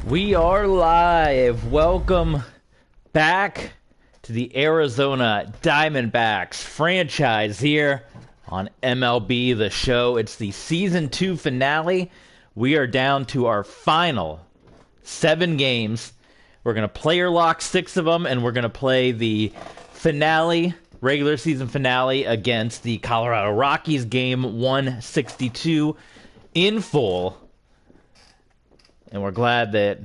We are live. Welcome back to the Arizona Diamondbacks franchise here on MLB The Show. It's the Season 2 finale. We are down to our final 7 games. We're going to player lock 6 of them, and we're going to play the finale, regular season finale, against the Colorado Rockies, game 162 in full. And we're glad that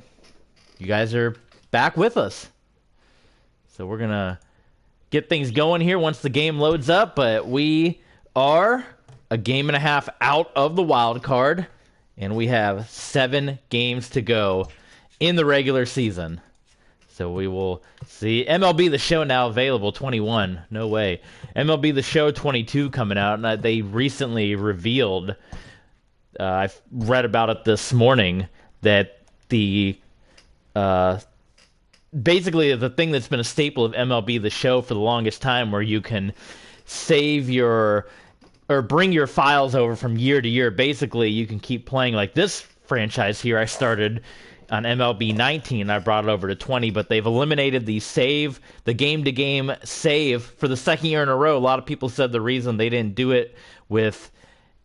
you guys are back with us. So we're going to get things going here once the game loads up. But we are a game and a half out of the wild card. And we have 7 games to go in the regular season. So we will see. MLB The Show now available, 21. No way. MLB The Show 22 coming out. And they recently revealed, I've read about it this morning, that the basically the thing that's been a staple of MLB The Show for the longest time, where you can save your or bring your files over from year to year. Basically, you can keep playing. Like this franchise here, I started on MLB 19. I brought it over to 20, but they've eliminated the game-to-game save for the second year in a row. A lot of people said the reason they didn't do it with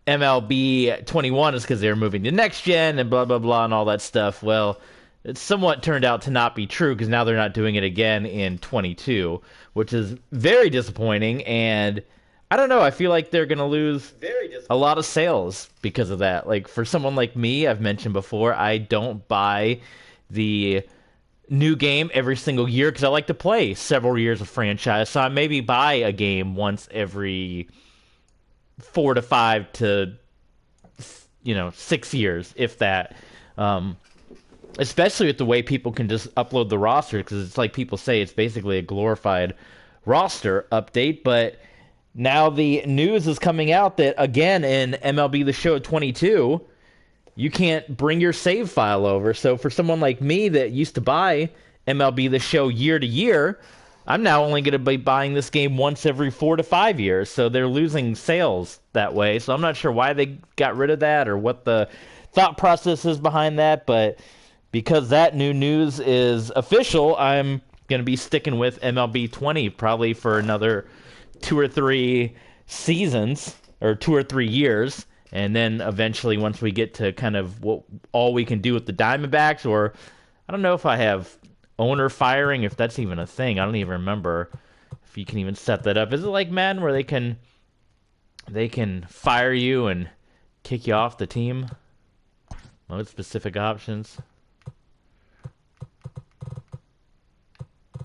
MLB 21 is because they were moving to next gen and blah blah blah and all that stuff. Well, it somewhat turned out to not be true, because now they're not doing it again in 22, which is very disappointing. And I don't know, I feel like they're going to lose a lot of sales because of that. Like for someone like me, I've mentioned before, I don't buy the new game every single year because I like to play several years of franchise. So I maybe buy a game once every 4 to 5 to 6 years, if that. Especially with the way people can just upload the roster, because it's like people say, it's basically a glorified roster update. But now the news is coming out that, again, in MLB The Show 22, you can't bring your save file over. So for someone like me that used to buy MLB The Show year to year, I'm now only going to be buying this game once every 4 to 5 years. So they're losing sales that way. So I'm not sure why they got rid of that or what the thought process is behind that. But because that new news is official, I'm going to be sticking with MLB 20 probably for another 2 or 3 seasons or 2 or 3 years. And then eventually, once we get to kind of what all we can do with the Diamondbacks, or I don't know if I have owner firing, if that's even a thing. I don't even remember if you can even set that up. Is it like Madden where they can fire you and kick you off the team? Mode specific options.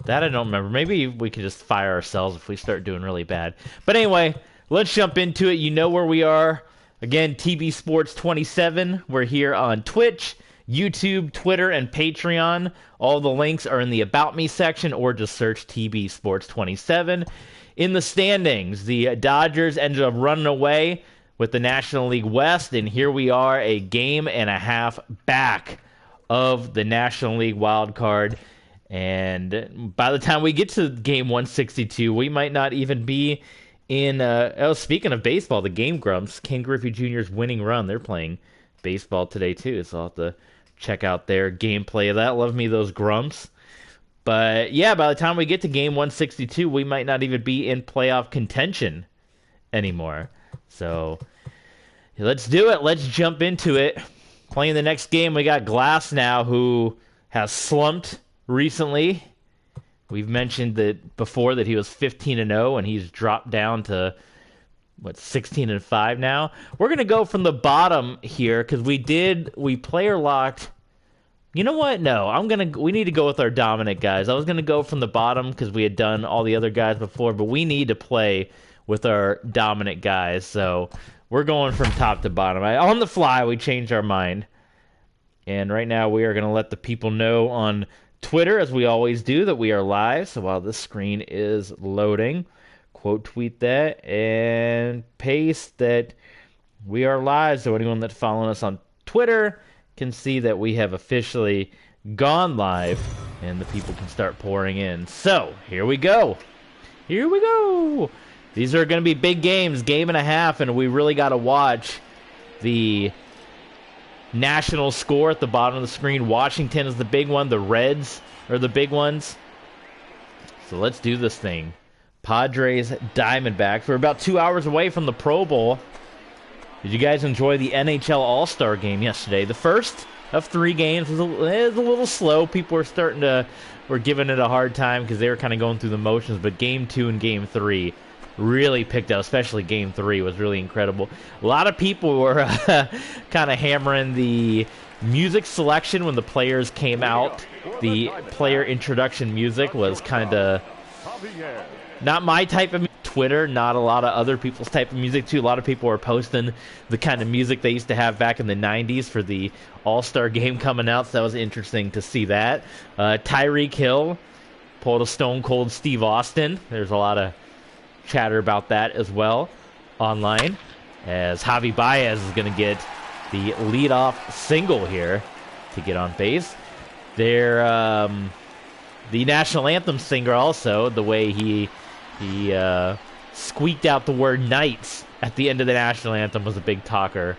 That I don't remember. Maybe we could just fire ourselves if we start doing really bad. But anyway, let's jump into it. You know where we are. Again, TB Sports 27. We're here on Twitch, YouTube, Twitter, and Patreon. All the links are in the About Me section, or just search TB Sports 27. In the standings, the Dodgers ended up running away with the National League West, and here we are, a game and a half back of the National League wild card. And by the time we get to game 162, we might not even be in... speaking of baseball, the Game Grumps, Ken Griffey Jr.'s winning run, they're playing baseball today too, so I'll have to check out their gameplay of that. Love me those Grumps. But yeah, by the time we get to game 162, we might not even be in playoff contention anymore. So let's do it. Let's jump into it. Playing the next game, we got Glass now, who has slumped recently. We've mentioned that before, that he was 15-0, and he's dropped down to 16-5 now. We're gonna go from the bottom here because we player locked. You know what? No, we need to go with our dominant guys. I was gonna go from the bottom because we had done all the other guys before, but we need to play with our dominant guys. So we're going from top to bottom. On the fly, we changed our mind, and right now we are gonna let the people know on Twitter, as we always do, that we are live. So while this screen is loading, quote tweet that and paste that we are live, so anyone that's following us on Twitter can see that we have officially gone live, and the people can start pouring in. So here we go. These are going to be big games, game and a half, and we really got to watch the national score at the bottom of the screen. Washington is the big one. The Reds are the big ones. So let's do this thing. Padres, Diamondbacks. We're about 2 hours away from the Pro Bowl. Did you guys enjoy the NHL All-Star game yesterday? The first of 3 games was a little slow. People were giving it a hard time because they were kind of going through the motions. But Game 2 and Game 3 really picked up, especially Game 3 was really incredible. A lot of people were kind of hammering the music selection when the players came out. The player introduction music was kind of not my type of music. Twitter, not a lot of other people's type of music too. A lot of people were posting the kind of music they used to have back in the 90s for the All-Star game coming out, so that was interesting to see that. Tyreek Hill pulled a Stone Cold Steve Austin. There's a lot of chatter about that as well online, as Javi Baez is going to get the leadoff single here to get on base. They're the national anthem singer also, the way he squeaked out the word Knights at the end of the national anthem was a big talker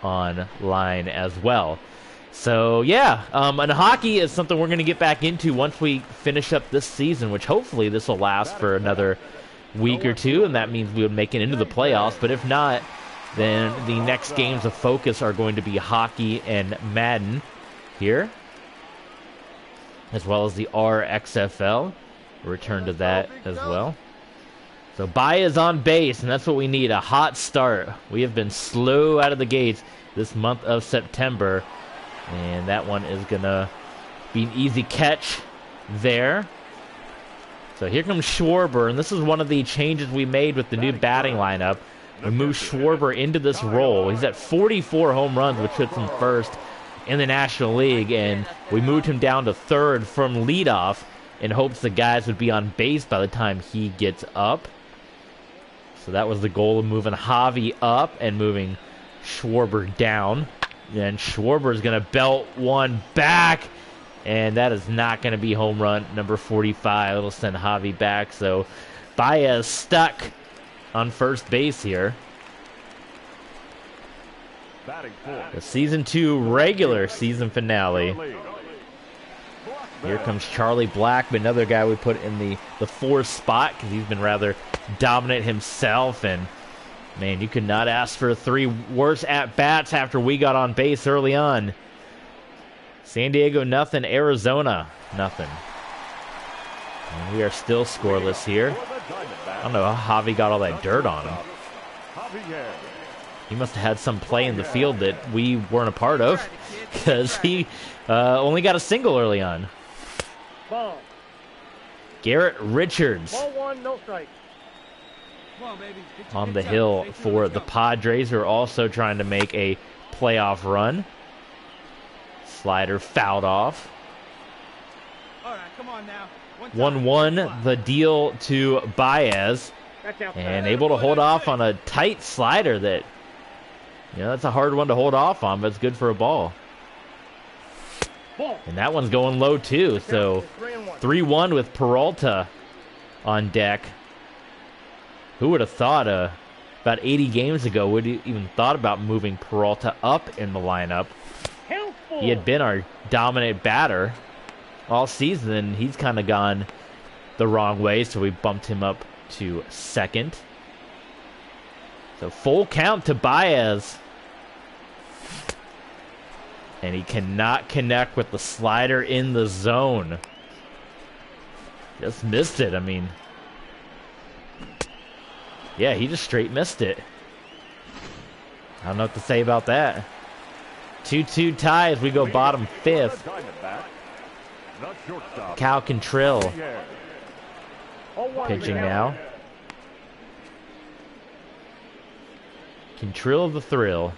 online as well. So yeah, and hockey is something we're going to get back into once we finish up this season, which hopefully this will last for another week or two, and that means we would make it into the playoffs. But if not, then the next games of focus are going to be hockey and Madden here, as well as the RXFL. Return to that as well. So Baez on base, and that's what we need, a hot start. We have been slow out of the gates this month of September, and that one is going to be an easy catch there. So here comes Schwarber, and this is one of the changes we made with the new batting lineup. We moved Schwarber into this role. He's at 44 home runs, which puts him first in the National League, and we moved him down to third from leadoff in hopes the guys would be on base by the time he gets up. So that was the goal of moving Javi up and moving Schwarber down. And Schwarber is going to belt one back, and that is not going to be home run number 45. It'll send Javi back. So Baez stuck on first base here. The Season 2 regular season finale. Here comes Charlie Blackmon, another guy we put in the fourth spot because he's been rather dominant himself. And, man, you could not ask for 3 worse at-bats after we got on base early on. San Diego, nothing. Arizona, nothing. And we are still scoreless here. I don't know how Javi got all that dirt on him. He must have had some play in the field that we weren't a part of because he only got a single early on. Ball. Garrett Richards Ball 1, no strike. on the hill for the Padres, who are also trying to make a playoff run. Slider fouled off. All right, come on now. 1-1 the deal to Baez, and able to hold off on a tight slider that, you know, that's a hard one to hold off on, but it's good for a ball. And that one's going low too, so 3-1 with Peralta on deck. Who would have thought about 80 games ago would have even thought about moving Peralta up in the lineup? He had been our dominant batter all season, and he's kind of gone the wrong way, so we bumped him up to second. So full count to Baez. And he cannot connect with the slider in the zone. Just missed it. I mean, yeah, he just straight missed it. I don't know what to say about that. 2-2 tie as we go bottom 5th. Cal Cantrill pitching now. Cantrill the thrill.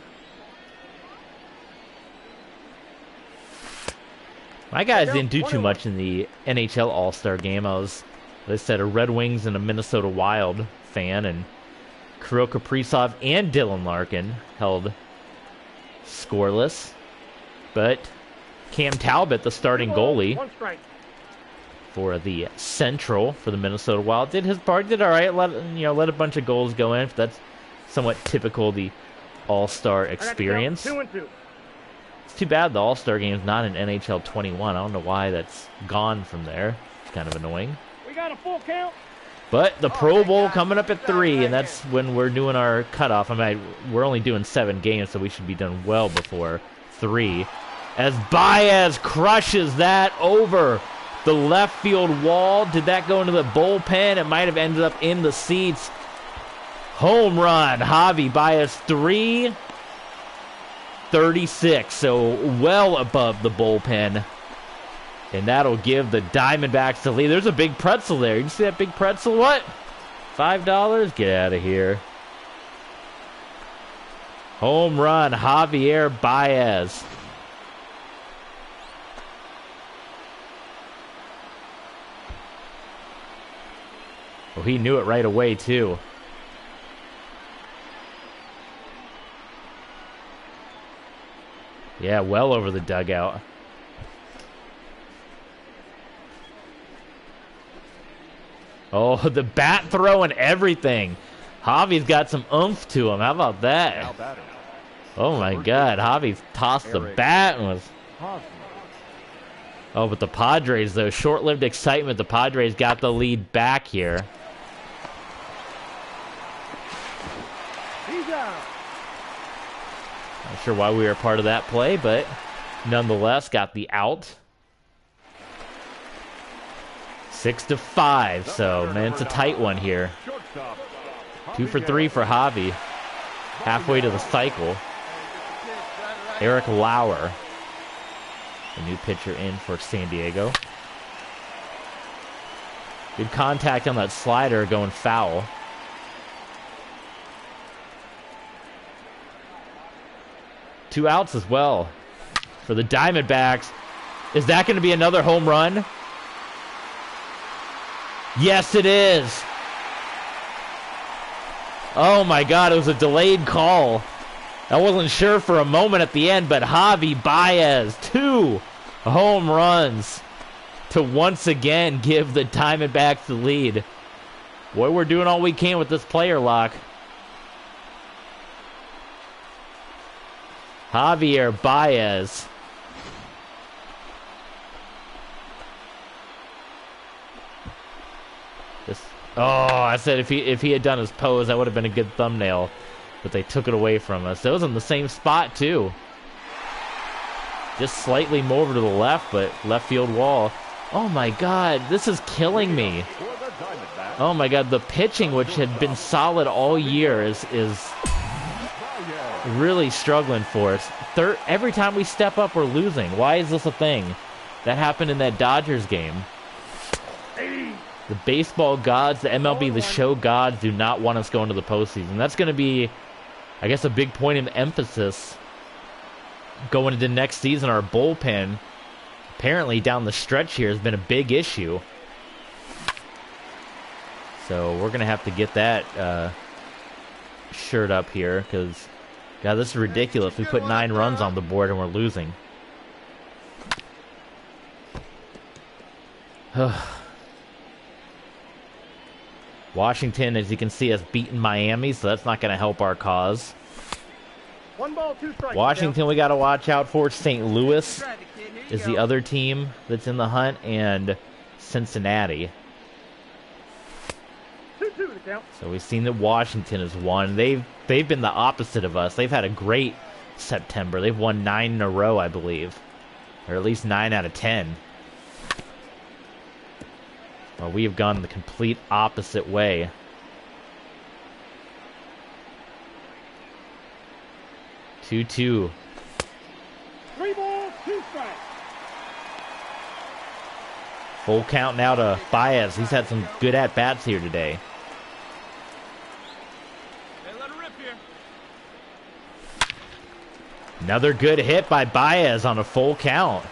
My guys didn't do too much in the NHL All-Star game. I was, as I said, a Red Wings and a Minnesota Wild fan, and Kirill Kaprizov and Dylan Larkin held scoreless. But Cam Talbot, the starting goalie for the Central for the Minnesota Wild, did his part. Did all right. Let a bunch of goals go in. That's somewhat typical of the All-Star experience. It's too bad the All-Star Game's not in NHL 21. I don't know why that's gone from there. It's kind of annoying. We got a full count. But the Pro Bowl coming up at 3, and that's when we're doing our cutoff. I mean, we're only doing 7 games, so we should be done well before 3. As Baez crushes that over the left field wall. Did that go into the bullpen? It might have ended up in the seats. Home run. Javi Baez, 336, so well above the bullpen. And that'll give the Diamondbacks the lead. There's a big pretzel there. You see that big pretzel? What? $5? Get out of here. Home run, Javier Baez. Well, he knew it right away, too. Yeah, well over the dugout. Oh, the bat throw and everything. Javi's got some oomph to him. How about that? Oh, my God. Javi's tossed the bat and was... Oh, but the Padres, though. Short-lived excitement. The Padres got the lead back here. Not sure why we were part of that play, but nonetheless got the out. 6-5, so, man, it's a tight one here. 2 for 3 for Javi. Halfway to the cycle. Eric Lauer, the new pitcher in for San Diego. Good contact on that slider going foul. Two outs as well for the Diamondbacks. Is that going to be another home run? Yes, it is. Oh, my God. It was a delayed call. I wasn't sure for a moment at the end, but Javi Baez, 2 home runs to once again give the Diamondbacks the lead. Boy, we're doing all we can with this player lock. Javier Baez. Oh, I said if he had done his pose, that would have been a good thumbnail. But they took it away from us. That was in the same spot, too. Just slightly more over to the left, but left field wall. Oh, my God. This is killing me. Oh, my God. The pitching, which had been solid all year, is really struggling for us. Every time we step up, we're losing. Why is this a thing? That happened in that Dodgers game. The baseball gods, the MLB, the show gods do not want us going to the postseason. That's going to be, I guess, a big point of emphasis going into next season. Our bullpen, apparently down the stretch here, has been a big issue. So we're going to have to get that shirt up here because, God, this is ridiculous. We put 9 runs on the board and we're losing. Washington, as you can see, has beaten Miami, so that's not going to help our cause. 1 ball, 2 strikes. Washington, we got to watch out for. St. Louis is the other team that's in the hunt, and Cincinnati. 2-2 the count. So we've seen that Washington has won. They've been the opposite of us. They've had a great September. They've won 9 in a row, I believe, or at least 9 out of 10. Well, we have gone the complete opposite way. Two. 3 balls, 2 strikes. Full count now to Baez. He's had some good at-bats here today. Hey, let her rip here. Another good hit by Baez on a full count.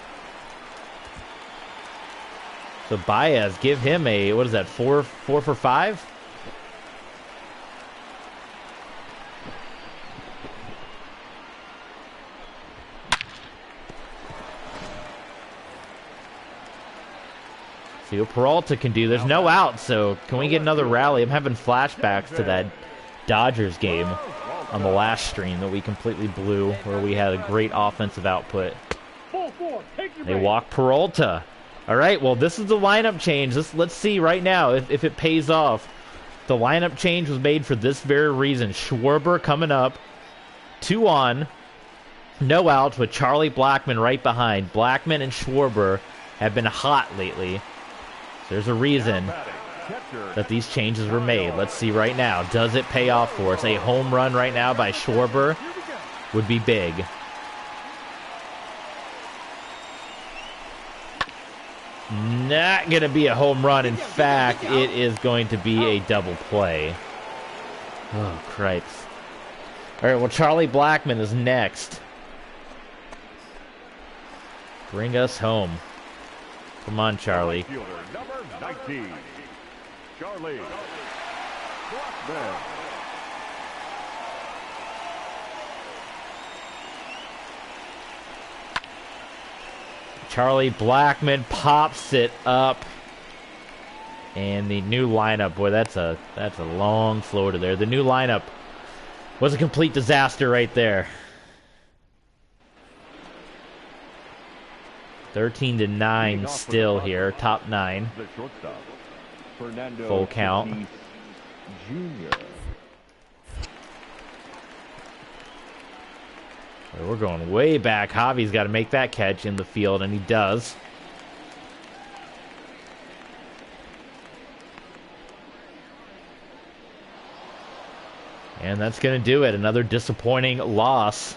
So Baez, give him a, what is that, 4 for 5? See what Peralta can do. There's no out, so can we get another rally? I'm having flashbacks to that Dodgers game. on the last stream that we completely blew, where we had a great offensive output. They walk Peralta. All right, well, this is the lineup change. Let's see right now if it pays off. The lineup change was made for this very reason. Schwarber coming up. 2 on. No outs with Charlie Blackmon right behind. Blackmon and Schwarber have been hot lately. So there's a reason that these changes were made. Let's see right now. Does it pay off for us? A home run right now by Schwarber would be big. Not going to be a home run. In fact, it is going to be a double play. Oh, Christ. All right, well, Charlie Blackmon is next. Bring us home. Come on, Charlie. Number 19, Charlie Blackmon. Charlie Blackmon pops it up. And the new lineup, boy, that's a long floater there. The new lineup was a complete disaster right there. 13-9 still here, top 9. Full count. We're going way back. Javi's got to make that catch in the field, and he does. And that's going to do it. Another disappointing loss.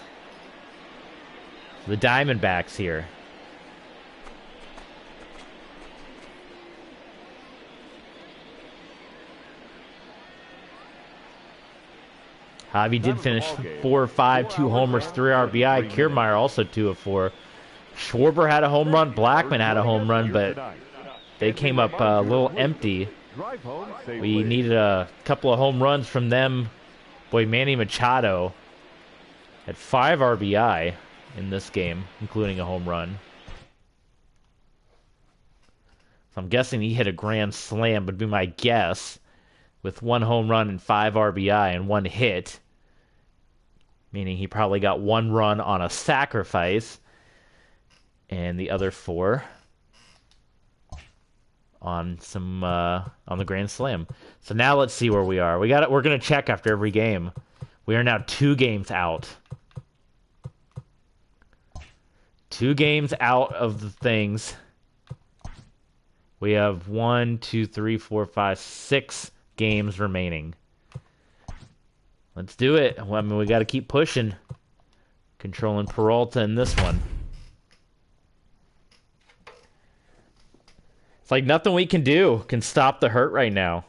The Diamondbacks here. Javi did finish 4 of 5, 2 homers, 3 RBI. Kiermeier also 2 of 4. Schwarber had a home run. Blackmon had a home run, but they came up a little empty. We needed a couple of home runs from them. Boy, Manny Machado had 5 RBI in this game, including a home run. So I'm guessing he hit a grand slam, would be my guess, with 1 home run and 5 RBI and 1 hit. Meaning he probably got 1 run on a sacrifice, and the other 4 on the grand slam. So now let's see where we are. We're gonna check after every game. We are now 2 games out. 2 games out of the things. We have 1, 2, 3, 4, 5, 6 games remaining. Let's do it. Well, I mean, we got to keep pushing. Controlling Peralta in this one. It's like nothing we can do can stop the hurt right now.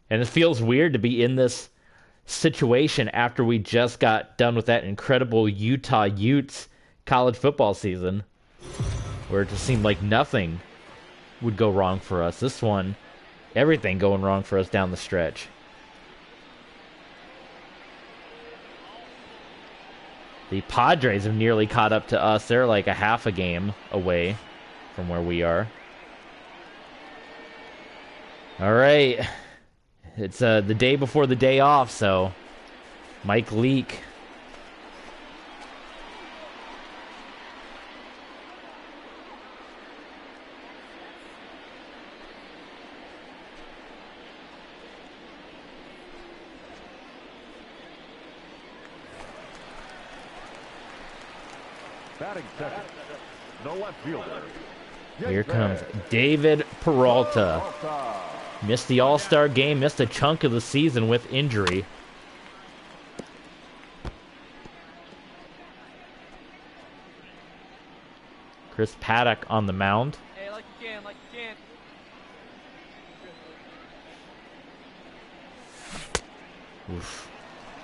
And it feels weird to be in this situation after we just got done with that incredible Utah Utes college football season, where it just seemed like nothing would go wrong for us. This one, everything going wrong for us down the stretch. The Padres have nearly caught up to us. They're like a half a game away from where we are. All right. It's the day before the day off, so Mike Leake. Batting second, no left fielder. Here comes David Peralta. Missed the All-Star game, missed a chunk of the season with injury. Chris Paddock on the mound. Hey, like you can.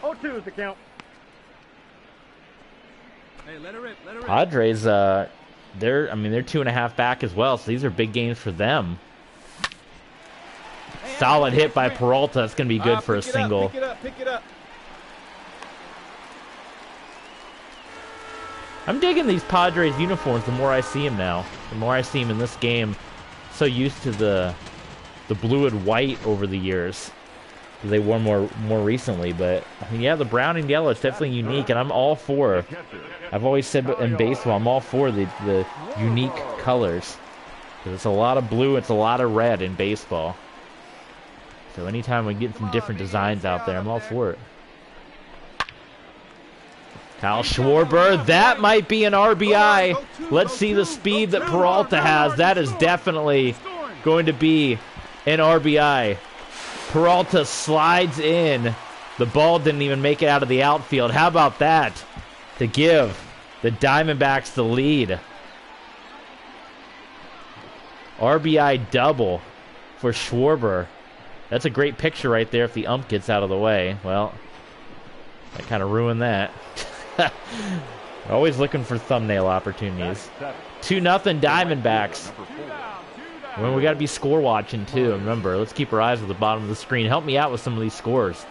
0-2 is the count. Hey, let her rip. Padres, they're 2.5 back as well, so these are big games for them. Solid hit by Peralta. It's going to be good for a single. Pick it up. I'm digging these Padres uniforms the more I see them now. The more I see them in this game. So used to the blue and white over the years. they wore more recently. But I mean, yeah, the brown and yellow is definitely unique, and I'm all for. I've always said in baseball, I'm all for the unique colors. Because it's a lot of blue, it's a lot of red in baseball. So anytime we get some different designs out there, I'm all for it. Kyle Schwarber, that might be an RBI. Let's see the speed that Peralta has. That is definitely going to be an RBI. Peralta slides in. The ball didn't even make it out of the outfield. How about that? To give the Diamondbacks the lead. RBI double for Schwarber. That's a great picture right there if the ump gets out of the way. Well, that kind of ruined that. Always looking for thumbnail opportunities. 2-0 Diamondbacks. Well, we got to be score watching too. Remember, let's keep our eyes at the bottom of the screen. Help me out with some of these scores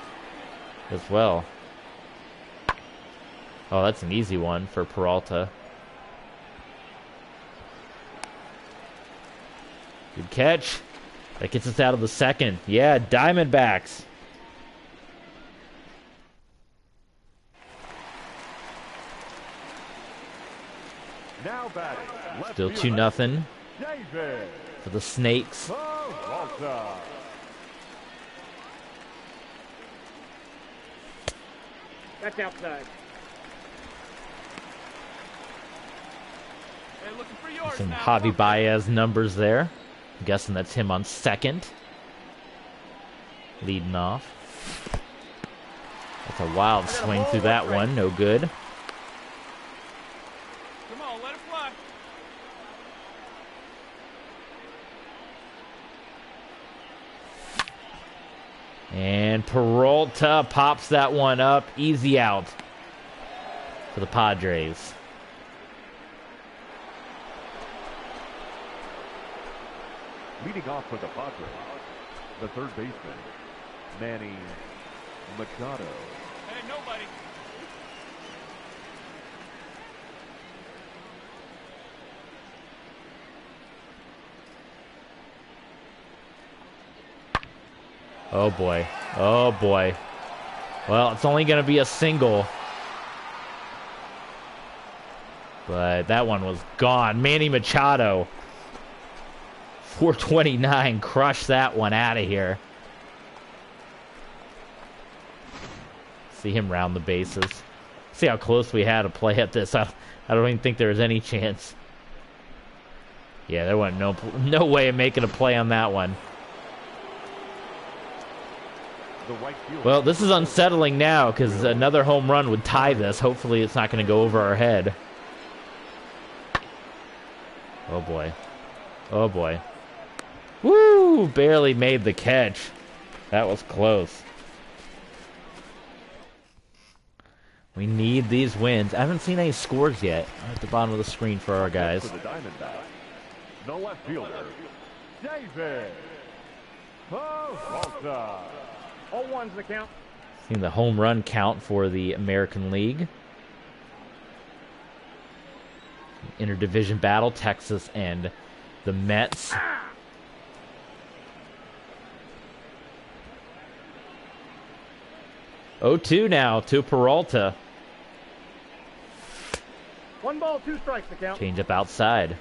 as well. Oh, that's an easy one for Peralta. Good catch. That gets us out of the second. Yeah, Diamondbacks. Now batting. Still 2-0 for the Snakes. That's outside. Hey, looking for yours Some now. Javi Baez numbers there. I'm guessing that's him on second. Leading off. That's a wild swing through that one. No good. Come on, let it fly. And Peralta pops that one up. Easy out for the Padres. Leading off for the Padres, the third baseman, Manny Machado. Hey, nobody. Oh boy. Oh boy. Well, it's only going to be a single. But that one was gone. Manny Machado. 429. Crush that one out of here. See him round the bases. See how close we had to play at this. I don't even think there was any chance. Yeah, there wasn't no way of making a play on that one. Well, this is unsettling now because another home run would tie this. Hopefully it's not going to go over our head. Oh boy. Oh boy. Woo! Barely made the catch. That was close. We need these wins. I haven't seen any scores yet at the bottom of the screen for our guys. For the Diamondbacks, the left fielder, David Peralta. 0-1's the count. Seeing the home run count for the American League. Interdivision battle, Texas and the Mets. Oh, 2 now to Peralta. 1 ball, 2 strikes the count. Change up outside.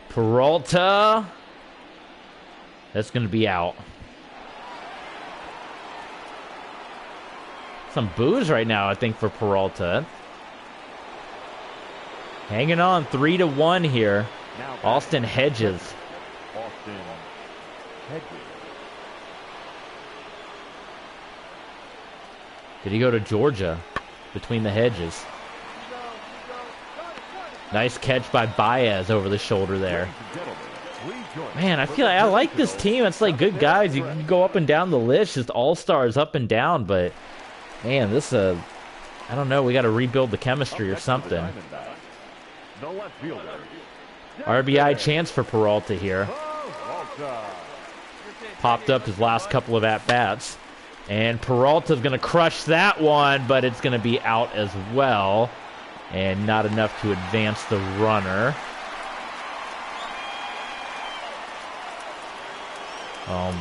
Peralta. That's going to be out. Some boos right now, I think, for Peralta. Hanging on 3-1 here. Austin Hedges. Austin Hedges. Did he go to Georgia? Between the hedges. Nice catch by Baez over the shoulder there. Man, I feel like I like this team. It's like good guys. You can go up and down the list, just all-stars up and down, but man, this I don't know, we got to rebuild the chemistry or something. RBI chance for Peralta here. Popped up his last couple of at-bats. And Peralta's going to crush that one, but it's going to be out as well. And not enough to advance the runner.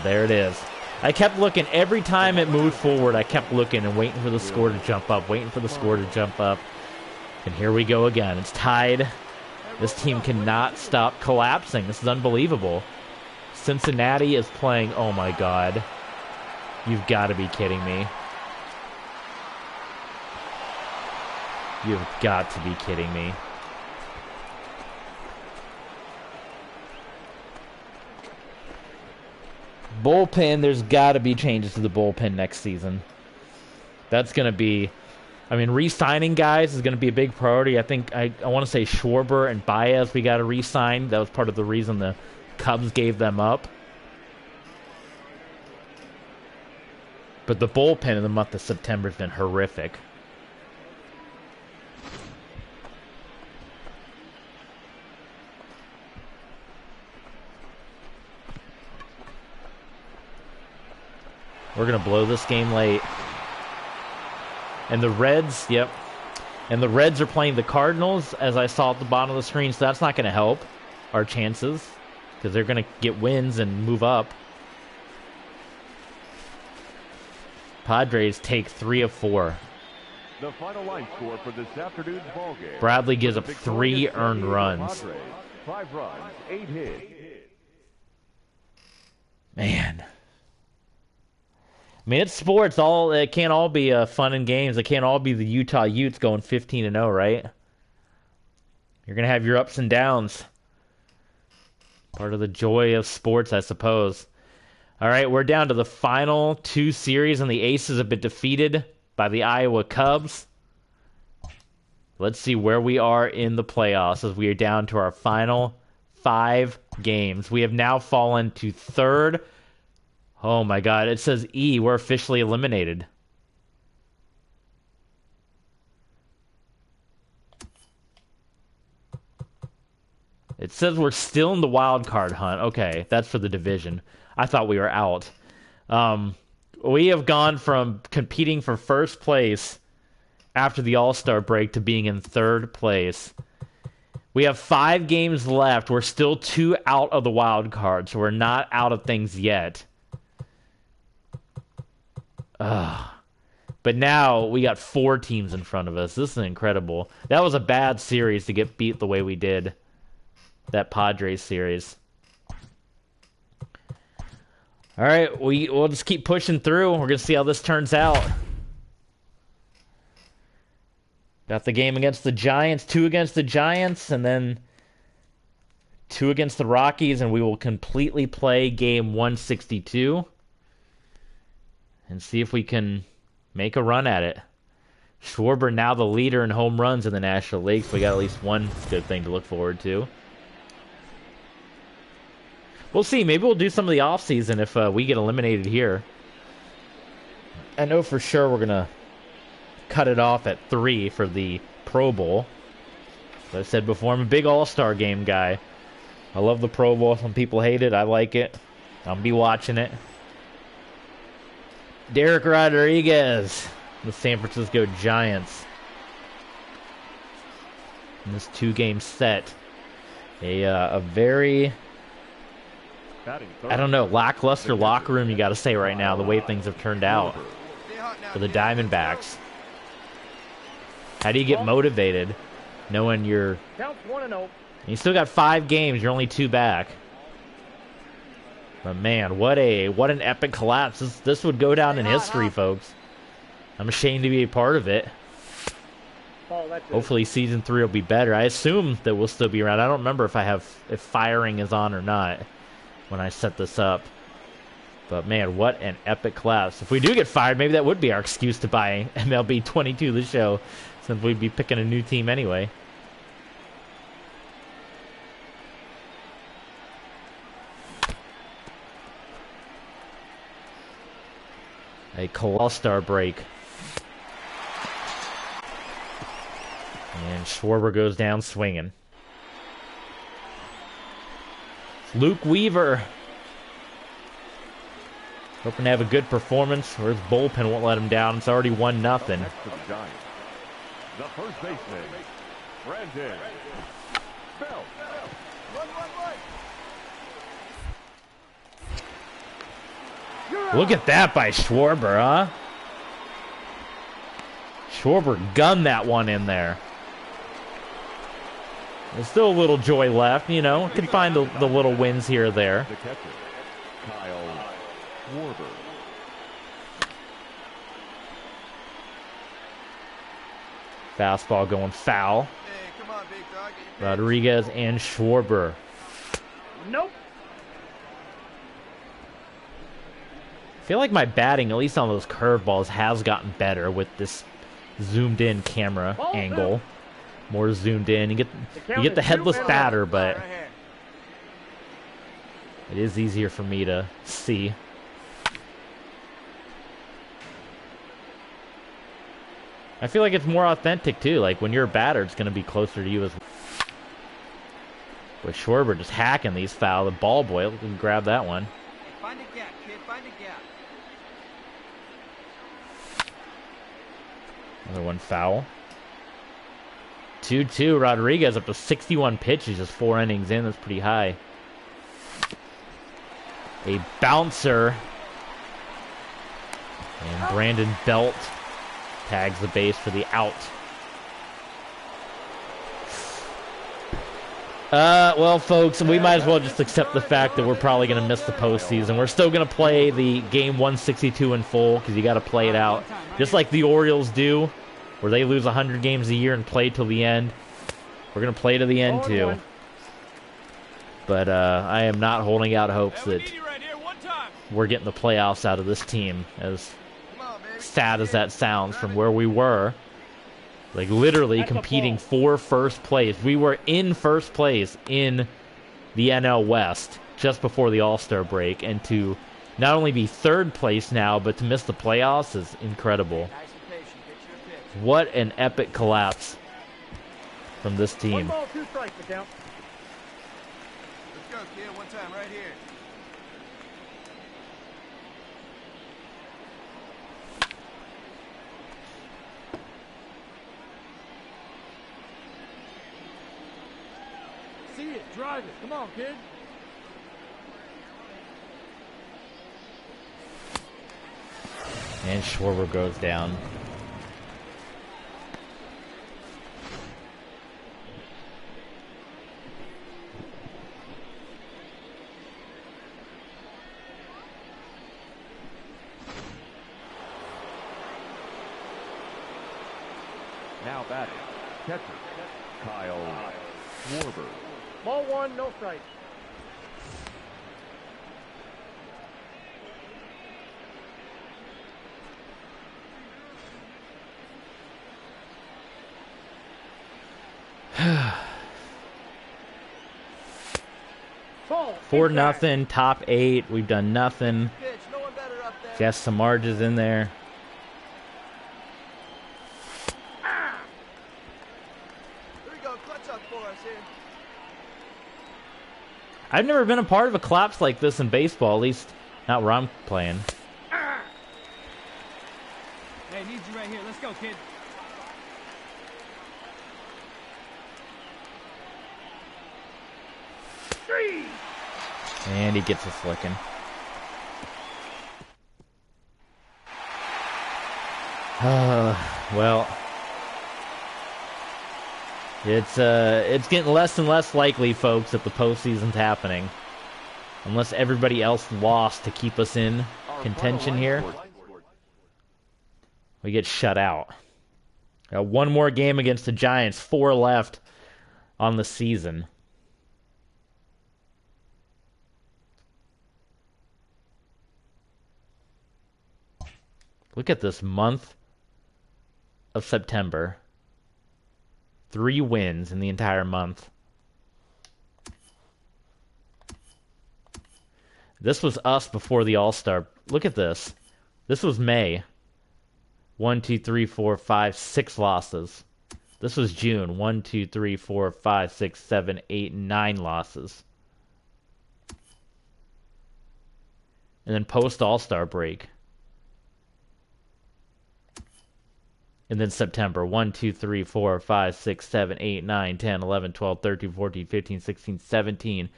There it is. I kept looking. Every time it moved forward, I kept looking and waiting for the score to jump up, waiting for the score to jump up. And here we go again. It's tied. This team cannot stop collapsing. This is unbelievable. Cincinnati is playing. Oh, my God. You've got to be kidding me. You've got to be kidding me. Bullpen, there's got to be changes to the bullpen next season. That's going to be... I mean, re-signing guys is going to be a big priority. I think, I want to say Schwarber and Baez we got to re-sign. That was part of the reason the Cubs gave them up. But the bullpen in the month of September has been horrific. We're going to blow this game late. And the Reds, yep. And the Reds are playing the Cardinals, as I saw at the bottom of the screen, so that's not going to help our chances, because they're going to get wins and move up. Padres take 3 of 4. The final line score for this afternoon's ball game. Bradley gives up 3 earned runs. Padres, 5 runs, 8 hits. Man. I mean, it's sports. It can't all be fun and games. It can't all be the Utah Utes going 15-0, right? You're going to have your ups and downs. Part of the joy of sports, I suppose. All right, we're down to the final 2 series, and the Aces have been defeated by the Iowa Cubs. Let's see where we are in the playoffs as we are down to our final 5 games. We have now fallen to 3rd. Oh my God, it says E, we're officially eliminated. It says we're still in the wild card hunt. Okay, that's for the division. I thought we were out. We have gone from competing for first place after the All-Star break to being in 3rd place. We have 5 games left. We're still 2 out of the wild card, so we're not out of things yet. But now we got 4 teams in front of us. This is incredible. That was a bad series to get beat the way we did. That Padres series. All right, we'll just keep pushing through. We're going to see how this turns out. Got the game against the Giants, 2 against the Giants, and then 2 against the Rockies, and we will completely play game 162. And see if we can make a run at it. Schwarber now the leader in home runs in the National League, so we got at least one good thing to look forward to. We'll see. Maybe we'll do some of the offseason if we get eliminated here. I know for sure we're going to cut it off at 3 for the Pro Bowl. As I said before, I'm a big All-Star game guy. I love the Pro Bowl. Some people hate it. I like it. I'll be watching it. Derek Rodriguez, the San Francisco Giants. In this 2-game set. A very, I don't know, lackluster locker room, you got to say right now, the way things have turned out for the Diamondbacks. How do you get motivated knowing you still got 5 games, you're only 2 back? But man, what an epic collapse. This would go down in history, folks. I'm ashamed to be a part of it. Hopefully season 3 will be better. I assume that we'll still be around. I don't remember if firing is on or not when I set this up. But man, what an epic collapse. If we do get fired, maybe that would be our excuse to buy MLB 22 the show, since we'd be picking a new team anyway. A All-Star break. And Schwarber goes down swinging. Luke Weaver. Hoping to have a good performance, or his bullpen won't let him down. It's already 1-0. The first baseman, Brandon Belt. Look at that by Schwarber, huh? Schwarber gunned that one in there. There's still a little joy left, you know. Can find the little wins here or there. The catcher, Kyle Schwarber. Fastball going foul. Hey, come on, big dog. Rodriguez and Schwarber. Nope. I feel like my batting, at least on those curveballs, has gotten better with this zoomed in camera angle. More zoomed in. You get the headless batter, but it is easier for me to see. I feel like it's more authentic too. Like when you're a batter, it's going to be closer to you as well. With Schwarber just hacking these foul. The ball boy, we can grab that one. Hey, find a gap, kid. Find a gap. Another one foul. 2-2. Rodriguez up to 61 pitches, just 4 innings in. That's pretty high. A bouncer. And Brandon Belt tags the base for the out. Well, folks, we might as well just accept the fact that we're probably going to miss the postseason. We're still going to play the game 162 in full because you got to play it out. Just like the Orioles do, where they lose 100 games a year and play till the end. We're going to play to the end, too. But I am not holding out hopes that we're getting the playoffs out of this team, as sad as that sounds from where we were. Like, literally competing for first place. We were in first place in the NL West just before the All-Star break. And to not only be third place now, but to miss the playoffs is incredible. What an epic collapse from this team. 1 ball, 2 strikes to count. Let's go, kid. One time, right here. See it, drive it. Come on, kid. And Schwarber goes down. Now batting, catcher, Kyle Schwarber. Ball 1, no strikes. Ball. 4-0, top 8. We've done nothing. Pitch. No one better up there. Guess some marges in there. Here we go. Clutch up for us here. I've never been a part of a collapse like this in baseball, at least not where I'm playing. Hey, need you right here. Let's go, kid. And he gets a flicking. Well, it's getting less and less likely, folks, that the postseason's happening, unless everybody else lost to keep us in contention here. We get shut out. Got one more game against the Giants, 4 left on the season. Look at this month of September. 3 wins in the entire month. This was us before the All-Star. Look at this. This was May. 1, 2, 3, 4, 5, 6 losses. This was June. 1, 2, 3, 4, 5, 6, 7, 8, 9 losses. And then post All-Star break. And then September, 1, 2, 3, 4, 5, 6, 7, 8, 9, 10, 11, 12, 13, 14, 15, 16, 17.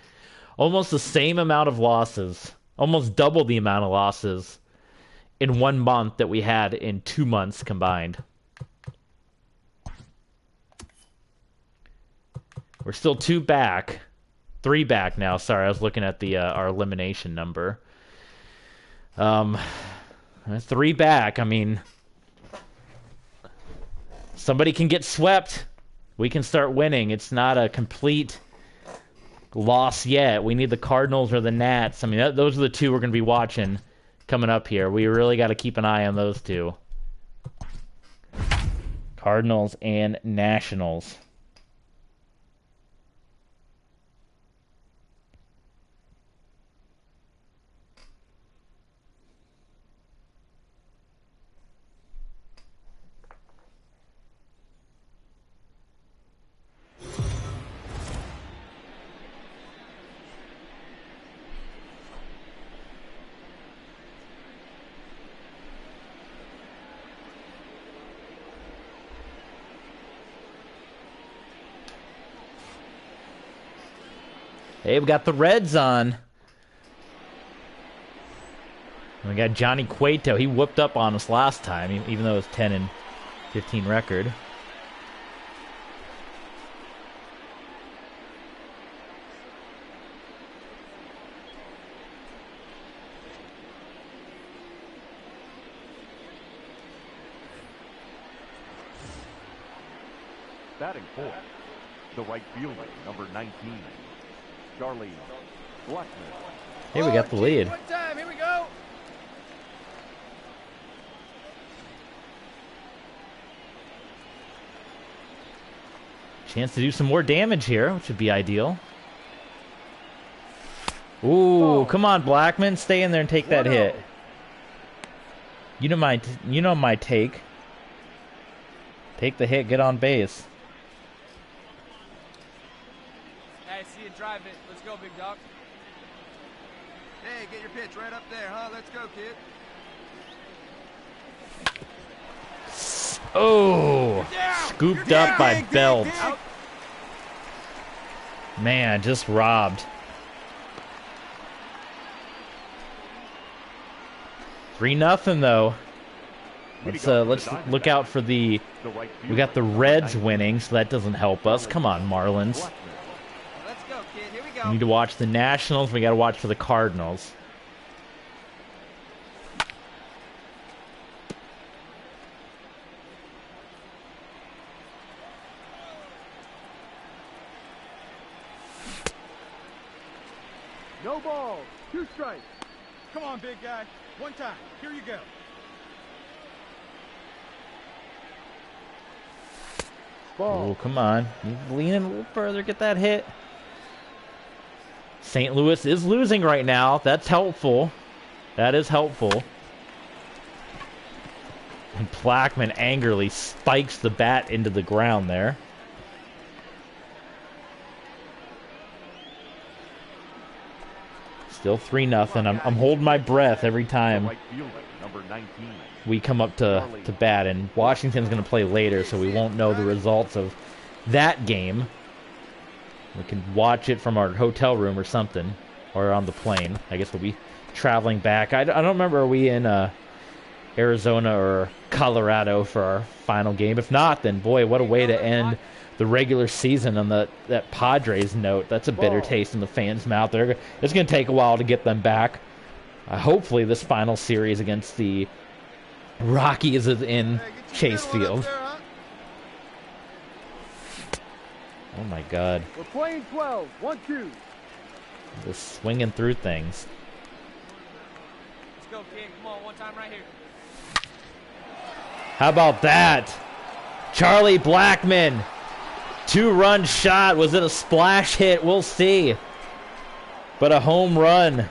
Almost the same amount of losses Almost double the amount of losses in 1 month that we had in 2 months combined. We're still 2 back. 3 back now. Sorry, I was looking at the our elimination number. 3 back. I mean, somebody can get swept. We can start winning. It's not a complete loss yet. We need the Cardinals or the Nats. I mean, those are the two we're going to be watching coming up here. We really got to keep an eye on those two. Cardinals and Nationals. Hey, we got the Reds on. We got Johnny Cueto. He whooped up on us last time, even though it was 10-15 record. Batting fourth, the right fielder, number 19, Charlie Blackman. Hey, we got the lead. One time, here we go. Chance to do some more damage here, which would be ideal. Ooh, come on, Blackman. Stay in there and take that hit. You know my take. Take the hit, get on base. Hey, see you drive it. Let's go, big dog. Hey, get your pitch right up there, huh? Let's go, kid. Oh, scooped up by Belt. Out. Man, just robbed. 3-0 though. Let's look out for the. We got the Reds winning, so that doesn't help us. Come on, Marlins. Let's go, kid. Here we go. We need to watch the Nationals. We got to watch for the Cardinals. No ball. 2 strikes. Come on, big guy. One time. Here you go. Oh, come on. Lean in a little further. Get that hit. St. Louis is losing right now. That's helpful. That is helpful. And Blackman angrily spikes the bat into the ground there. Still 3-0. I'm holding my breath every time we come up to bat. And Washington's going to play later, so we won't know the results of that game. We can watch it from our hotel room or something, or on the plane. I guess we'll be traveling back. I don't remember, are we in Arizona or Colorado for our final game? If not, then boy, what a way to end the regular season on that Padres note. That's a bitter taste in the fans' mouth. It's going to take a while to get them back. Hopefully this final series against the Rockies is in Chase Field. Oh my God. We're playing 12. 1-2. Just swinging through things. Let's go, kid. Come on, one time right here. How about that? Charlie Blackman. 2-run shot. Was it a splash hit? We'll see. But a home run.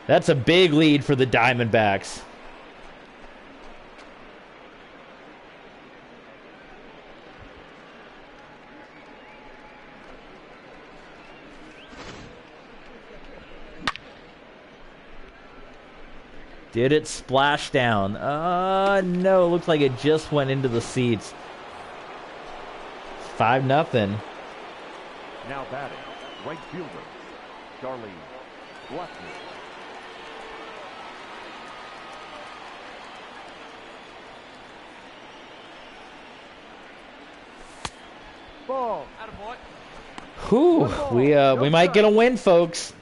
That's a big lead for the Diamondbacks. Did it splash down? No. Looks like it just went into the seats. 5-0. Now batting, right fielder, Charlie Blackman. Ball. Whew, we might get a win, folks.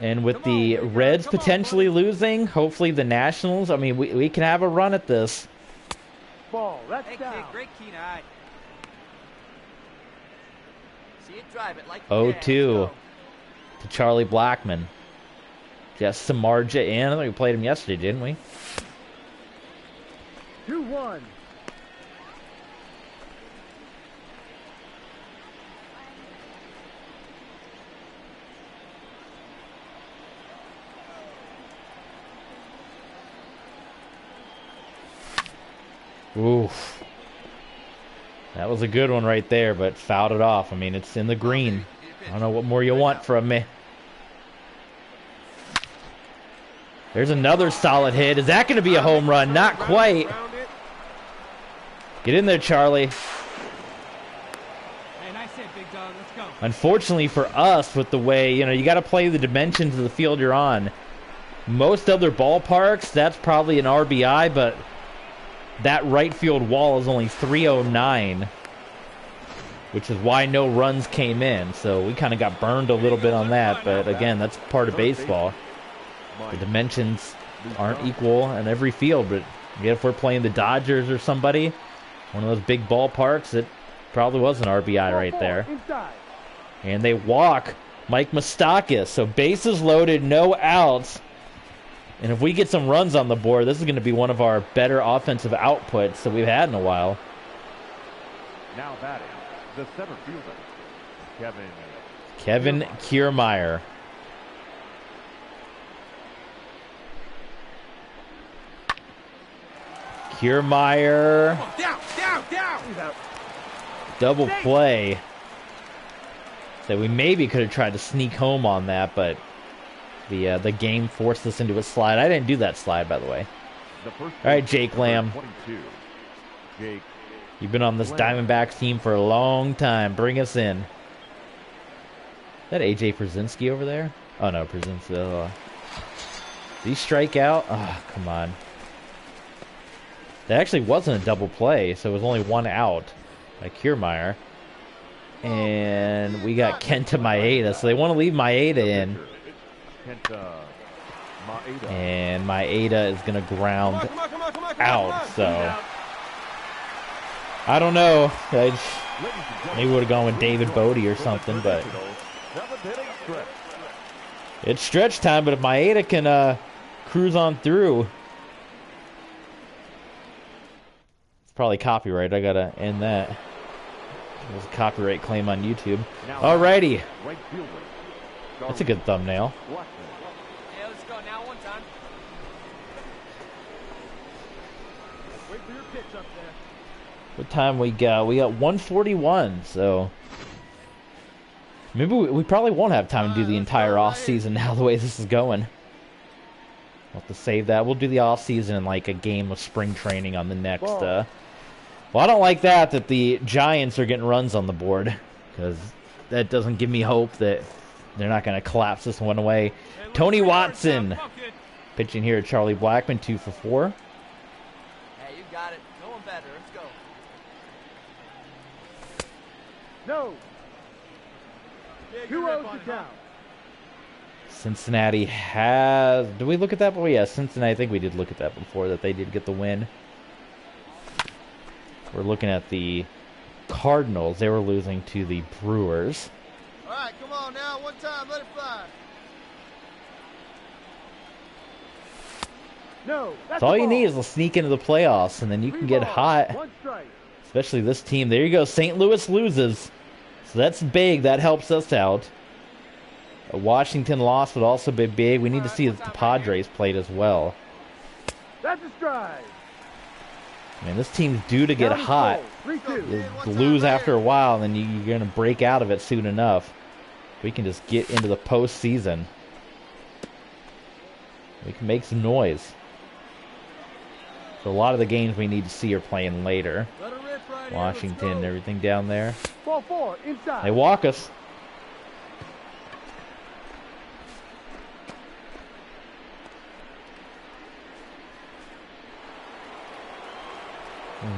And with the Reds potentially losing, hopefully the Nationals, I mean, we can have a run at this. Ball. That's Hey, down. kid, great keen eye. See it drive it like 0-2 to Charlie Blackman. Just Samardzija in. I think we played him yesterday, didn't we? 2-1. Oof. That was a good one right there, but fouled it off. I mean, it's in the green. I don't know what more you want from me. There's another solid hit. Is that going to be a home run? Not quite. Get in there, Charlie. Hey, nice hit, big dog. Let's go. Unfortunately for us, with the way, you got to play the dimensions of the field you're on. Most other ballparks, that's probably an RBI, but that right field wall is only 309, which is why no runs came in. So we kind of got burned a little bit on that, but again, that's part of baseball. The dimensions aren't equal in every field, but again, if we're playing the Dodgers or somebody, one of those big ballparks, it probably was an RBI right there. And they walk Mike Moustakas, so bases loaded, no outs. And if we get some runs on the board, this is going to be one of our better offensive outputs that we've had in a while. Now batting, the center fielder, Kevin Kiermeier. Kiermeier. Down. Double play. So we maybe could have tried to sneak home on that, but the game forced us into a slide. I didn't do that slide, by the way. All right, Jake Lamb. You've been on this Diamondbacks team for a long time. Bring us in. Is that AJ Przinsky over there? Oh, no, Przinsky. Did he strike out? Oh, come on. That actually wasn't a double play, so it was only one out by Kiermeier. And we got Kenta Maeda, so they want to leave Maeda in. And Maeda is going to ground out, so I don't know. Maybe would have gone with David Bodie or something, but it's stretch time. But if Maeda can cruise on through, it's probably copyright. I gotta end that. There's a copyright claim on YouTube. Alrighty, that's a good thumbnail. Yeah, let's go now one time. Wait for your pitch up there. What time we got? We got 1:41, so maybe we probably won't have time to do the entire off season now the way this is going. We'll have to save that. We'll do the off season in like a game of spring training on the next. Well, I don't like that the Giants are getting runs on the board, because that doesn't give me hope that they're not going to collapse this one away. Tony Watson pitching here at Charlie Blackman, 2 for 4. Hey, you got it. No one better. Let's go. No. 2-0 to count. Cincinnati has... Did we look at that? Oh, yeah, Cincinnati. I think we did look at that before, that they did get the win. We're looking at the Cardinals. They were losing to the Brewers. All right, come on now. One time, let it fly. No. That's all you need is to sneak into the playoffs, and then you can get hot. One strike. Especially this team. There you go. St. Louis loses. So that's big. That helps us out. A Washington loss would also be big. We need to see if the Padres played as well. That's a strike. Man, this team's due to get hot. 3-2. You'll lose after a while, and you're going to break out of it soon enough. We can just get into the postseason. We can make some noise. So a lot of the games we need to see are playing later. Washington, everything down there. Ball 4 inside. They walk us.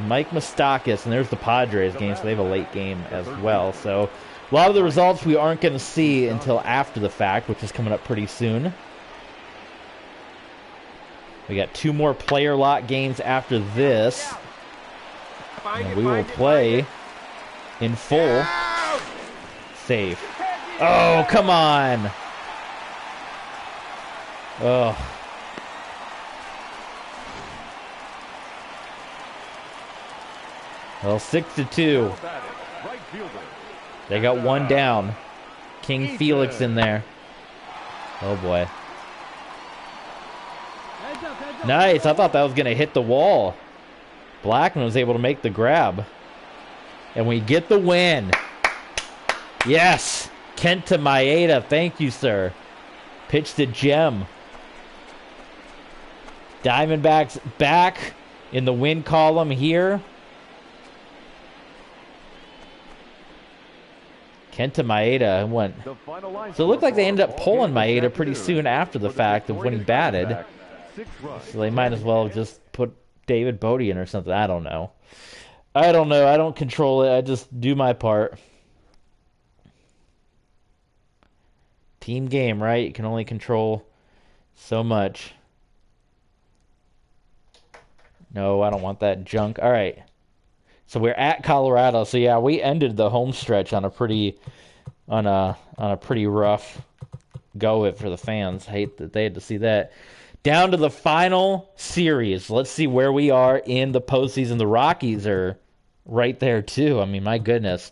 Mike Moustakas, and there's the Padres game, so they have a late game as well. So a lot of the results we aren't going to see until after the fact, which is coming up pretty soon. We got 2 more player lot games after this. And we will play in full. Safe. Oh, come on. Oh. Well, 6-2. They got 1 down. King Felix in there. Oh, boy. Nice. I thought that was going to hit the wall. Blackman was able to make the grab. And we get the win. Yes. Kenta Maeda. Thank you, sir. Pitched to Gem. Diamondbacks back in the win column here. Kenta Maeda went. So it looked like they ended up pulling Maeda pretty soon after the fact of when he batted. So they might as well just put David Bodie in or something. I don't know. I don't control it. I just do my part. Team game, right? You can only control so much. No, I don't want that junk. All right. So we're at Colorado. So yeah, we ended the home stretch on a pretty rough go it for the fans. Hate that they had to see that. Down to the final series. Let's see where we are in the postseason. The Rockies are right there too. I mean, my goodness.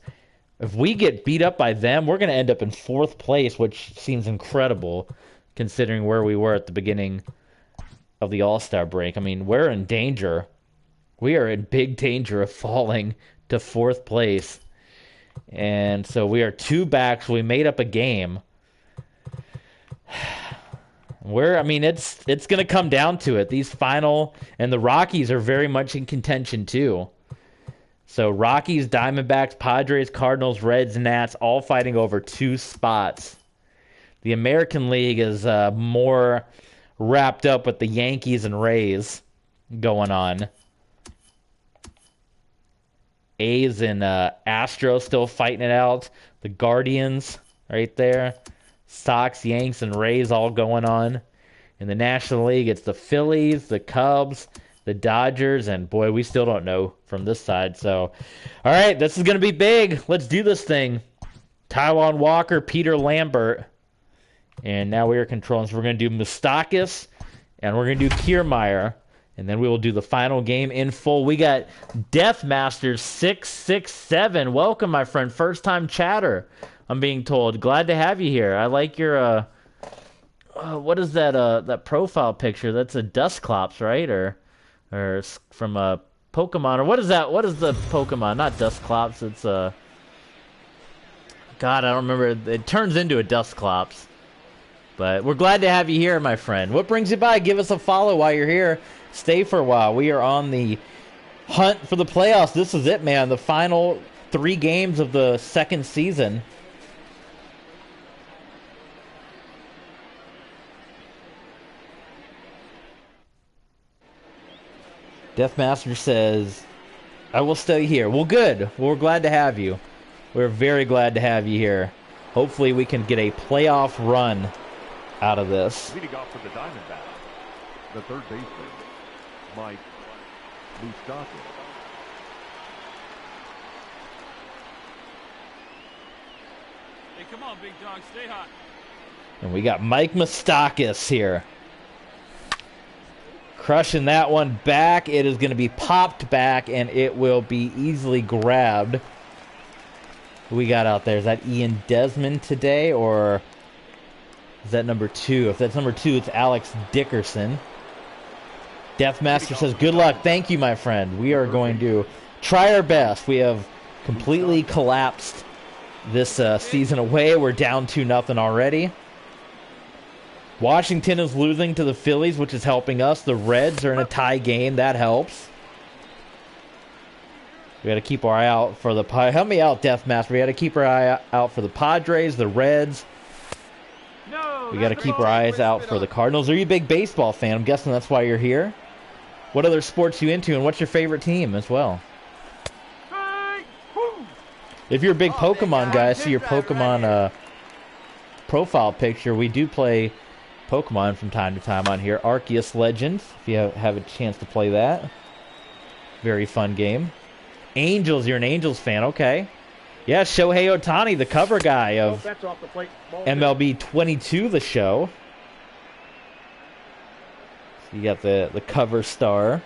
If we get beat up by them, we're going to end up in 4th place, which seems incredible considering where we were at the beginning of the All-Star break. I mean, we're in danger. We are in big danger of falling to 4th place. And so we are 2 back, so we made up a game. It's going to come down to it. These final, and the Rockies are very much in contention too. So Rockies, Diamondbacks, Padres, Cardinals, Reds, Nats, all fighting over 2 spots. The American League is more wrapped up with the Yankees and Rays going on. A's and Astros still fighting it out. The Guardians right there. Sox, Yanks, and Rays all going on. In the National League, it's the Phillies, the Cubs, the Dodgers, and boy, we still don't know from this side. So, all right, this is going to be big. Let's do this thing. Taijuan Walker, Peter Lambert, and now we are controlling. So we're going to do Moustakas, and we're going to do Kiermeier, and then we will do the final game in full. We got Deathmasters 667. Welcome, my friend. First time chatter, I'm being told. Glad to have you here. I like your what is that that profile picture? That's a Dusclops, right? Or from a Pokemon, or what is that? What is the Pokemon? Not Dusclops. It's God, I don't remember. It turns into a Dusclops. But we're glad to have you here, my friend. What brings you by? Give us a follow while you're here. Stay for a while. We are on the hunt for the playoffs. This is it, man. The final 3 games of the 2nd season. Deathmaster says, I will stay here. Well, good. We're glad to have you. We're very glad to have you here. Hopefully we can get a playoff run out of this. Leading off for the Diamondbacks, the third baseman, Mike Moustakas. Hey, come on, big dog, stay hot. And we got Mike Moustakas here. Crushing that one back. It is going to be popped back, and it will be easily grabbed. Who we got out there? Is that Ian Desmond today, or is that number 2? If that's number 2, it's Alex Dickerson. Deathmaster says, good luck. Thank you, my friend. We are going to try our best. We have completely collapsed this season away. We're down 2-0 already. Washington is losing to the Phillies, which is helping us. The Reds are in a tie game. That helps. We got to keep our eye out for the... Help me out, Deathmaster. We got to keep our eye out for the Padres, the Reds. We got to keep our eyes out for the Cardinals. Are you a big baseball fan? I'm guessing that's why you're here. what other sports you into, and what's your favorite team as well. If you're a big Pokemon guy, I see your Pokemon profile picture. We do play Pokemon from time to time on here. Arceus Legends, if you have a chance to play that. Very fun game. Angels, you're an Angels fan, okay. Yeah, Shohei Ohtani, the cover guy of MLB 22, the show. So you got the cover star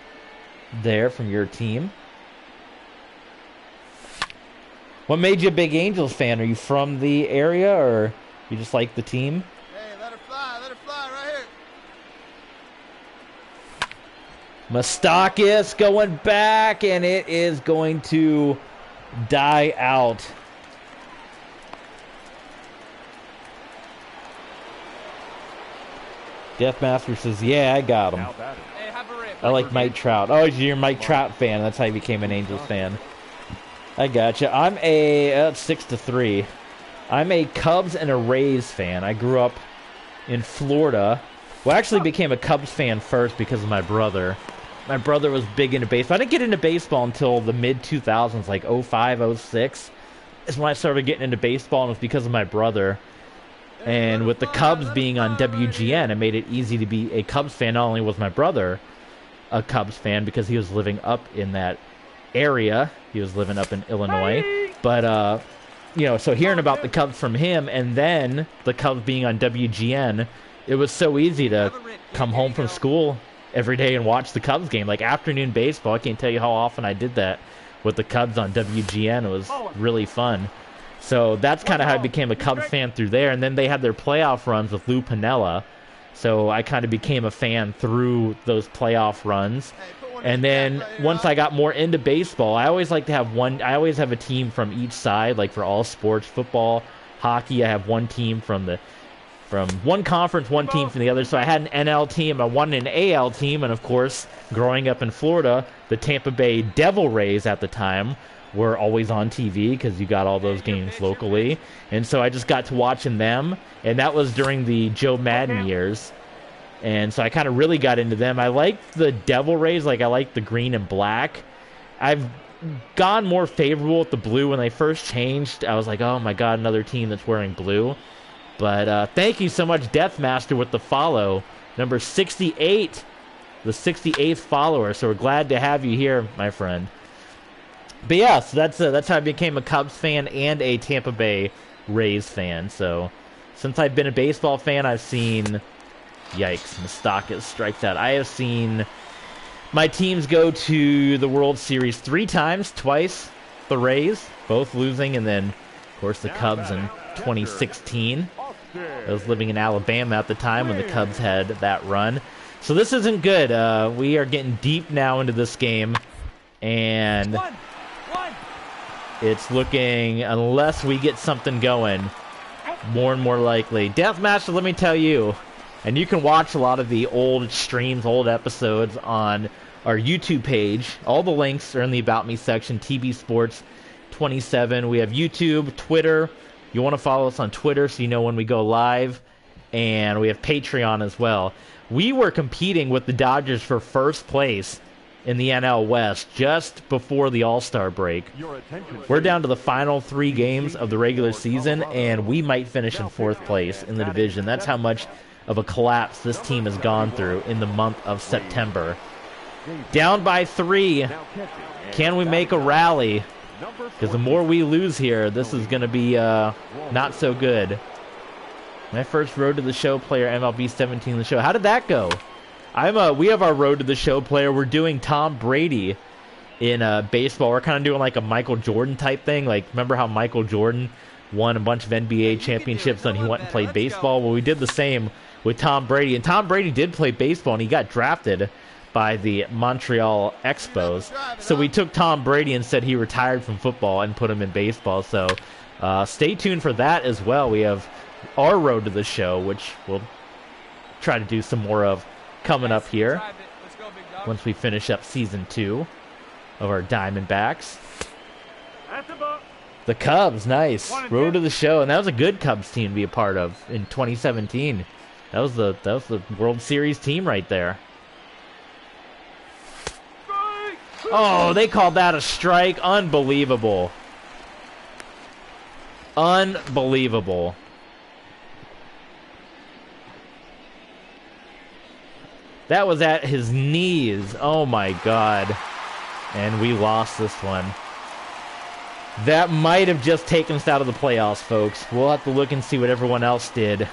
there from your team. What made you a big Angels fan? Are you from the area, or you just like the team? Hey, let her fly right here. Mustakis going back, and it is going to die out. Deathmaster says, yeah, I got him. Hey, have a rip. I like Mike Trout. Oh, you're a Mike Trout fan. That's how you became an Angels fan. I gotcha. I'm a 6-3. I'm a Cubs and a Rays fan. I grew up in Florida. Well, I actually became a Cubs fan first because of my brother. My brother was big into baseball. I didn't get into baseball until the mid-2000s, like 05, 06. Is when I started getting into baseball, and it was because of my brother. And with the Cubs being on WGN, it made it easy to be a Cubs fan. Not only was my brother a Cubs fan because he was living up in that area. He was living up in Illinois. But, you know, so hearing about the Cubs from him, and then the Cubs being on WGN, it was so easy to come home from school every day and watch the Cubs game. Like afternoon baseball, I can't tell you how often I did that with the Cubs on WGN. It was really fun. So that's kind of how I became a Cubs fan through there. And then they had their playoff runs with Lou Piniella. So I kind of became a fan through those playoff runs. And then once I got more into baseball, I always like to have I always have a team from each side, like for all sports, football, hockey. I have one team from one conference, one team from the other. So I had an NL team, I won an AL team, and of course, growing up in Florida, the Tampa Bay Devil Rays at the time were always on TV because you got all those games locally. And so I just got to watching them, and that was during the Joe Madden years. And so I kind of really got into them. I like the Devil Rays, like I like the green and black. I've gone more favorable with the blue. When they first changed, I was like, oh my god, another team that's wearing blue. But thank you so much, Deathmaster, with the follow. Number 68, the 68th follower. So we're glad to have you here, my friend. But yeah, so that's how I became a Cubs fan and a Tampa Bay Rays fan. So since I've been a baseball fan, I've seen... Yikes, Mustakas strikes out. I have seen my teams go to the World Series 3 times, twice the Rays, both losing, and then, of course, the Cubs in 2016. I was living in Alabama at the time when the Cubs had that run. So this isn't good. We are getting deep now into this game, and it's looking, unless we get something going, more and more likely. Deathmaster, let me tell you, and you can watch a lot of the old streams, old episodes on our YouTube page. All the links are in the About Me section, TB Sports 27. We have YouTube, Twitter. You want to follow us on Twitter so you know when we go live. And we have Patreon as well. We were competing with the Dodgers for first place in the NL West just before the All-Star break. We're down to the final 3 games of the regular season, and we might finish in 4th place in the division. That's how much of a collapse this team has gone through in the month of September. Down by 3. Can we make a rally? Because the more we lose here, this is going to be not so good. My first Road to the Show player, MLB 17 the show. How did that go? We have our Road to the Show player. We're doing Tom Brady in baseball. We're kind of doing like a Michael Jordan type thing. Like, remember how Michael Jordan won a bunch of NBA championships and he went and played baseball? Well, we did the same with Tom Brady. And Tom Brady did play baseball, and he got drafted by the Montreal Expos. So we took Tom Brady and said he retired from football and put him in baseball. So stay tuned for that as well. We have our Road to the Show, which we'll try to do some more of coming up here once we finish up Season 2 of our Diamondbacks. The Cubs, nice. Road to the Show, and that was a good Cubs team to be a part of in 2017. That was the World Series team right there. Oh, they called that a strike. Unbelievable. Unbelievable. That was at his knees. Oh my God. And we lost this one. That might have just taken us out of the playoffs, folks. We'll have to look and see what everyone else did.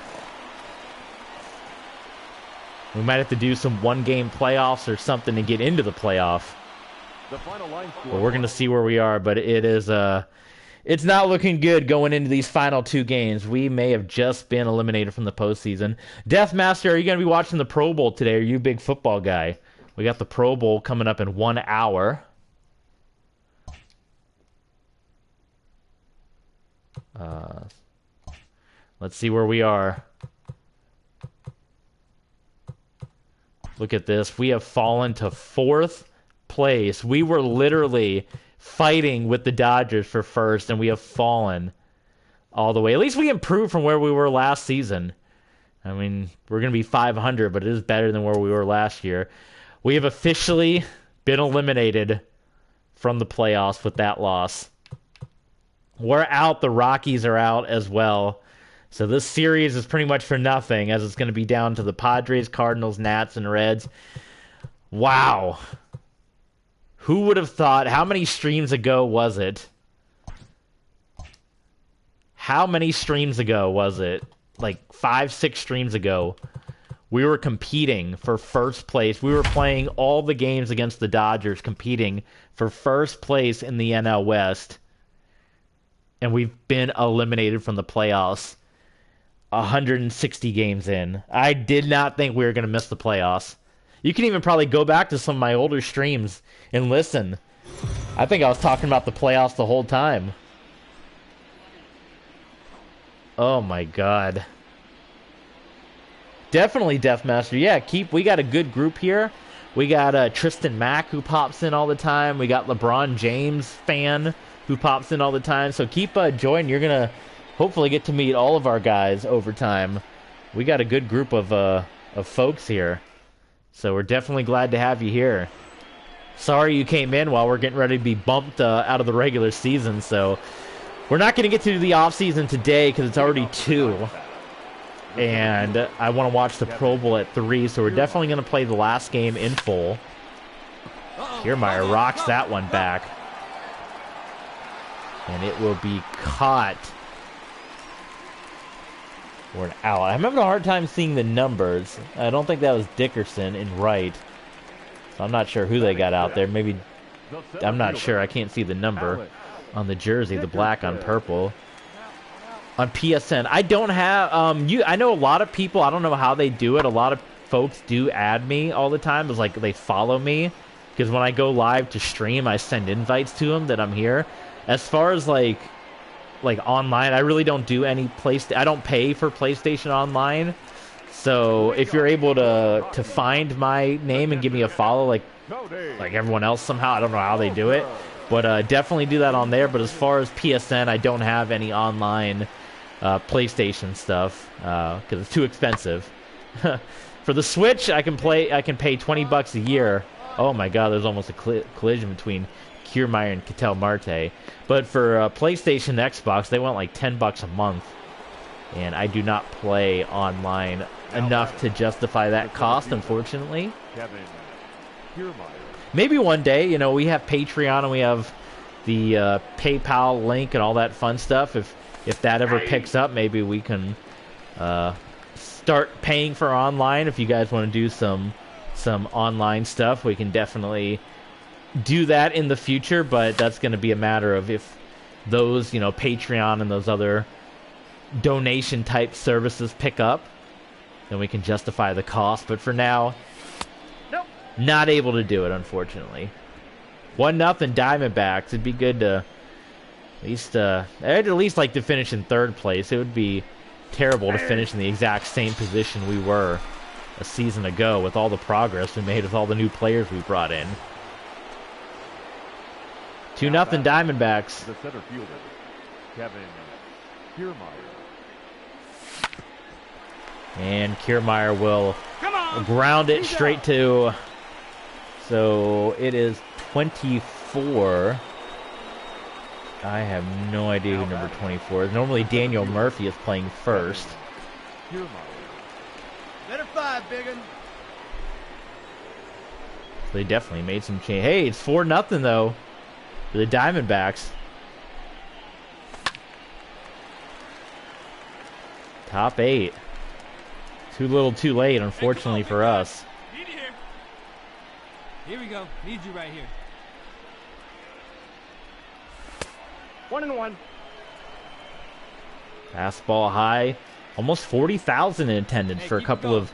We might have to do some one-game playoffs or something to get into the playoff. The final line score. But we're going to see where we are, but it is it's not looking good going into these final two games. We may have just been eliminated from the postseason. Deathmaster, are you going to be watching the Pro Bowl today? Are you a big football guy? We got the Pro Bowl coming up in 1 hour. Let's see where we are. Look at this. We have fallen to 4th place. We were literally fighting with the Dodgers for first, and we have fallen all the way. At least we improved from where we were last season. I mean, we're going to be 500, but it is better than where we were last year. We have officially been eliminated from the playoffs with that loss. We're out. The Rockies are out as well. So this series is pretty much for nothing, as it's going to be down to the Padres, Cardinals, Nats, and Reds. Wow. Who would have thought? How many streams ago was it? How many streams ago was it? Like 5, 6 streams ago. We were competing for first place. We were playing all the games against the Dodgers, competing for first place in the NL West. And we've been eliminated from the playoffs 160 games in. I did not think we were going to miss the playoffs. You can even probably go back to some of my older streams and listen. I think I was talking about the playoffs the whole time. Oh my God. Definitely Deathmaster. Yeah, we got a good group here. We got Tristan Mack, who pops in all the time. We got LeBron James fan who pops in all the time. So keep joining. You're going to hopefully get to meet all of our guys over time. We got a good group of folks here. So we're definitely glad to have you here. Sorry you came in while we're getting ready to be bumped out of the regular season. So we're not going to get to the offseason today because it's already 2. And I want to watch the Pro Bowl at 3. So we're definitely going to play the last game in full. Kiermeier rocks that one back. And it will be caught. Or an out. I'm having a hard time seeing the numbers. I don't think that was Dickerson in right. So I'm not sure who they got out there. Maybe, I'm not sure. I can't see the number on the jersey, the black on purple. On PSN, I don't have, I know a lot of people, I don't know how they do it. A lot of folks do add me all the time. It's like they follow me. Because when I go live to stream, I send invites to them that I'm here. As far as like online, I really don't do any I don't pay for PlayStation Online. So if you're able to find my name and give me a follow like everyone else somehow, I don't know how they do it, but definitely do that on there. But as far as PSN, I don't have any online PlayStation stuff because it's too expensive. For the Switch, I can pay $20 a year. Oh my God, there's almost a collision between Kiermeier and Ketel Marte. But for PlayStation and Xbox, they want like $10 a month. And I do not play online enough to justify that cost, unfortunately. Maybe one day, we have Patreon and we have the PayPal link and all that fun stuff. If that ever picks up, maybe we can start paying for online. If you guys want to do some online stuff, we can definitely do that in the future, but that's going to be a matter of if those, Patreon and those other donation type services pick up, then we can justify the cost. But for now, nope, not able to do it, unfortunately. 1-0 Diamondbacks. It'd be good to I'd at least like to finish in 3rd place. It would be terrible to finish in the exact same position we were a season ago with all the progress we made with all the new players we brought in. 2-0 Diamondbacks. The center fielder, Kevin Kiermeier. And Kiermeier will ground it straight to. So it is 24. I have no idea who number 24 is. Normally Daniel Murphy is playing first. Kiermeier. Better 5, biggin. They definitely made some change. Hey, it's 4-0 though for the Diamondbacks. Top 8. Too little, too late, unfortunately for us. Need you here. Here we go. Need you right here. 1-1. Fastball high. Almost 40,000 in attendance for a couple of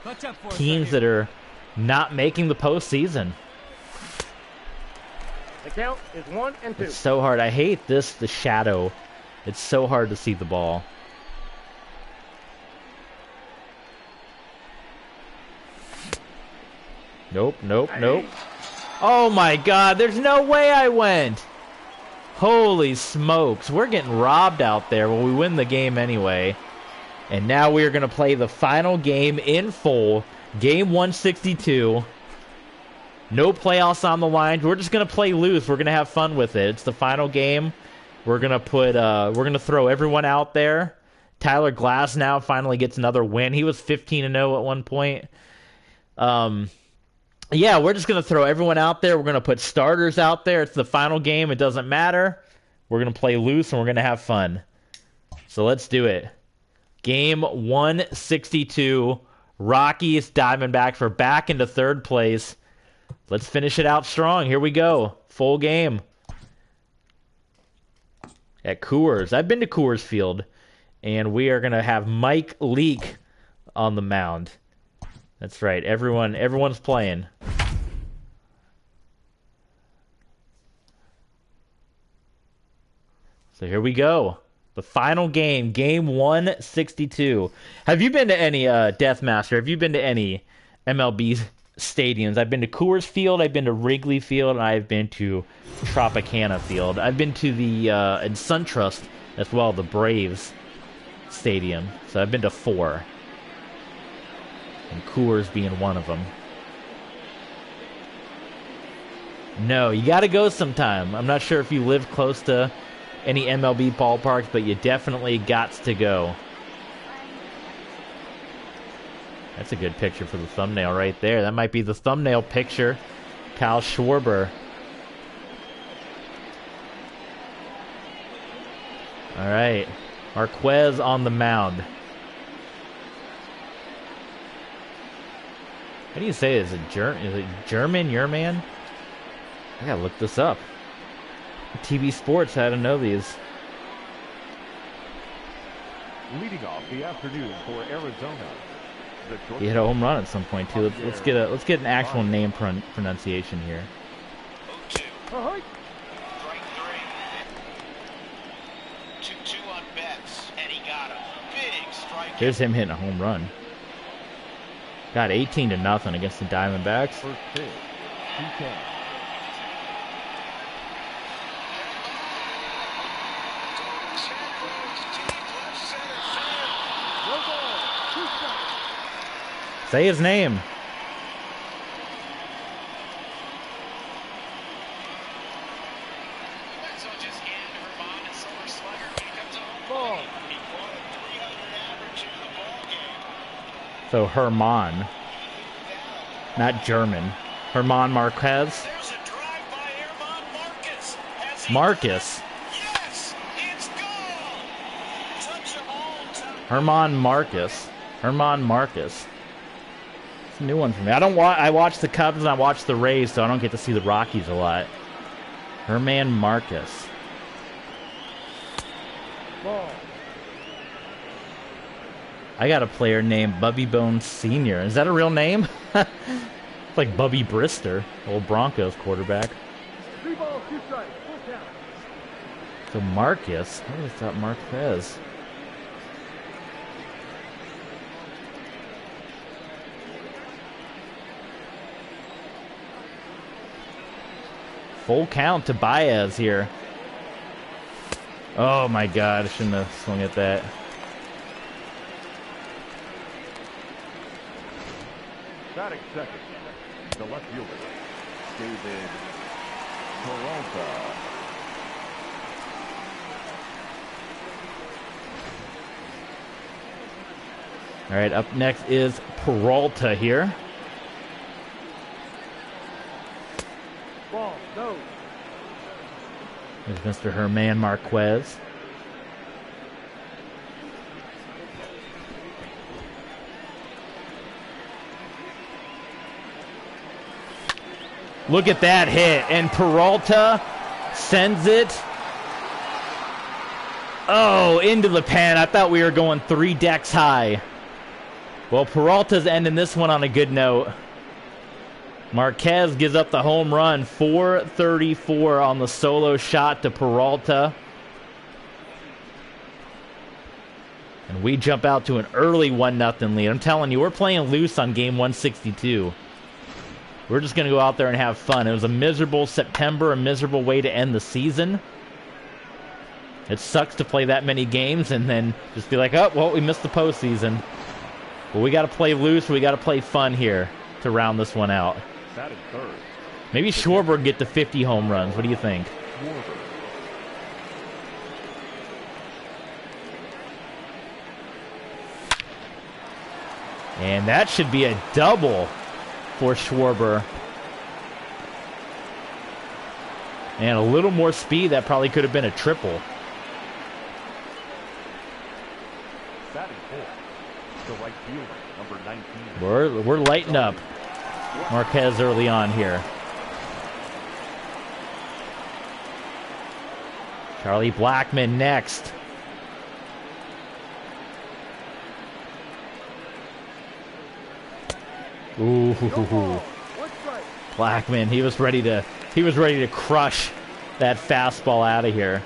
teams that are not making the postseason. The count is 1-2. It's so hard. I hate this, the shadow. It's so hard to see the ball. Nope, nope, nope. Oh my God, there's no way I went. Holy smokes, we're getting robbed out there. Well, we win the game anyway. And now we are going to play the final game in full. Game 162. No playoffs on the line. We're just going to play loose. We're going to have fun with it. It's the final game. We're going to we're going to throw everyone out there. Tyler Glass now finally gets another win. He was 15-0 at one point. Yeah, we're just going to throw everyone out there. We're going to put starters out there. It's the final game. It doesn't matter. We're going to play loose, and we're going to have fun. So let's do it. Game 162. Rockies, Diamondbacks. We're back into third place. Let's finish it out strong. Here we go. Full game. At Coors. I've been to Coors Field. And we are going to have Mike Leake on the mound. That's right. Everyone's playing. So here we go. The final game, game 162. Have you been to any Deathmaster? Have you been to any MLB stadiums? I've been to Coors Field, I've been to Wrigley Field, and I've been to Tropicana Field. I've been to the and SunTrust as well, the Braves Stadium. So I've been to 4. And Coors being one of them. No, you got to go sometime. I'm not sure if you live close to any MLB ballparks, but you definitely got to go. That's a good picture for the thumbnail right there. That might be the thumbnail picture. Kyle Schwarber. All right. Marquez on the mound. How do you say it? Is it German? Your man? I gotta look this up. TV Sports had to know these. Leading off the afternoon for Arizona. He hit a home run at some point too. Let's get an actual name pronunciation here. 0-2. Strike 3. 2-2 on Betts, and he got him. Big strike. Here's him hitting a home run. Got 18-0 against the Diamondbacks. First pitch. 2-10. Say his name. So Herman, not German. Herman Marquez. Marcus. Herman Marcus. Herman Marcus. It's a new one for me. I watch the Cubs and I watch the Rays, so I don't get to see the Rockies a lot. Herman Marcus. Ball. I got a player named Bubby Bones Sr. Is that a real name? It's like Bubby Brister, old Broncos quarterback. 3 balls, 2 strikes, full count. So Marcus, I always thought Marquez. Full count to Baez here. Oh my God, I shouldn't have swung at that. Batting second, the left fielder, David Peralta. All right, up next is Peralta here. Ball, no. There's Mr. Herman Marquez. Look at that hit, and Peralta sends it. Oh, into the pen. I thought we were going 3 decks high. Well, Peralta's ending this one on a good note. Marquez gives up the home run, 434 on the solo shot to Peralta. And we jump out to an early 1-0 lead. I'm telling you, we're playing loose on game 162. We're just going to go out there and have fun. It was a miserable September, a miserable way to end the season. It sucks to play that many games and then just be like, oh, well, we missed the postseason. But we got to play loose. We got to play fun here to round this one out. That is third. Maybe Schwarber get to 50 home runs. What do you think? Schwarber. And that should be a double for Schwarber. And a little more speed, that probably could have been a triple. Batting fourth. The right fielder, number 19. We're lighting up Marquez early on here. Charlie Blackmon next. Ooh, Blackmon, he was ready to crush that fastball out of here.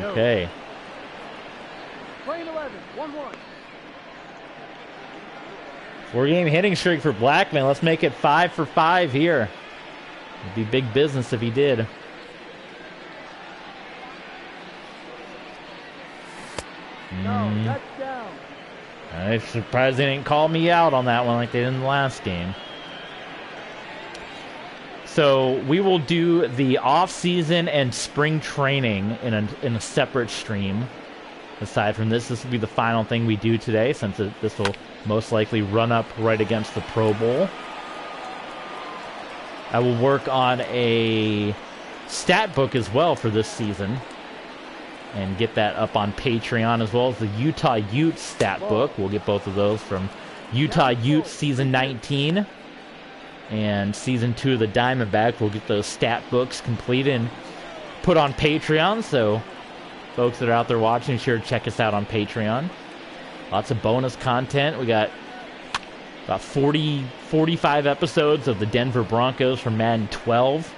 Okay. Playing 11, 1-1. 4-game hitting streak for Blackmon. Let's make it 5 for 5 here. It'd be big business if he did. No, that's down. I'm surprised they didn't call me out on that one like they did in the last game. So we will do the off-season and spring training in a separate stream. Aside from this will be the final thing we do today, since this will most likely run up right against the Pro Bowl. I will work on a stat book as well for this season and get that up on Patreon, as well as the Utah Utes stat book. We'll get both of those from Utah Utes Season 19 and Season 2 of the Diamondbacks. We'll get those stat books completed and put on Patreon, so folks that are out there watching, be sure to check us out on Patreon. Lots of bonus content. We got about 45 episodes of the Denver Broncos from Madden 12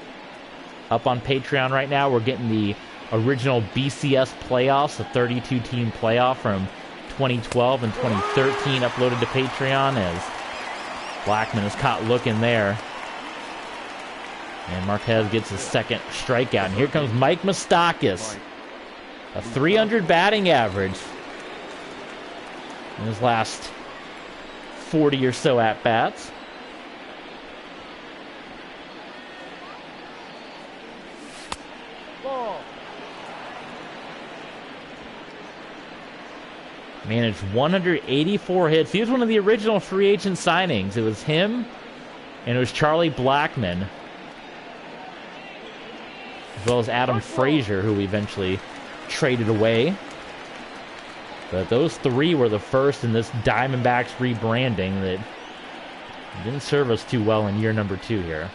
up on Patreon right now. We're getting the original BCS playoffs, the 32-team playoff from 2012 and 2013 uploaded to Patreon, as Blackmon is caught looking there. And Marquez gets his second strikeout. And here comes Mike Moustakas. A 300 batting average in his last 40 or so at-bats. Managed 184 hits. He was one of the original free agent signings. It was him, and it was Charlie Blackmon, as well as Adam Frazier, who we eventually traded away. But those three were the first in this Diamondbacks rebranding that didn't serve us too well in year number 2 here.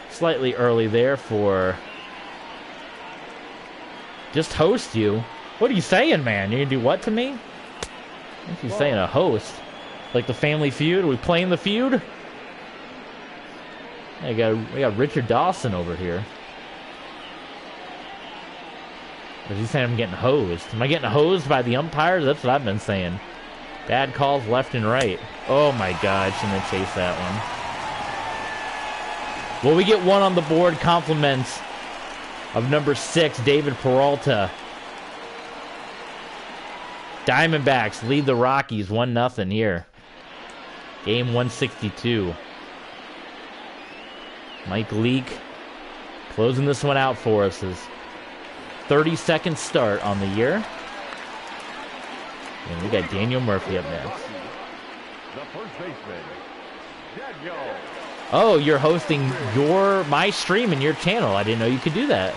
Slightly early there for just host you. What are you saying, man? You're gonna do what to me? What are you saying, a host? Like the Family Feud? Are we playing the feud? Yeah, we got Richard Dawson over here. Is he saying I'm getting hosed? Am I getting hosed by the umpires? That's what I've been saying. Bad calls left and right. Oh my God, shouldn't have chased that one. Well, we get one on the board. Compliments of number 6, David Peralta. Diamondbacks lead the Rockies 1-0 here. Game 162. Mike Leake closing this one out for us. His 32nd start on the year. And we got Daniel Murphy up next. The first baseman, Daniel. Oh, you're hosting my stream in your channel. I didn't know you could do that.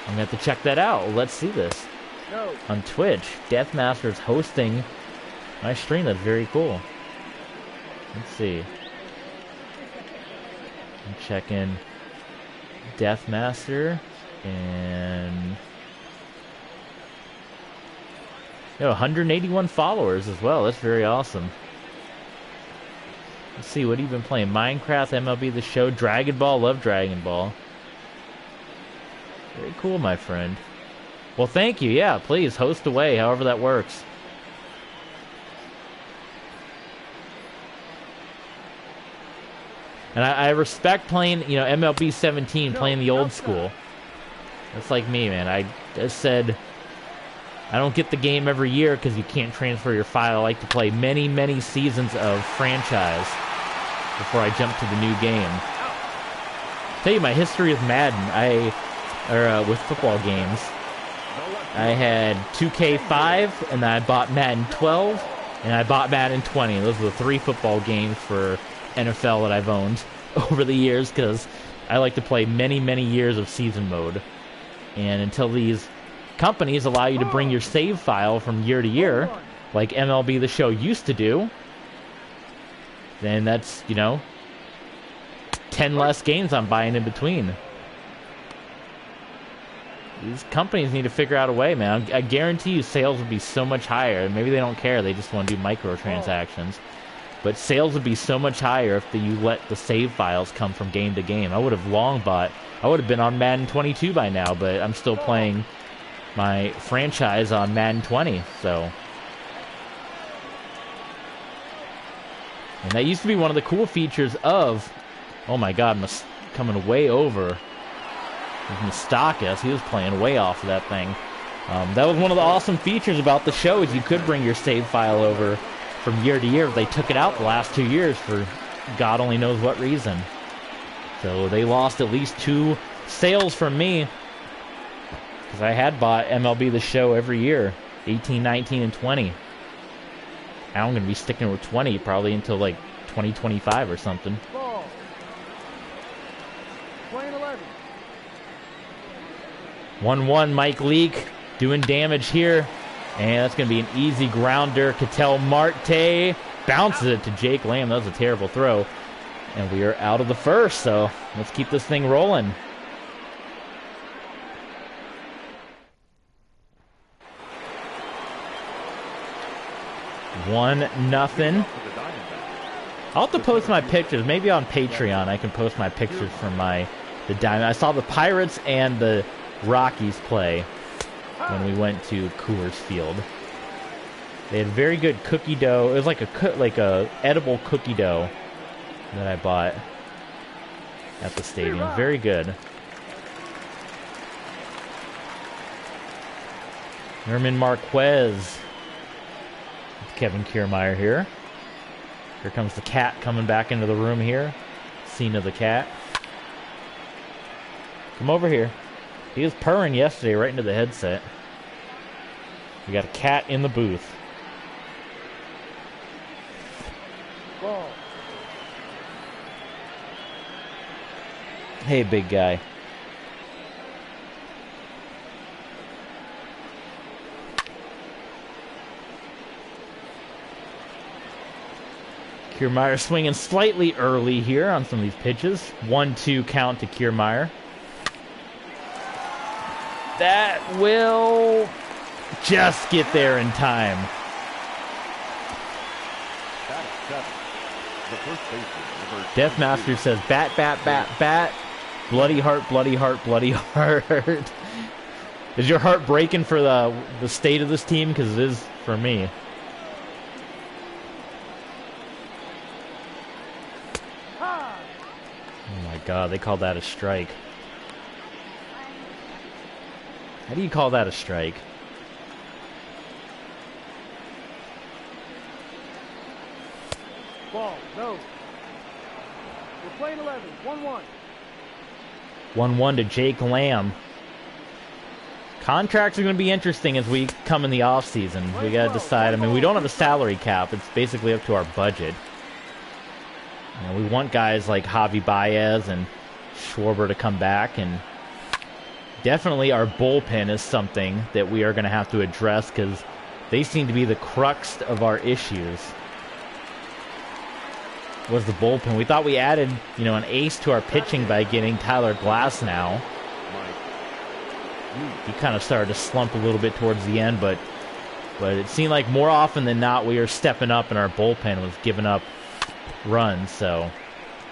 I'm going to have to check that out. Let's see this. No. On Twitch, Deathmaster's hosting my stream. That's very cool. Let's see. I'm checking Deathmaster and 181 followers as well. That's very awesome. Let's see, what have you been playing? Minecraft, MLB The Show, Dragon Ball. Love Dragon Ball. Very cool, my friend. Well, thank you. Yeah, please host away, however that works. And I respect playing, MLB 17, playing the old school. That's like me, man. I just said I don't get the game every year because you can't transfer your file. I like to play many, many seasons of franchise before I jump to the new game. I'll tell you my history with Madden, with football games. I had 2K5, and then I bought Madden 12, and I bought Madden 20. Those are the 3 football games for NFL that I've owned over the years because I like to play many, many years of season mode. And until these companies allow you to bring your save file from year to year, like MLB The Show used to do, then that's, 10 less games I'm buying in between. These companies need to figure out a way, man. I guarantee you sales would be so much higher. Maybe they don't care. They just want to do microtransactions. But sales would be so much higher if you let the save files come from game to game. I would have long bought. I would have been on Madden 22 by now, but I'm still playing my franchise on Madden 20. So, and that used to be one of the cool features of. Oh my God, coming way over. Mustakas, he was playing way off of that thing. That was one of the awesome features about the show is you could bring your save file over from year to year. They took it out the last 2 years for God only knows what reason. So they lost at least 2 sales from me because I had bought MLB The Show every year, 18, 19, and 20. Now I'm going to be sticking with 20 probably until like 2025 or something. Ball. Playing 11. 1-1, Mike Leake doing damage here. And that's going to be an easy grounder. Ketel Marte bounces it to Jake Lamb. That was a terrible throw. And we are out of the first, so let's keep this thing rolling. One nothing. I'll have to post my pictures. Maybe on Patreon I can post my pictures from the Diamond. I saw the Pirates and the Rockies play when we went to Coors Field. They had very good cookie dough. It was like a edible cookie dough that I bought at the stadium. Very good. Herman Marquez. It's Kevin Kiermeier here. Here comes the cat coming back into the room here. Scene of the cat. Come over here. He was purring yesterday right into the headset. We got a cat in the booth. Ball. Hey, big guy. Kiermeier swinging slightly early here on some of these pitches. 1-2 count to Kiermeier. That will just get there in time. Deathmaster says, bat, bat, bat, bat. Bloody heart, bloody heart, bloody heart. Is your heart breaking for the state of this team? Because it is for me. God, they called that a strike. How do you call that a strike? Ball, no. We're playing 11, 1-1. 1-1 to Jake Lamb. Contracts are going to be interesting as we come in the offseason. We got to decide. I mean, we don't have a salary cap. It's basically up to our budget. You know, we want guys like Javi Baez and Schwarber to come back, and definitely our bullpen is something that we are going to have to address because they seem to be the crux of our issues. Was the bullpen. We thought we added, you know, an ace to our pitching by getting Tyler Glasnow. He kind of started to slump a little bit towards the end, but it seemed like more often than not we were stepping up and our bullpen was giving up runs. So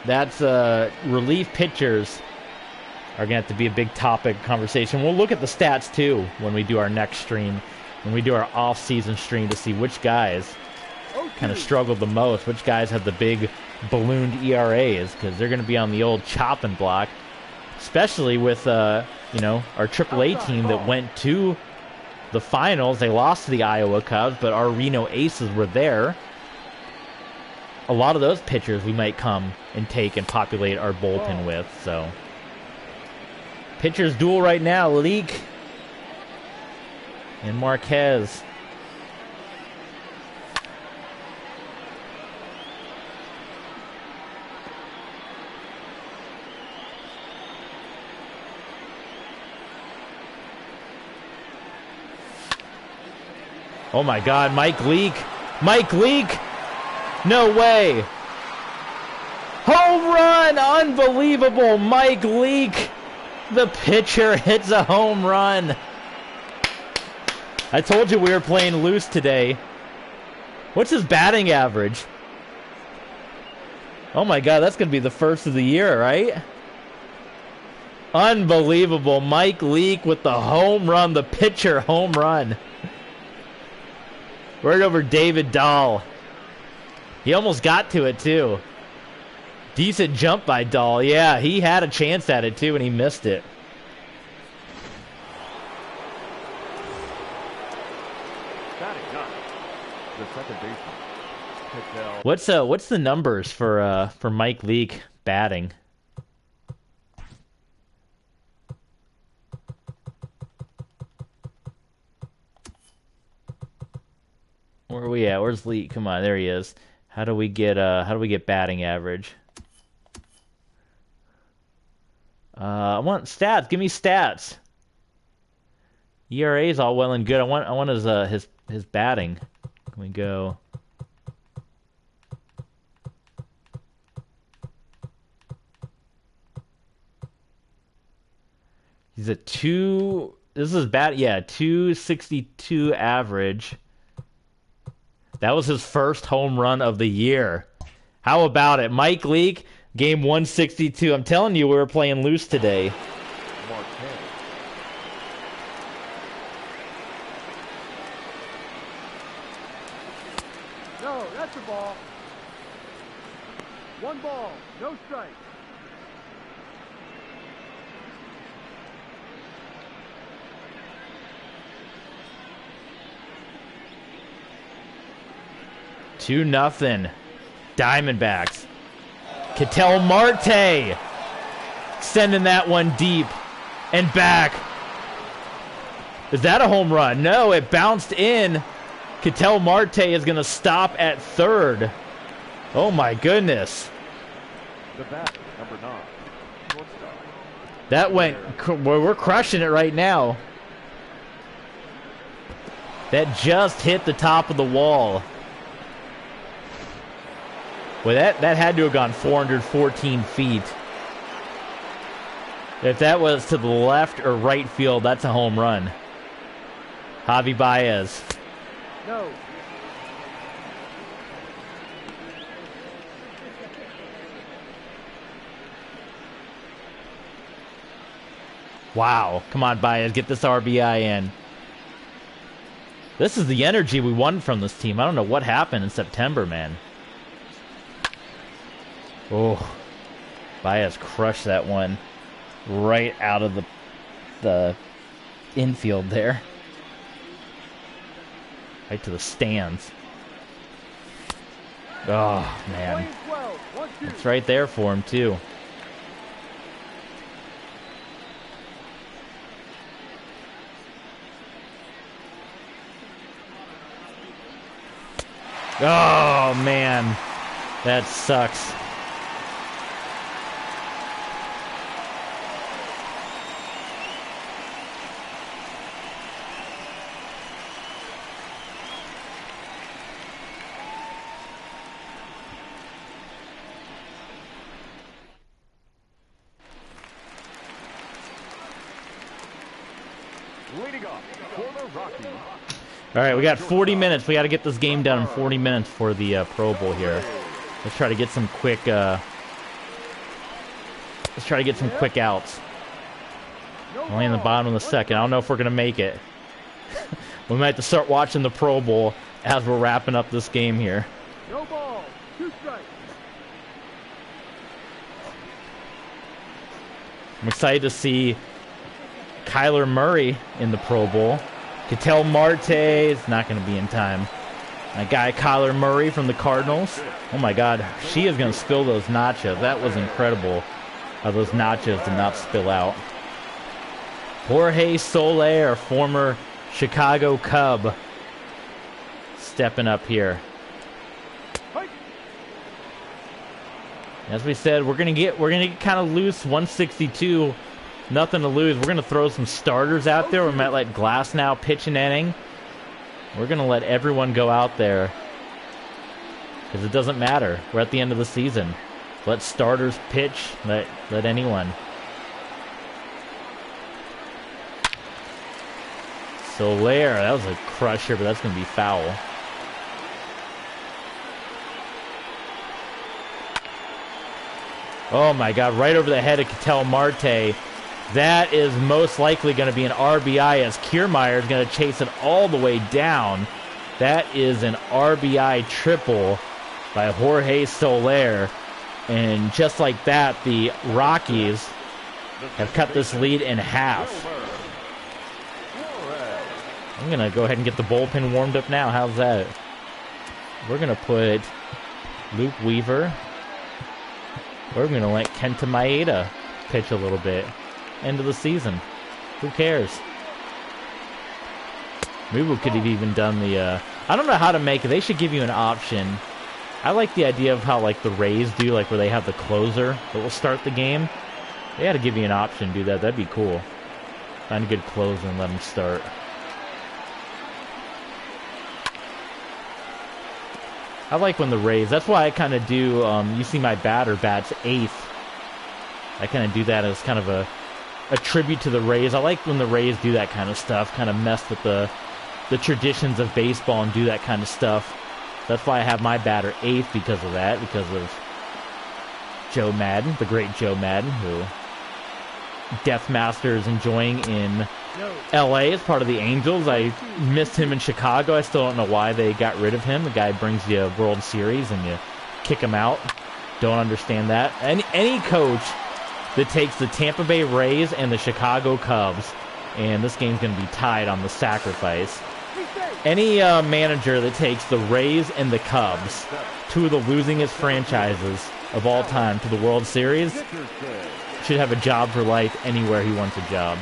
that's relief pitchers are going to have to be a big topic of conversation. We'll look at the stats too when we do our next stream, when we do our off-season stream, to see which guys kind of struggled the most, which guys have the big ballooned ERAs, because they're going to be on the old chopping block, especially with you know, our AAA team that went to the finals. They lost to the Iowa Cubs, but our Reno Aces were there. A lot of those pitchers we might come and take and populate our bullpen with. So pitchers duel right now, Leak and Marquez. Oh my God, Mike Leake. Mike Leake! No way! Home run! Unbelievable! Mike Leake! The pitcher hits a home run. I told you we were playing loose today. What's his batting average? Oh my God, that's going to be the first of the year, right? Unbelievable. Mike Leake with the home run, the pitcher home run. Right over David Dahl. He almost got to it, too. Decent jump by Dahl. Yeah, he had a chance at it, too, and he missed it. Batting up, the second baseman. What's the numbers for Mike Leake batting? Where are we at? Where's Leake? Come on, there he is. How do we get batting average? I want stats. Give me stats. ERA is all well and good. I want his batting. Can we go? He's a 2. This is bad. Yeah, 262 average. That was his first home run of the year. How about it? Mike Leake, game 162. I'm telling you, we were playing loose today. Marquez. No, that's a ball. 1 ball, no strike. Two nothing. Diamondbacks. Ketel Marte sending that one deep and back. Is that a home run? No, it bounced in. Ketel Marte is going to stop at third. Oh my goodness. The batter, number 9. Shortstop. That went, we're crushing it right now. That just hit the top of the wall. Well, that had to have gone 414 feet. If that was to the left or right field, that's a home run. Javi Baez. No. Wow. Come on, Baez. Get this RBI in. This is the energy we won from this team. I don't know what happened in September, man. Oh. Baez crushed that one right out of the infield there. Right to the stands. Oh, man. It's right there for him, too. Oh, man. That sucks. Leading off for the Rockies. All right, we got 40 minutes. We got to get this game done in 40 minutes for the Pro Bowl here. Let's try to get some quick. Let's try to get some quick outs. Only in the bottom of the second. I don't know if we're gonna make it. We might have to start watching the Pro Bowl as we're wrapping up this game here. No ball. 2 strikes. I'm excited to see Kyler Murray in the Pro Bowl. Ketel Marte is not going to be in time. My guy Kyler Murray from the Cardinals. Oh my God, she is going to spill those nachos. That was incredible how those nachos did not spill out. Jorge Soler, former Chicago Cub, stepping up here. As we said, we're gonna get kind of loose. 162, nothing to lose. We're gonna throw some starters out there. We might let Glasnow pitch an inning. We're gonna let everyone go out there because it doesn't matter. We're at the end of the season. Let starters pitch. Let anyone. Soler, that was a crusher, but that's gonna be foul. Oh my God, right over the head of Ketel Marte. That is most likely going to be an RBI as Kiermeier is going to chase it all the way down. That is an RBI triple by Jorge Soler. And just like that, the Rockies have cut this lead in half. I'm going to go ahead and get the bullpen warmed up now. How's that? We're going to put Luke Weaver. We're going to let Kenta Maeda pitch a little bit. End of the season. Who cares? Maybe we could have even done the... I don't know how to make it. They should give you an option. I like the idea of how like the Rays do, like where they have the closer that will start the game. They had to give you an option to do that. That'd be cool. Find a good closer and let them start. I like when the Rays, that's why I kind of do, you see my batter bats 8th. I kind of do that as kind of a tribute to the Rays. I like when the Rays do that kind of stuff, kind of mess with the traditions of baseball and do that kind of stuff. That's why I have my batter 8th because of that, because of Joe Madden, the great Joe Madden, who Deathmaster is enjoying in LA as part of the Angels. I missed him in Chicago. I still don't know why they got rid of him. The guy brings you a World Series and you kick him out. Don't understand that. Any coach that takes the Tampa Bay Rays and the Chicago Cubs, and this game's going to be tied on the sacrifice. Any manager that takes the Rays and the Cubs, two of the losingest franchises of all time, to the World Series, should have a job for life anywhere he wants a job.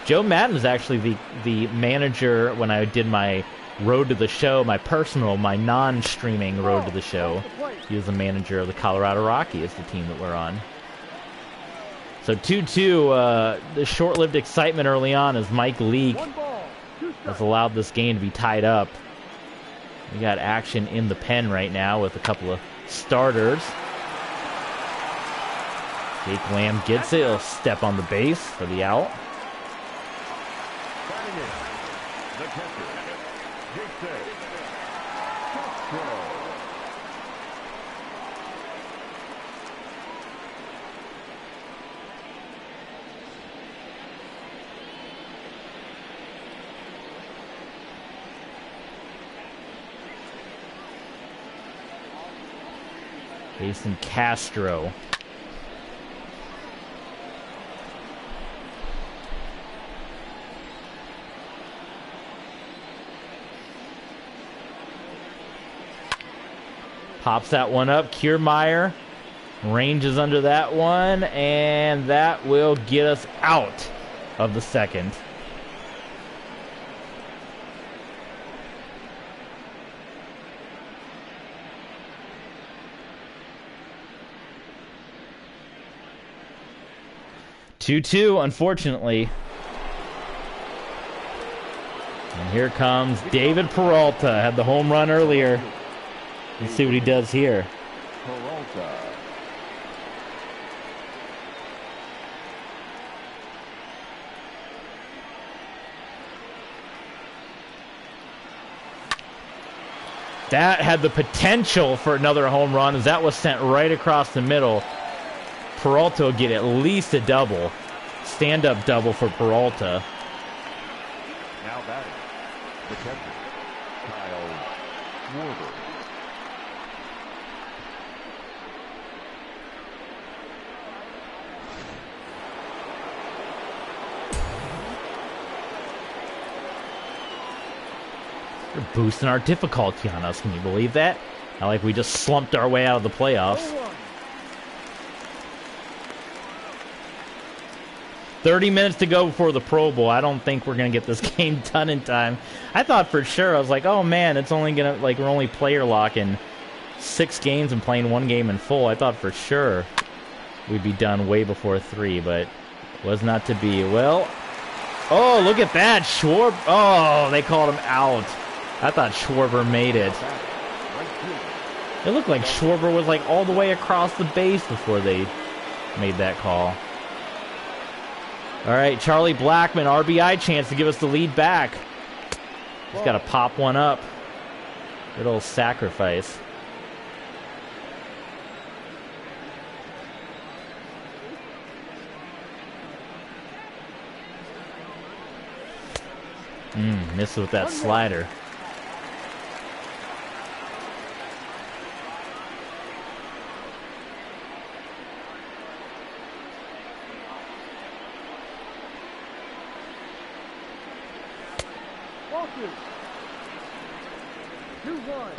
Joe Madden is actually the manager when I did my Road to the Show, my non-streaming Road to the Show. He was the manager of the Colorado Rockies, the team that we're on. So 2-2, the short-lived excitement early on as Mike Leake has allowed this game to be tied up. We got action in the pen right now with a couple of starters. Jake Lamb gets it. He'll step on the base for the out. The catcher, Jason Castro. Pops that one up. Kiermeier ranges under that one, and that will get us out of the second. Two, unfortunately. And here comes David Peralta. Had the home run earlier. Let's see what he does here. Peralta. That had the potential for another home run, as that was sent right across the middle. Peralta will get at least a double. Stand-up double for Peralta. Now batting, the catcher, Kyle Schwarber. They're boosting our difficulty on us. Can you believe that? Not like we just slumped our way out of the playoffs. 30 minutes to go before the Pro Bowl. I don't think we're going to get this game done in time. I thought for sure, I was like, oh man, it's only going to, like, we're only player locking 6 games and playing 1 game in full. I thought for sure we'd be done way before 3, but was not to be. Well, oh, look at that. Schwarber. Oh, they called him out. I thought Schwarber made it. It looked like Schwarber was like all the way across the base before they made that call. All right, Charlie Blackmon, RBI chance to give us the lead back. He's got to pop one up. Good old sacrifice. Missed with that slider. Ball 2. 2-1.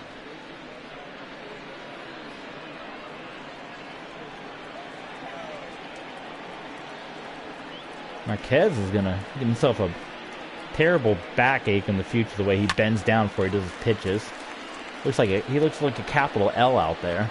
Marquez is going to give himself a terrible backache in the future, the way he bends down before he does his pitches. He looks like a capital L out there.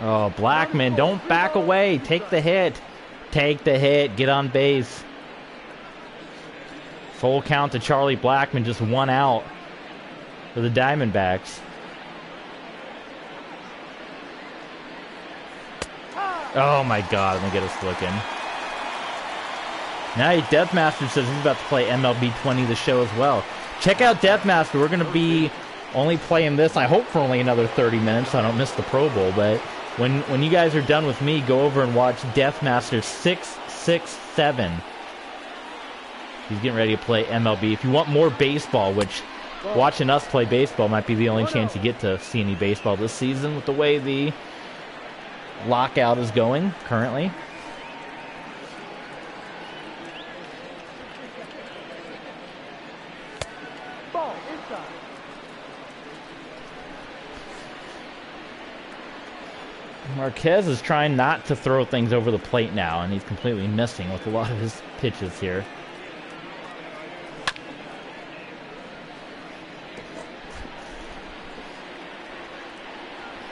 Oh, Blackmon, don't back away. Take the hit. Take the hit. Get on base. Full count to Charlie Blackmon, just 1 out for the Diamondbacks. Oh my God, I'm gonna get us looking. Now Deathmaster says he's about to play MLB 20 the show as well. Check out Deathmaster. We're gonna be only playing this, I hope, for only another 30 minutes so I don't miss the Pro Bowl, but when you guys are done with me, go over and watch Deathmaster 667. He's getting ready to play MLB. If you want more baseball, which watching us play baseball might be the only chance you get to see any baseball this season with the way the lockout is going currently. Ball inside. Marquez is trying not to throw things over the plate now, and he's completely missing with a lot of his pitches here.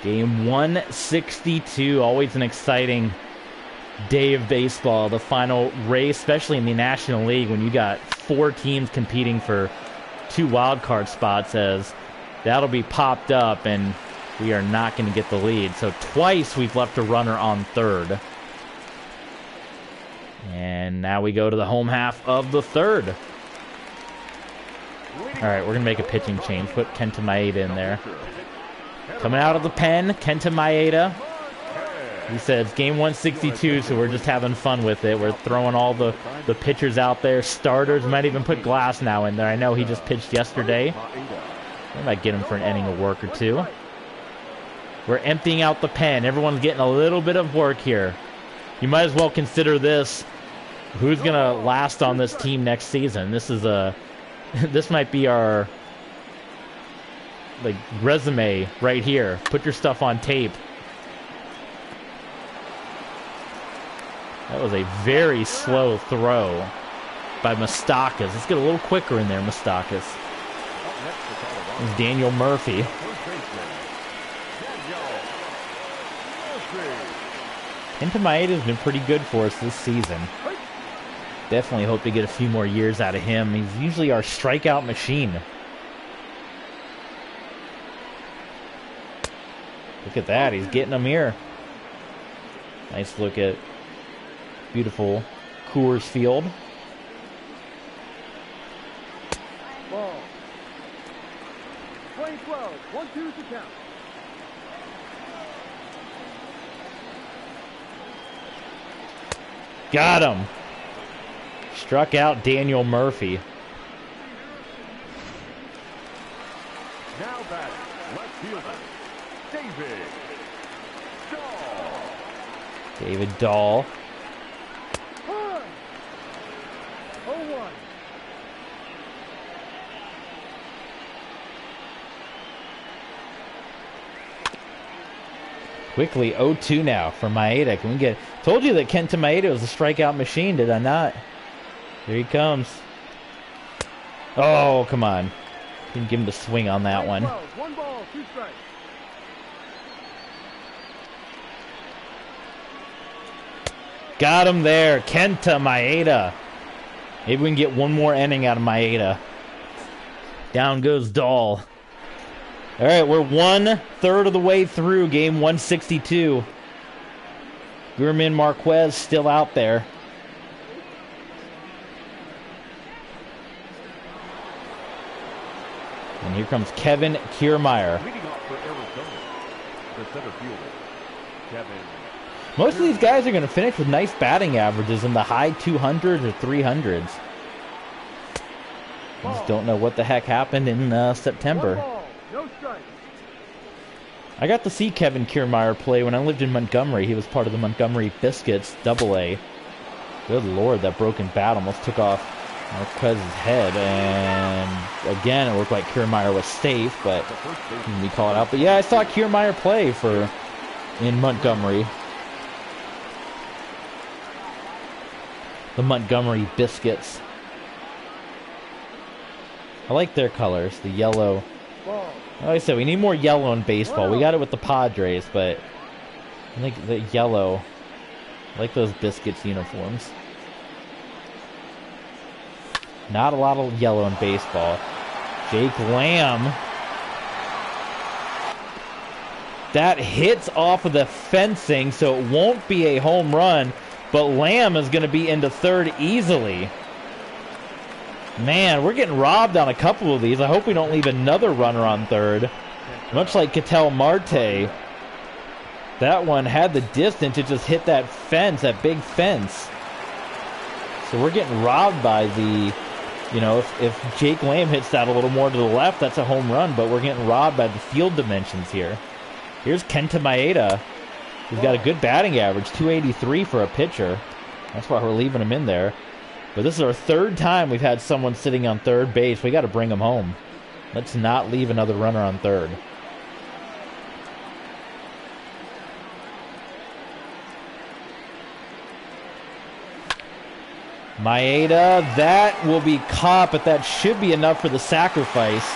Game 162, always an exciting day of baseball. The final race, especially in the National League, when you got 4 teams competing for 2 wild card spots, as that'll be popped up, and we are not going to get the lead. So twice we've left a runner on third. And now we go to the home half of the third. All right, we're going to make a pitching change. Put Kenta Maeda in there. Coming out of the pen, Kenta Maeda. He says game 162, so we're just having fun with it. We're throwing all the pitchers out there. Starters, might even put Glass now in there. I know he just pitched yesterday. We might get him for an inning of work or two. We're emptying out the pen. Everyone's getting a little bit of work here. You might as well consider this. Who's going to last on this team next season? This is this might be our resume right here. Put your stuff on tape. That was a very slow throw by Moustakas. Let's get a little quicker in there, Moustakas. There's Daniel Murphy. Kenta Maeda's been pretty good for us this season. Definitely hope to get a few more years out of him. He's usually our strikeout machine. Look at that. He's getting them here. Nice look at beautiful Coors Field. Ball. 20-12. 1-2 to count. Got him. Struck out Daniel Murphy. Now batting, left fielder, David Dahl. 0-1. Quickly 0-2 now for Maeda. Can we get... Told you that Kenta Maeda was a strikeout machine, did I not? Here he comes. Oh, come on. Didn't give him the swing on that one. 1 ball, 2 strikes. Got him there. Kenta Maeda. Maybe we can get one more inning out of Maeda. Down goes Dahl. All right, we're 1/3 of the way through game 162. German Marquez still out there. And here comes Kevin Kiermeier. leading off for Arizona, the center fielder, Kevin. Most of these guys are going to finish with nice batting averages in the high 200s or 300s. I just don't know what the heck happened in September. 1 ball, no strikes. I got to see Kevin Kiermeier play when I lived in Montgomery. He was part of the Montgomery Biscuits AA. Good Lord, that broken bat almost took off Marquez's head. And again, it looked like Kiermeier was safe, but we call it out. But yeah, I saw Kiermeier play in Montgomery. The Montgomery Biscuits. I like their colors, the yellow. Ball. Like I said, we need more yellow in baseball. We got it with the Padres, but I think the yellow, I like those Biscuits uniforms. Not a lot of yellow in baseball. Jake Lamb. That hits off of the fencing, so it won't be a home run, but Lamb is going to be into third easily. Man, we're getting robbed on a couple of these. I hope we don't leave another runner on third. Much like Ketel Marte. That one had the distance. It just hit that fence, that big fence. So we're getting robbed by the, if Jake Lamb hits that a little more to the left, that's a home run. But we're getting robbed by the field dimensions here. Here's Kenta Maeda. He's got a good batting average, 283 for a pitcher. That's why we're leaving him in there. But this is our third time we've had someone sitting on third base. We got to bring him home. Let's not leave another runner on third. Maeda, that will be caught, but that should be enough for the sacrifice.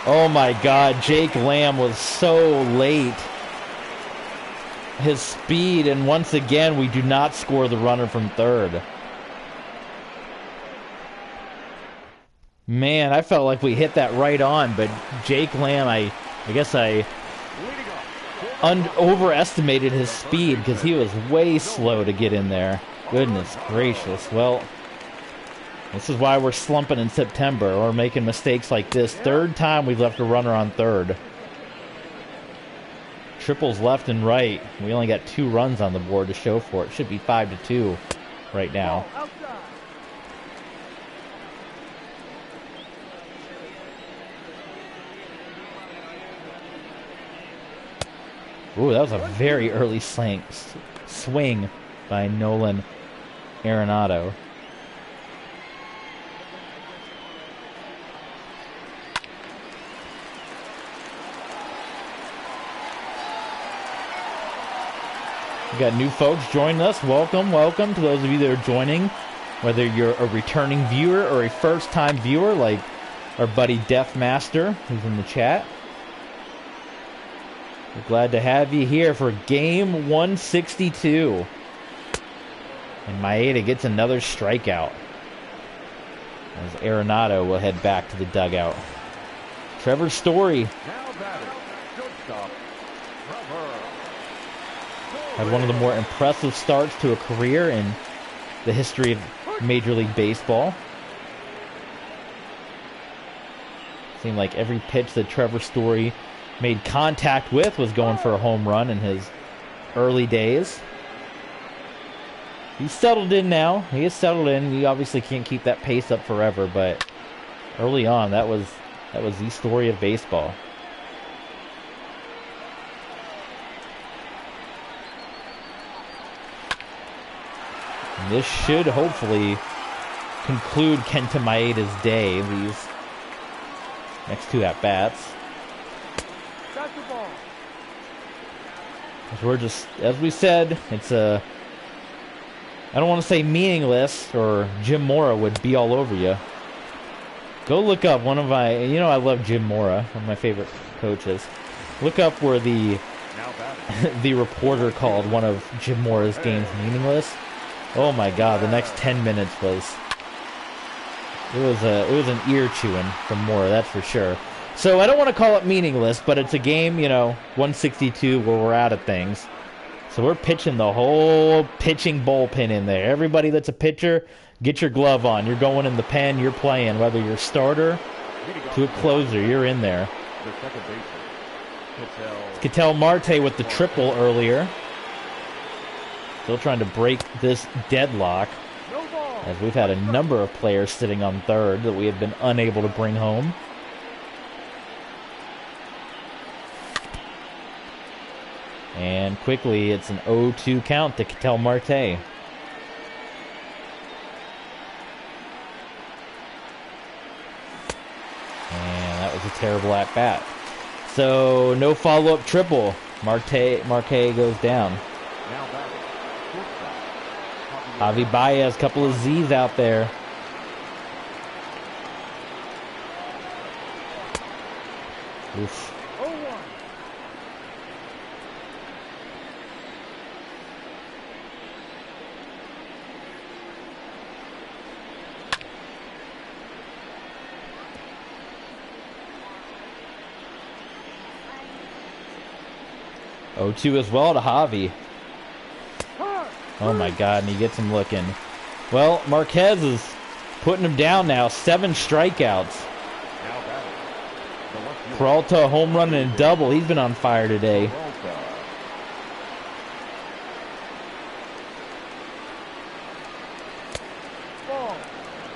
Oh my God, Jake Lamb was so late. His speed, and once again, we do not score the runner from third. Man, I felt like we hit that right on, but Jake Lamb, I guess I overestimated his speed because he was way slow to get in there. Goodness gracious. Well, This is why we're slumping in September or making mistakes like this. Third time we've left a runner on third. Triples left and right. We only got 2 runs on the board to show for it. Should be 5-2 right now. Ooh, that was a very early swing by Nolan Arenado. We got new folks joining us. Welcome, welcome to those of you that are joining, whether you're a returning viewer or a first-time viewer like our buddy Deathmaster, who's in the chat. We're glad to have you here for game 162. And Maeda gets another strikeout, as Arenado will head back to the dugout. Trevor Story had one of the more impressive starts to a career in the history of Major League Baseball. Seemed like every pitch that Trevor Story made contact with was going for a home run in his early days. He's settled in now. He is settled in. He obviously can't keep that pace up forever, but early on, that was the story of baseball. And this should hopefully conclude Kenta Maeda's day, these next 2 at-bats. We're just, as we said, it's a, I don't want to say meaningless, or Jim Mora would be all over you. Go look up one of my, I love Jim Mora, one of my favorite coaches. Look up where the reporter called one of Jim Mora's games meaningless. Oh my God, the next 10 minutes was an ear chewing from Mora, that's for sure. So I don't want to call it meaningless, but it's a game, 162 where we're out of things. So we're pitching the whole pitching bullpen in there. Everybody that's a pitcher, get your glove on. You're going in the pen, you're playing. Whether you're a starter to a closer, you're in there. Ketel Marte with the triple earlier. Still trying to break this deadlock, as we've had a number of players sitting on third that we have been unable to bring home. And quickly, it's an 0-2 count to Ketel Marte. And that was a terrible at-bat. So, no follow-up triple. Marte goes down. Javi Baez, couple of Z's out there. Oof. 0-2 as well to Javi. Oh my God, and he gets him looking. Well, Marquez is putting him down now. 7 strikeouts. Peralta, a home run and a double. He's been on fire today.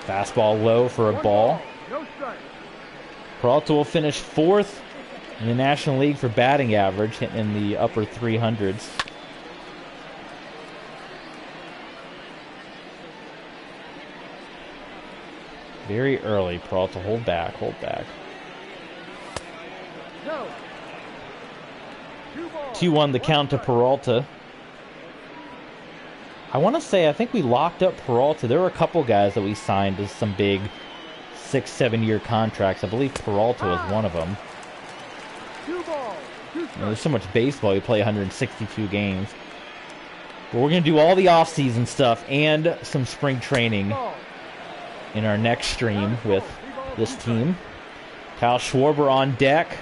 Fastball low for a ball. Peralta will finish 4th in the National League for batting average, hitting in the upper 300s. Very early, Peralta. Hold back, hold back. 2-1 the count to Peralta. I want to say, I think we locked up Peralta. There were a couple guys that we signed to some big 6-7 year contracts. I believe Peralta was one of them. There's so much baseball. You play 162 games. But we're going to do all the off-season stuff and some spring training in our next stream with this team. Kyle Schwarber on deck.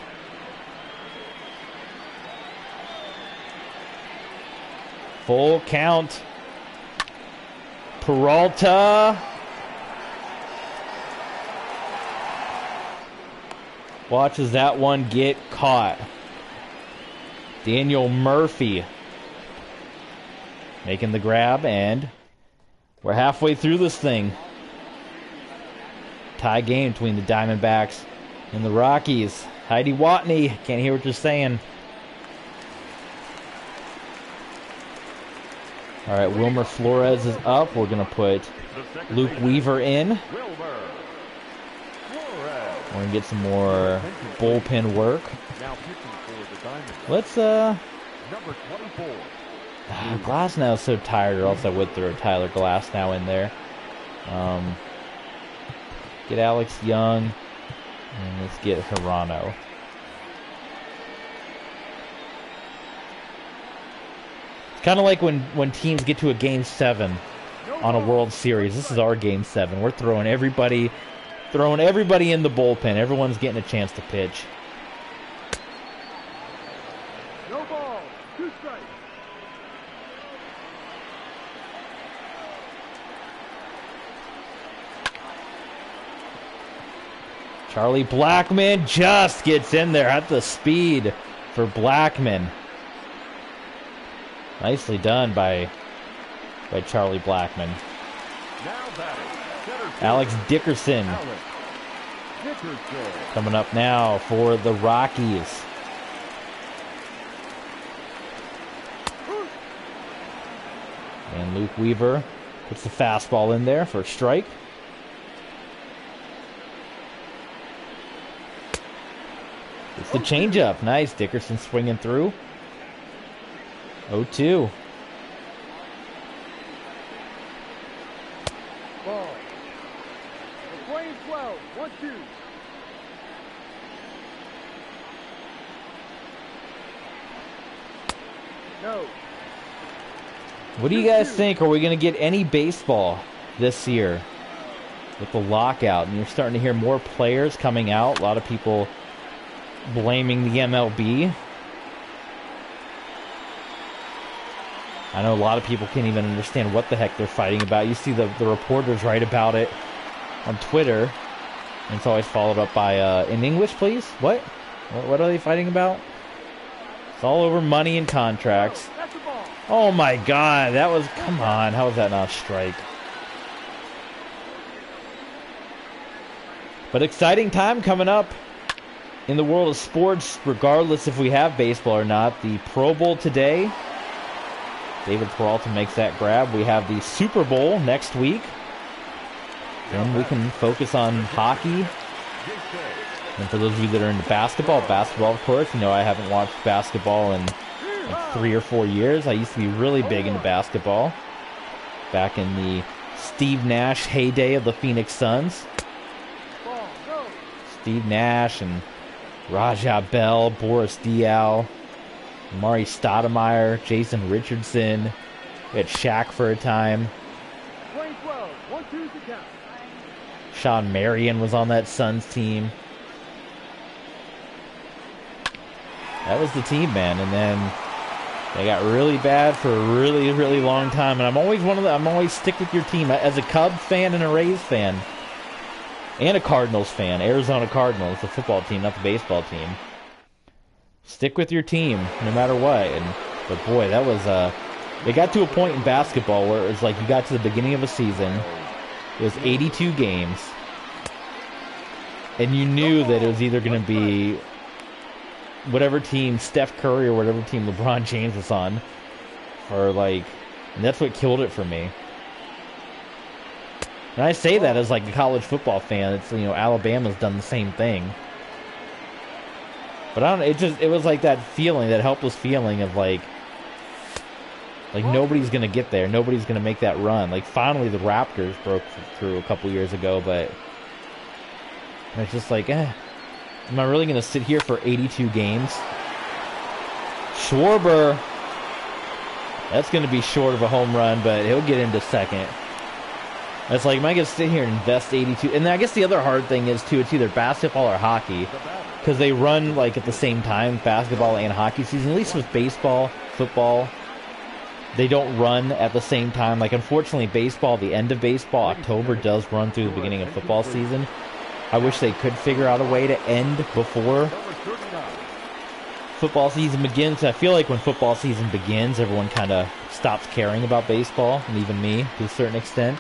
Full count. Peralta Watches that one get caught. Daniel Murphy making the grab, and we're halfway through this thing. Tie game between the Diamondbacks and the Rockies. Heidi Watney, can't hear what you're saying. All right, Wilmer Flores is up. We're going to put Luke Weaver in. We're going to get some more bullpen work. Let's, Number 24. Glasnow's so tired, or else I would throw Tyler Glasnow in there. Get Alex Young, and let's get Hirano. It's kind of like when teams get to a Game 7 on a World Series. This is our Game 7. We're throwing everybody in the bullpen. Everyone's getting a chance to pitch. No ball. 2 strikes. Charlie Blackmon just gets in there at the speed for Blackmon. Nicely done by Charlie Blackmon. Now batting, center field, Alex Dickerson Alex Dickerson. coming up now for the Rockies. And Luke Weaver puts the fastball in there for a strike. It's the changeup. Nice. Dickerson swinging through. 0-2. Ball. The Flames 12. 1-2. No. What do you guys think? Are we going to get any baseball this year with the lockout? And you're starting to hear more players coming out. A lot of people blaming the MLB. I know a lot of people can't even understand what the heck they're fighting about. You see the reporters write about it on Twitter, and it's always followed up by, in English, please? What are they fighting about? It's all over money and contracts. That's the ball. Oh my God, that was, come on, how was that not a strike? But exciting time coming up in the world of sports, regardless if we have baseball or not. The Pro Bowl today. David Peralta makes that grab. We have the Super Bowl next week. Then we can focus on hockey. And for those of you that are into basketball, of course, you know I haven't watched basketball in like 3 or 4 years. I used to be really big into basketball back in the Steve Nash heyday of the Phoenix Suns. Steve Nash and Raja Bell, Boris Diaw, Mari Stoudemire, Jason Richardson. We had Shaq for a time. 12. 1-2 to count. Sean Marion was on that Suns team. That was the team, man. And then they got really bad for a really, really long time. And I'm always stick with your team. As a Cubs fan and a Rays fan, and a Cardinals fan, Arizona Cardinals, the football team, not the baseball team. Stick with your team, no matter what. But boy, that was it got to a point in basketball where it was like you got to the beginning of a season. It was 82 games, and you knew that it was either going to be whatever team Steph Curry or whatever team LeBron James was on, and that's what killed it for me. And I say that as like a college football fan. It's, Alabama's done the same thing. But I don't know, it was like that feeling, that helpless feeling of like nobody's going to get there. Nobody's going to make that run. Like finally the Raptors broke through a couple years ago, but it's just like, am I really going to sit here for 82 games? Schwarber, that's going to be short of a home run, but he'll get into second. It's like, am I going to sit here and invest 82? And I guess the other hard thing is, too, it's either basketball or hockey, because they run, like, at the same time, basketball and hockey season. At least with baseball, football, they don't run at the same time. Like, unfortunately, baseball, the end of baseball, October, does run through the beginning of football season. I wish they could figure out a way to end before football season begins. I feel like when football season begins, everyone kind of stops caring about baseball, and even me to a certain extent.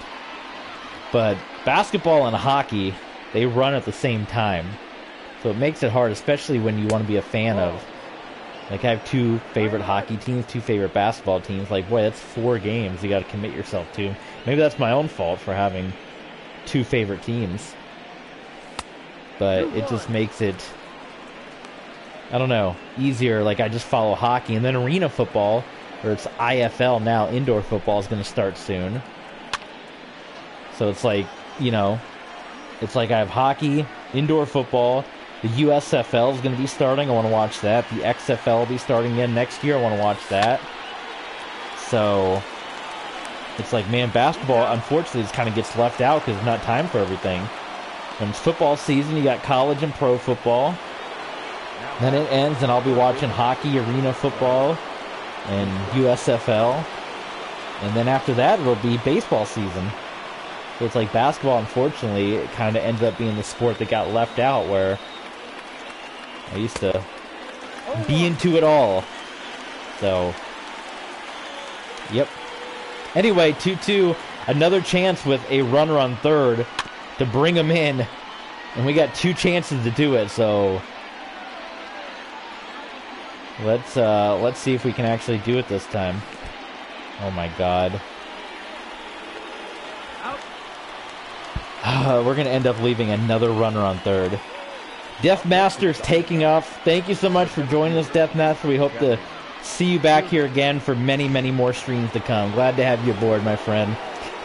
But basketball and hockey, they run at the same time. So it makes it hard, especially when you want to be a fan of. Like, I have 2 favorite hockey teams, 2 favorite basketball teams. Like, boy, that's 4 games you got to commit yourself to. Maybe that's my own fault for having 2 favorite teams. But it just makes it, I don't know, easier. Like, I just follow hockey. And then arena football, or it's IFL now, indoor football, is going to start soon. So it's like, you know, it's like I have hockey, indoor football. The USFL is going to be starting. I want to watch that. The XFL will be starting again next year. I want to watch that. So it's like, man, basketball, unfortunately, just kind of gets left out because there's not time for everything. When it's football season, you got college and pro football. Then it ends, and I'll be watching hockey, arena football, and USFL. And then after that, it'll be baseball season. So it's like basketball, unfortunately, it kind of ends up being the sport that got left out, where I used to be into it all. So, yep. Anyway, 2-2, another chance with a runner on third to bring him in. And we got 2 chances to do it, so let's see if we can actually do it this time. Oh my god. We're going to end up leaving another runner on third. Deathmaster's taking off. Thank you so much for joining us, Deathmaster. We hope to see you back here again for many, many more streams to come. Glad to have you aboard, my friend.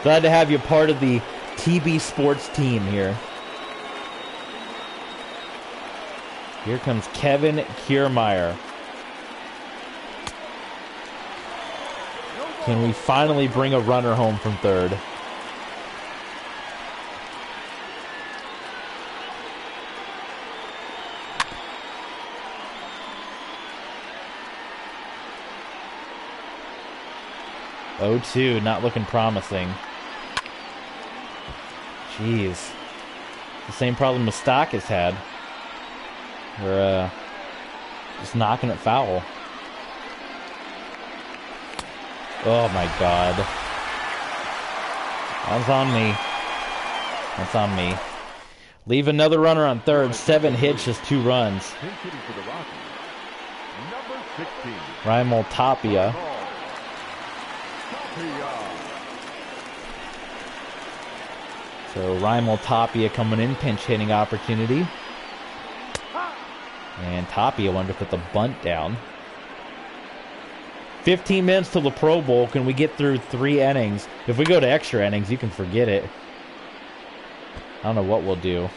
Glad to have you part of the TB Sports team here. Here comes Kevin Kiermeier. Can we finally bring a runner home from third? Oh, 2, not looking promising. Jeez. The same problem Stock has had. We're just knocking it foul. Oh my god. That's on me. That's on me. Leave another runner on third. 7 hits, just 2 runs. Raimel Tapia. So Raimel Tapia coming in, pinch hitting opportunity. And Tapia wanted to put the bunt down. 15 minutes till the Pro Bowl. Can we get through 3 innings? If we go to extra innings, you can forget it. I don't know what we'll do.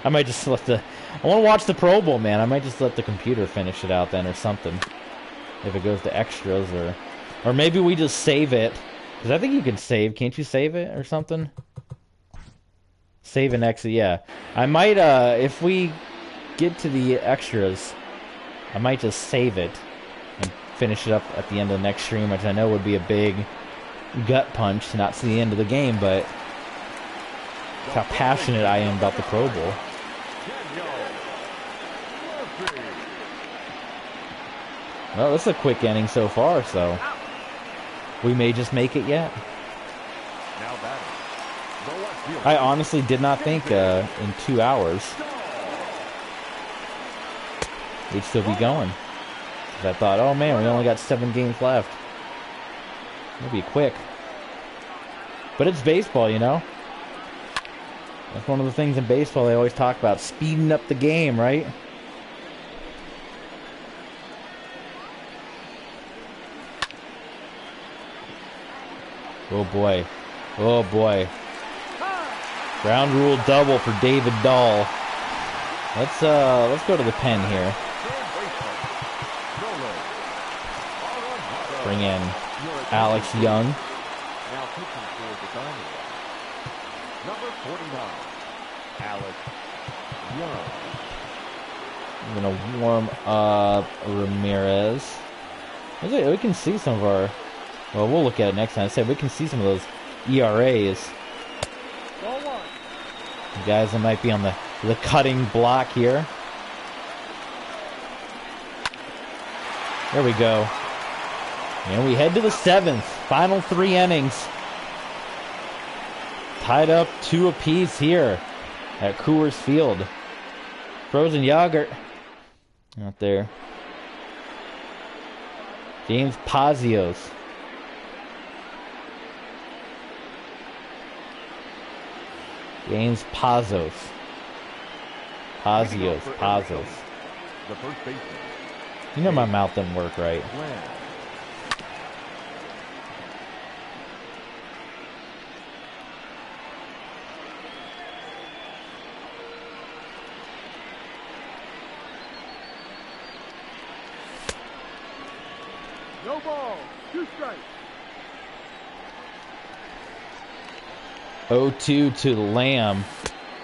I might just let the... I want to watch the Pro Bowl, man. I might just let the computer finish it out then or something. If it goes to extras or... Or maybe we just save it. Because I think you can save. Can't you save it or something? Save and exit, yeah. I might, if we get to the extras, I might just save it and finish it up at the end of the next stream, which I know would be a big gut punch to not see the end of the game, but how passionate I am about the Pro Bowl. Well, this is a quick inning so far, so we may just make it yet. I honestly did not think in 2 hours we'd still be going. I thought, oh man, we only got 7 games left. It'll be quick. But it's baseball, you know? That's one of the things in baseball they always talk about, speeding up the game, right? Oh boy. Oh boy. Ground rule double for David Dahl. Let's go to the pen here. Bring in Alex Young. Now pitching for the Diamondbacks, number 49, Alex Young. I'm gonna warm up Ramirez. We can see some of our... Well, we'll look at it next time. I said we can see some of those ERAs. The guys that might be on the cutting block here. There we go. And we head to the 7th. Final 3 innings. Tied up 2 apiece here at Coors Field. Frozen yogurt out there. James Pazios. James Pazos. Pazios. The first baseman. You know my mouth doesn't work right. No ball. 2 strikes. 0-2 to the Lamb.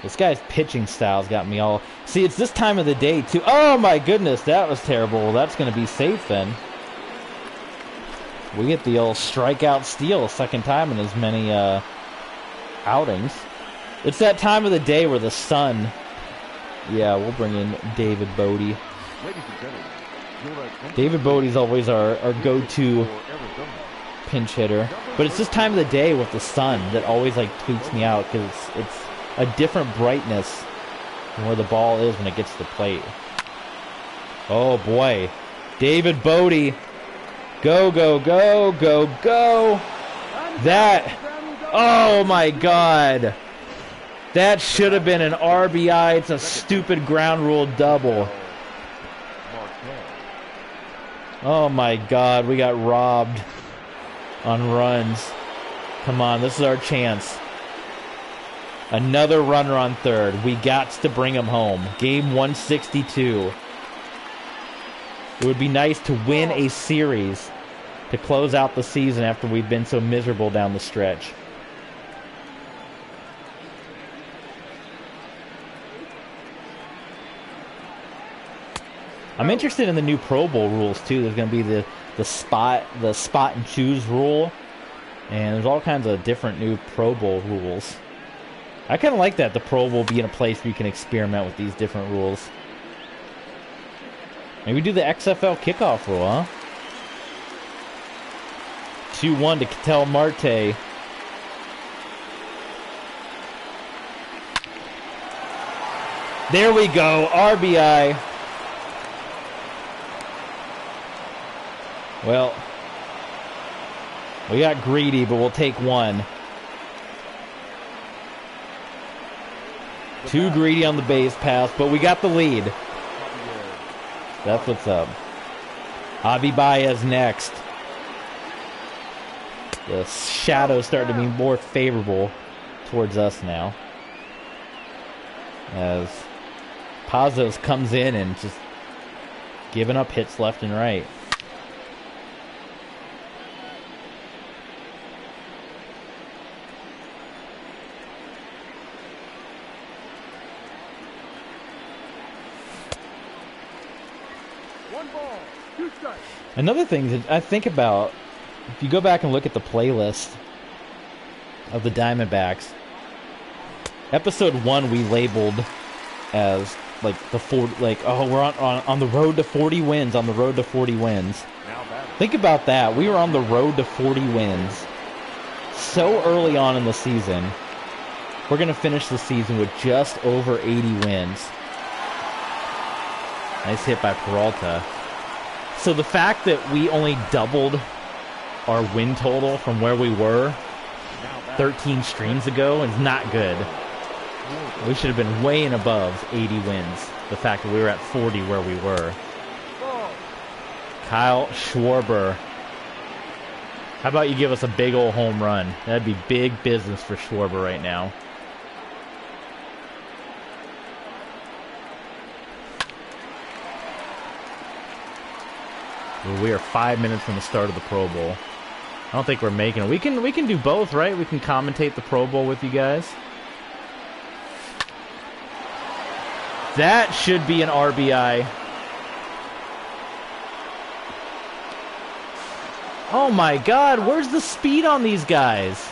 This guy's pitching style's got me all... See, it's this time of the day, too. Oh, my goodness, that was terrible. Well, that's going to be safe, then. We get the old strikeout steal, second time in as many outings. It's that time of the day where the sun... Yeah, we'll bring in David Bodie. Ladies and gentlemen, David Bodie's always our go-to pinch hitter. But it's this time of the day with the sun that always, like, tweaks me out, because it's a different brightness from where the ball is when it gets to the plate. Oh, boy. David Bodie. Go, go, go, go, go. That. Oh, my God. That should have been an RBI. It's a stupid ground rule double. Oh, my God. We got robbed on runs. Come on. This is our chance. Another runner on third. We got to bring him home. Game 162. It would be nice to win a series to close out the season after we've been so miserable down the stretch. I'm interested in the new Pro Bowl rules too. There's going to be the spot and choose rule, and there's all kinds of different new Pro Bowl rules. I kind of like that the Pro Bowl be in a place where you can experiment with these different rules. Maybe do the XFL kickoff rule, huh? 2-1 to Ketel Marte. There we go, RBI. Well, we got greedy, but we'll take one. Too greedy on the base pass, but we got the lead. That's what's up. Javi Baez next. The shadows start to be more favorable towards us now, as Pazos comes in and just giving up hits left and right. Another thing that I think about, if you go back and look at the playlist of the Diamondbacks, episode 1 we labeled as like we're on the road to 40 wins, on the road to 40 wins. Think about that. We were on the road to 40 wins so early on in the season. We're going to finish the season with just over 80 wins. Nice hit by Peralta. So the fact that we only doubled our win total from where we were 13 streams ago is not good. We should have been way and above 80 wins. The fact that we were at 40 where we were. Kyle Schwarber. How about you give us a big old home run? That'd be big business for Schwarber right now. We are 5 minutes from the start of the Pro Bowl. I don't think we're making it. We can do both, right? We can commentate the Pro Bowl with you guys. That should be an RBI. Oh my God, where's the speed on these guys?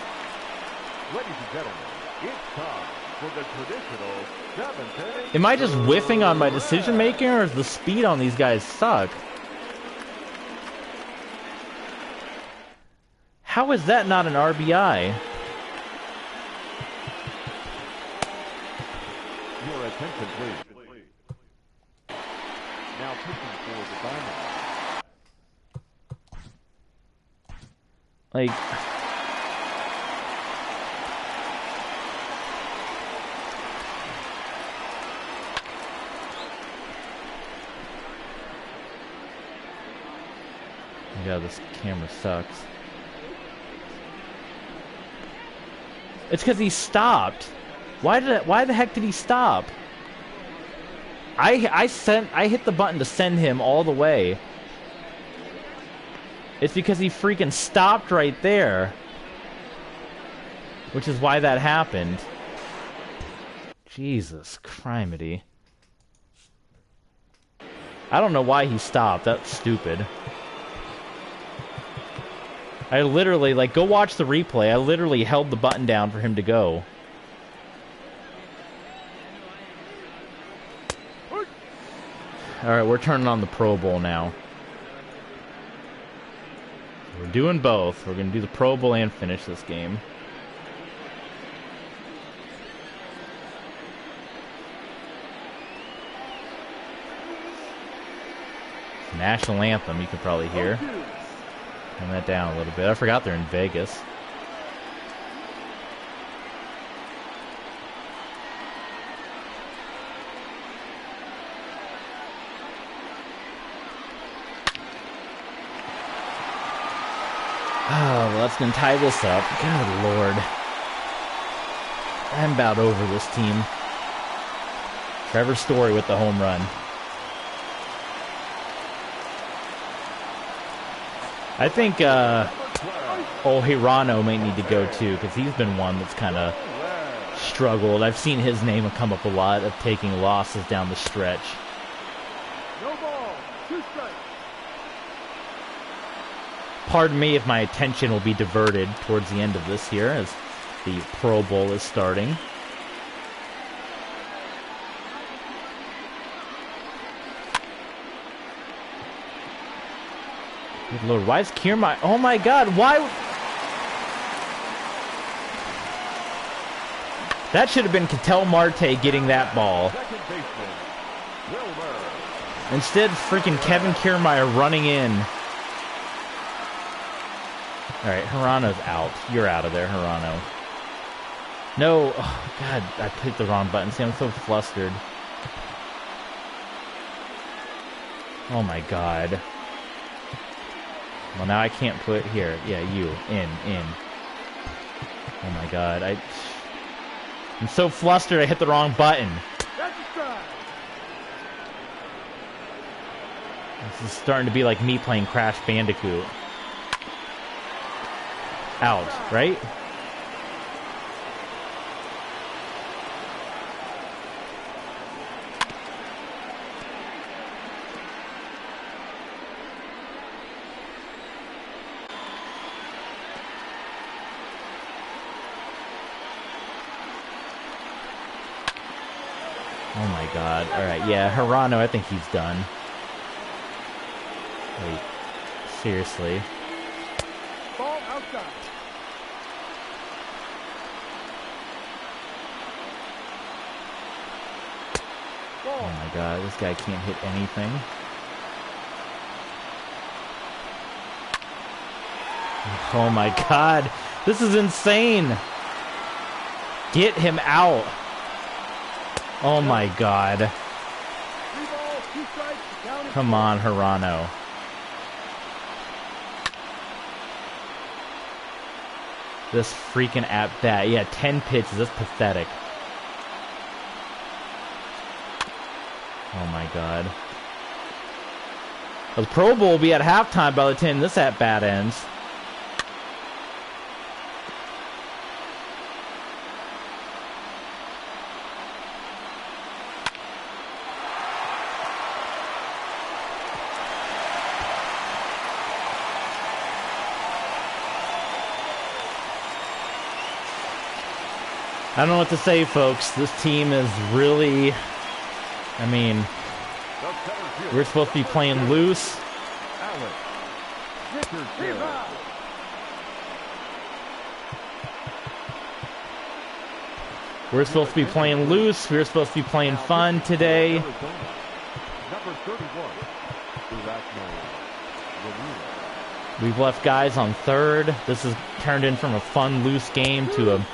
Ladies and gentlemen, it's time for the traditional 7th. Am I just whiffing on my decision making, or is the speed on these guys suck? How is that not an RBI? Your attention, please. Now pitching for the Diamondbacks. Like, yeah, this camera sucks. It's because he stopped. Why the heck did he stop? I hit the button to send him all the way. It's because he freaking stopped right there. Which is why that happened. Jesus criminy. I don't know why he stopped. That's stupid. I literally, like, go watch the replay. I literally held the button down for him to go. Alright, we're turning on the Pro Bowl now. We're doing both. We're going to do the Pro Bowl and finish this game. National anthem, you can probably hear. Turn that down a little bit. I forgot they're in Vegas. Oh, well, that's going to tie this up. Good Lord. I'm about over this team. Trevor Story with the home run. I think Hirano may need to go too, because he's been one that's kind of struggled. I've seen his name come up a lot of taking losses down the stretch. No ball, 2 strikes. Pardon me if my attention will be diverted towards the end of this here as the Pro Bowl is starting. Good Lord, why is Kiermeier? Oh my God, why? That should have been Ketel Marte getting that ball. Instead, freaking Kevin Kiermeier running in. Alright, Hirano's out. You're out of there, Hirano. No, oh God, I picked the wrong button. See, I'm so flustered. Oh my God. Well, now I can't put here. Yeah, you. In. Oh my God. I'm so flustered I hit the wrong button. That's a strike. This is starting to be like me playing Crash Bandicoot. Out, right? Oh my God. Alright, yeah, Hirano, I think he's done. Wait. Seriously. Ball outside. Oh my God, this guy can't hit anything. Oh my God, this is insane. Get him out. Oh my God. 3 balls, 2 strikes. Down. Come on, Hirano. This freaking at-bat. Yeah, 10 pitches. That's pathetic. Oh my God. The Pro Bowl will be at halftime by the time this at-bat ends. I don't know what to say, folks. This team is really... I mean, we're supposed to be playing loose. We're supposed to be playing loose. We're supposed to be playing fun today. We've left guys on third. This has turned in from a fun, loose game to a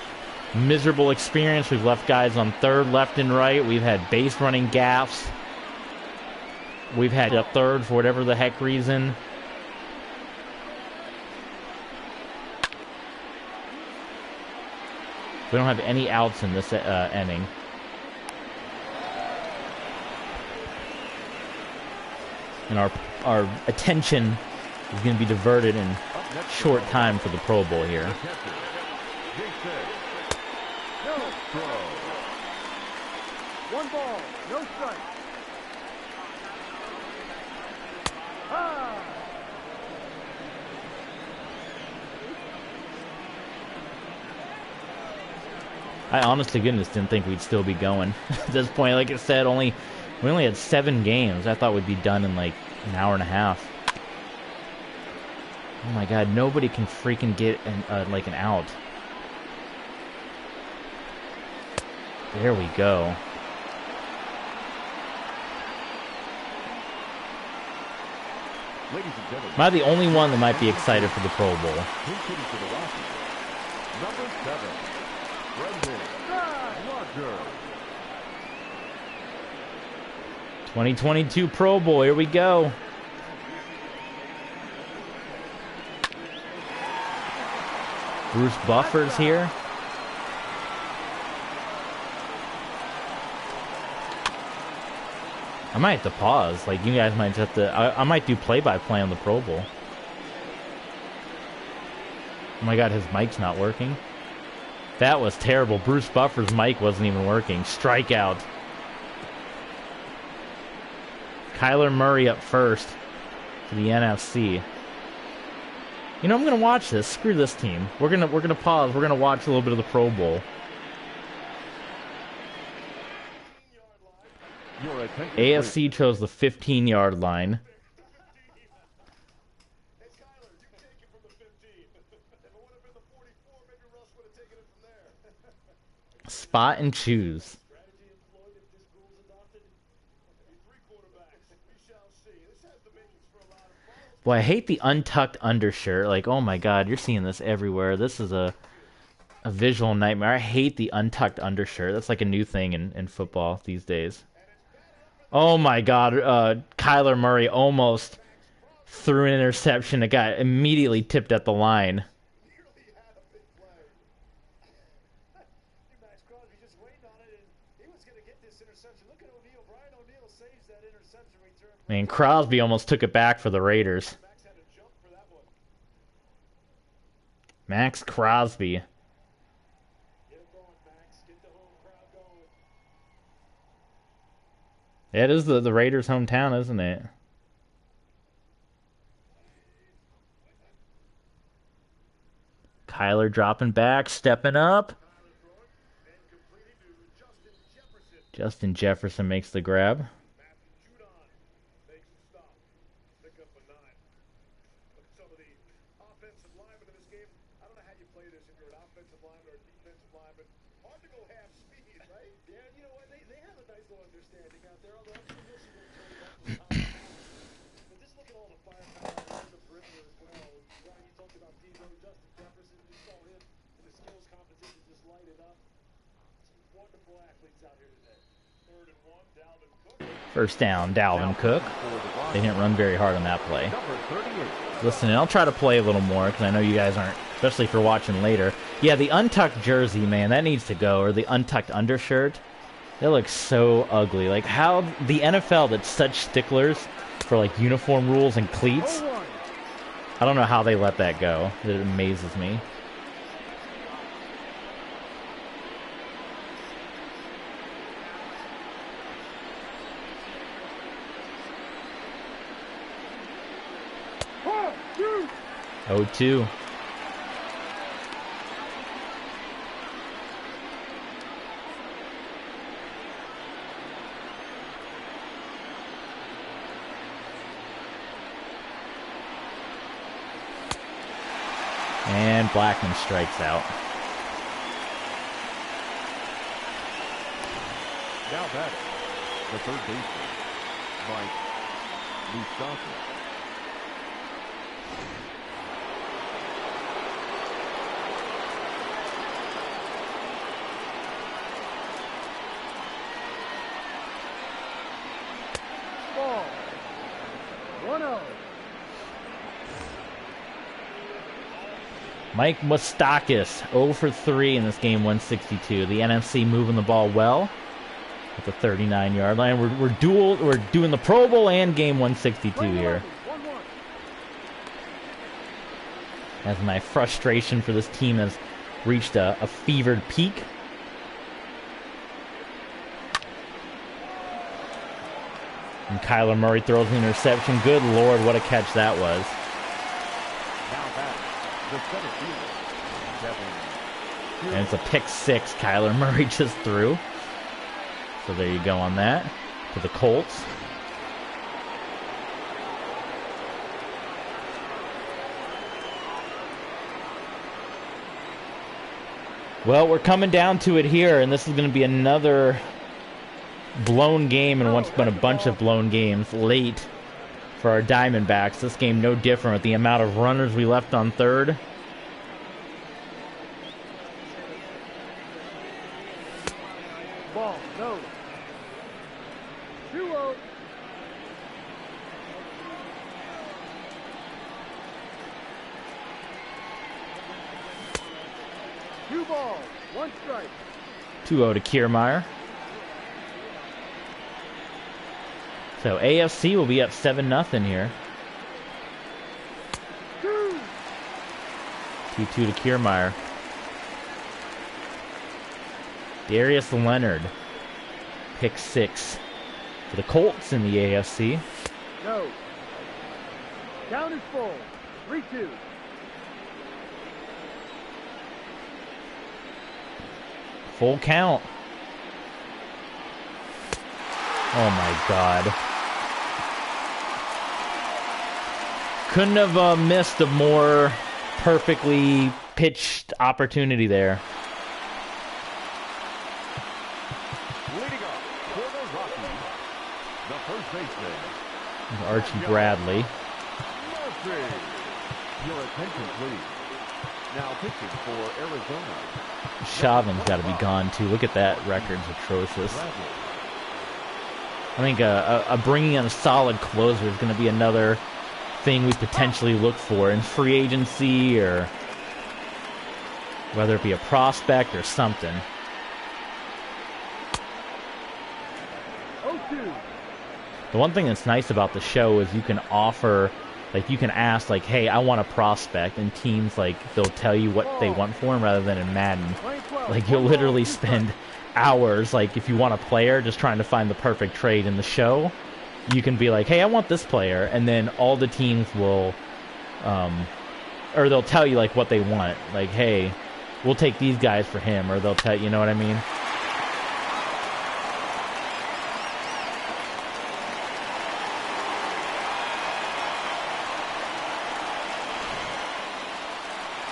miserable experience. We've left guys on third, left and right. We've had base running gaffes. We've had up third for whatever the heck reason. We don't have any outs in this inning. And our attention is going to be diverted in short time for the Pro Bowl here. One ball, no strike. I honest to goodness didn't think we'd still be going at this point. Like I said, we only had 7 games. I thought we'd be done in like an hour and a half. Oh my god, nobody can freaking get like an out. There we go. Am I the only one that might be excited for the Pro Bowl? Number 7, Brendan Rodgers. 2022 Pro Bowl, here we go. Bruce Buffer's here. I might have to pause. Like, you guys might have to... I might do play-by-play on the Pro Bowl. Oh my god, his mic's not working. That was terrible. Bruce Buffer's mic wasn't even working. Strikeout. Kyler Murray up first for the NFC. You know, I'm gonna watch this. Screw this team. We're gonna pause. We're gonna watch a little bit of the Pro Bowl. AFC chose the 15-yard line. Spot and choose. Boy, I hate the untucked undershirt. Like, oh my god, you're seeing this everywhere. This is a visual nightmare. I hate the untucked undershirt. That's like a new thing in football these days. Oh my god, Kyler Murray almost threw an interception. It got immediately tipped at the line. Man, Crosby almost took it back for the Raiders. Max Crosby. Yeah, it is the Raiders' hometown, isn't it? Kyler dropping back, stepping up. Justin Jefferson makes the grab. First down, Dalvin Cook. They didn't run very hard on that play. Listen, I'll try to play a little more because I know you guys aren't, especially if you're watching later. Yeah, the untucked jersey, man, that needs to go. Or the untucked undershirt. It looks so ugly. Like, how the NFL that's such sticklers for, like, uniform rules and cleats, I don't know how they let that go. It amazes me. Oh, 2. And Blackman strikes out. Now batting, the third baseman, Mike Moustakas. Ball. 1-0. Mike Moustakas, 0 for 3 in this game, 162. The NFC moving the ball well at the 39-yard line. We're doing the Pro Bowl and game 162 here. 1-1. As my frustration for this team has reached a fevered peak. And Kyler Murray throws an interception. Good Lord, what a catch that was. Now batting, the center fielder, Kevin. And it's a pick six Kyler Murray just threw. So there you go on that. To the Colts. Well, we're coming down to it here, and this is going to be another blown game and what's been a bunch of blown games late for our Diamondbacks. This game no different with the amount of runners we left on third. Ball. No. 2-0. Two balls. One strike. 2-0 to Kiermeier. So AFC will be up 7-0 here. 2-2 to Kiermeier. Darius Leonard, pick six for the Colts in the AFC. No. Count is full. 3-2. Full count. Oh my God. Couldn't have missed a more perfectly pitched opportunity there. Leading up for the Rockies, the first baseman, Archie Bradley. Murphy. Your attention, please. Now pitching for Arizona, Chauvin's got to be gone too. Look at that, record's atrocious. Bradley. I think a bringing in a solid closer is going to be another thing we potentially look for in free agency, or whether it be a prospect or something. 0-2. The one thing that's nice about the show is you can offer, like, you can ask, like, hey, I want a prospect, and teams, like, they'll tell you what they want for him, rather than in Madden. Like, you'll literally spend hours, like, if you want a player, just trying to find the perfect trade. In the show, you can be like, hey, I want this player, and then all the teams will, or they'll tell you, like, what they want. Like, hey, we'll take these guys for him, or they'll tell you know what I mean?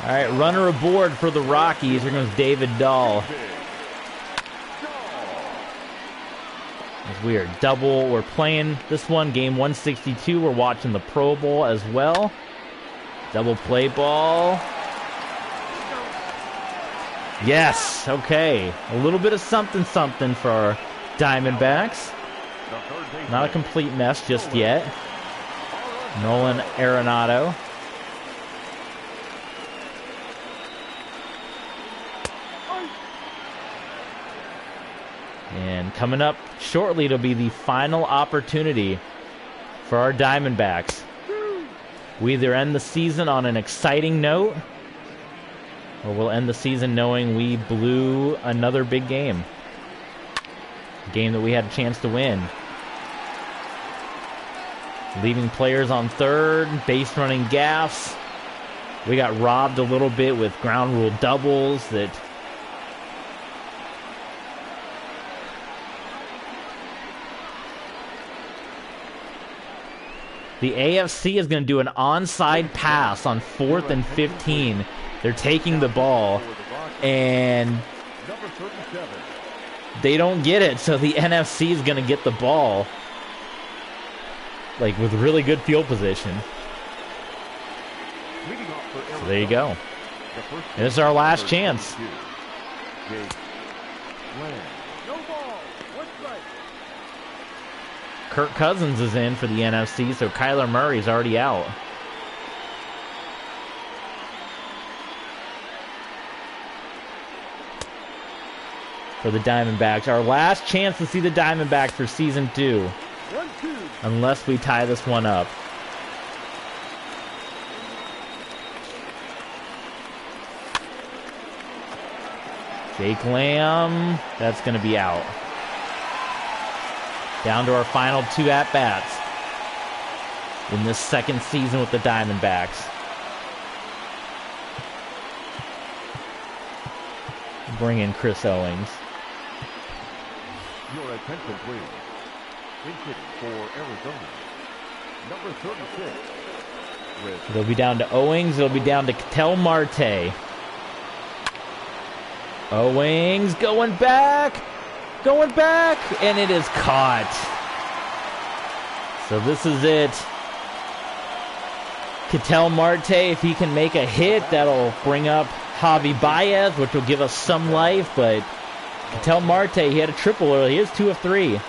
All right, runner aboard for the Rockies. Here comes David Dahl. It's weird. Double. We're playing this one, game 162. We're watching the Pro Bowl as well. Double play ball. Yes. Okay. A little bit of something for our Diamondbacks. Not a complete mess just yet. Nolan Arenado. And coming up shortly, it'll be the final opportunity for our Diamondbacks. We either end the season on an exciting note, or we'll end the season knowing we blew another big game. A game that we had a chance to win. Leaving players on third, base running gaffes. We got robbed a little bit with ground rule doubles that... The AFC is going to do an onside pass on 4th and 15 They're taking the ball, and Number 37. they don't get it, so the NFC is going to get the ball, like, with really good field position. Leading off for So Arizona, there you go. the first And this is our last number chance. 22, Jake Lamb. No ball. One strike. Kirk Cousins is in for the NFC, so Kyler Murray's already out. For the Diamondbacks. Our last chance to see the Diamondbacks for Season 2. 1-2. Unless we tie this one up. Jake Lamb, that's going to be out. Down to our final 2 at-bats in this second season with the Diamondbacks. Bring in Chris Owings. Your attention, please. Input for Arizona. Number 36. With It'll be down to Owings. It'll be down to Ketel Marte. Owings going back. Going back. And it is caught. So this is it. Ketel Marte, if he can make a hit, that'll bring up Javi Baez, which will give us some life. But Ketel Marte, he had a triple early. He is 2 of 3.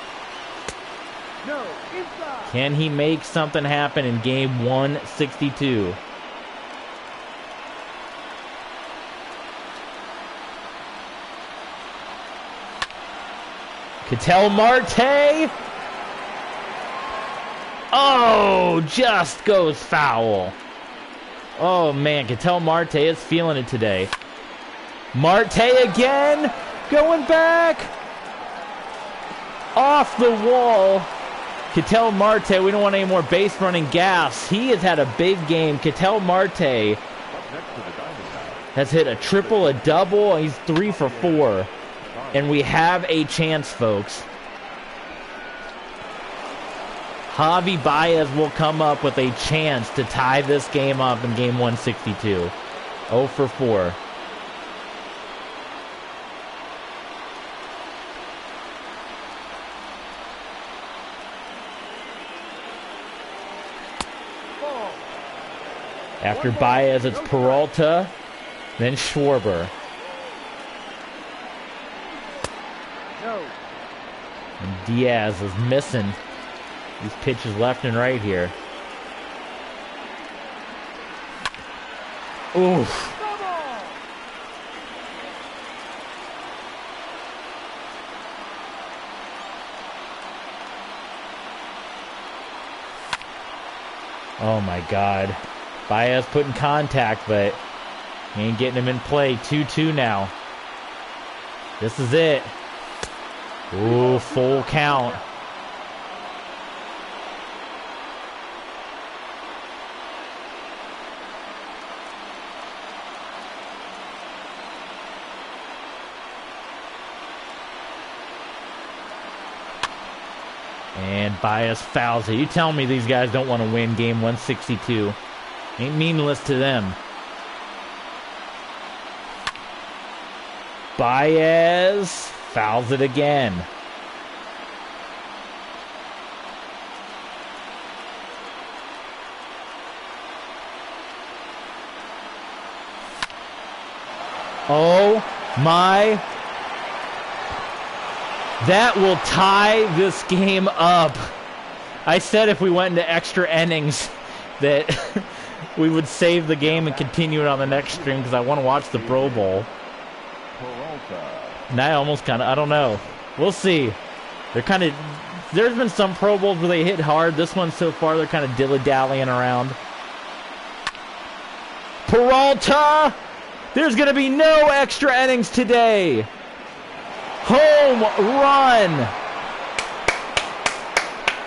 No. Inside. Can he make something happen in game 162? Ketel Marte. Oh, just goes foul. Oh, man, Ketel Marte is feeling it today. Marte again, going back. Off the wall. Ketel Marte, we don't want any more base running gas. He has had a big game. Ketel Marte up next to the Diamondbacks. has hit a triple, a double, and he's 3 for 4. And we have a chance, folks. Javi Baez will come up with a chance to tie this game up in game 162. 0 for 4. Ball. After Baez, it's Peralta, then Schwarber. No. And Diaz is missing these pitches left and right here. Oof. Double. Oh my God. Baez putting contact, but he ain't getting him in play. 2-2 now. This is it. Ooh, full count. And Baez fouls it. You tell me these guys don't want to win game 162. Ain't meaningless to them. Baez fouls it again. Oh my. That will tie this game up. I said if we went into extra innings that we would save the game and continue it on the next stream because I want to watch the Pro Bowl. Peralta. And I almost kind of, I don't know. We'll see. They're kind of, there's been some Pro Bowls where they hit hard. This one so far, they're kind of dilly-dallying around. Peralta! There's going to be no extra innings today. Home run.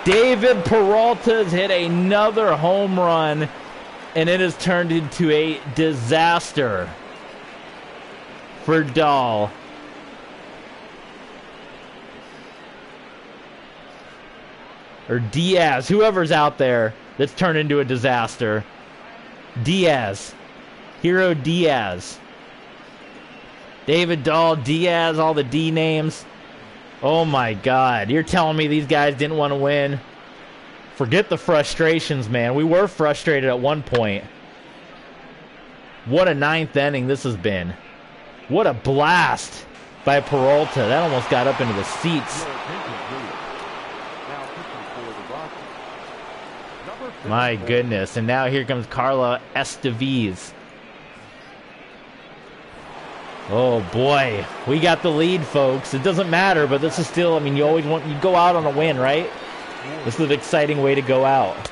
David Peralta has hit another home run, and it has turned into a disaster for Dahl. Or Diaz, whoever's out there that's turned into a disaster. Diaz. Hero Diaz. David Dahl, Diaz, all the D names. Oh my God. You're telling me these guys didn't want to win? Forget the frustrations, man. We were frustrated at one point. What a ninth inning this has been. What a blast by Peralta. That almost got up into the seats. My goodness. And now here comes Carla Estevez. Oh boy. We got the lead, folks. It doesn't matter, but this is still, I mean, you always want, you go out on a win, right? This is an exciting way to go out.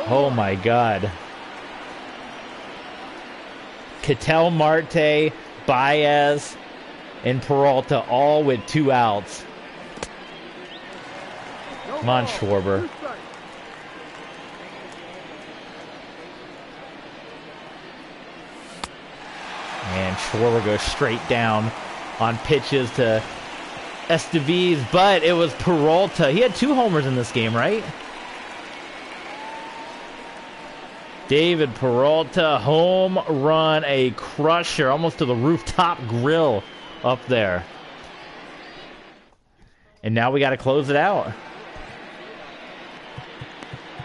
Oh my God. Ketel Marte, Baez, and Peralta all with 2 outs. Come on, Schwarber. And Schwarber goes straight down on pitches to Estevez, but it was Peralta. He had 2 homers in this game, right? David Peralta, home run, a crusher, almost to the rooftop grill up there. And now we got to close it out.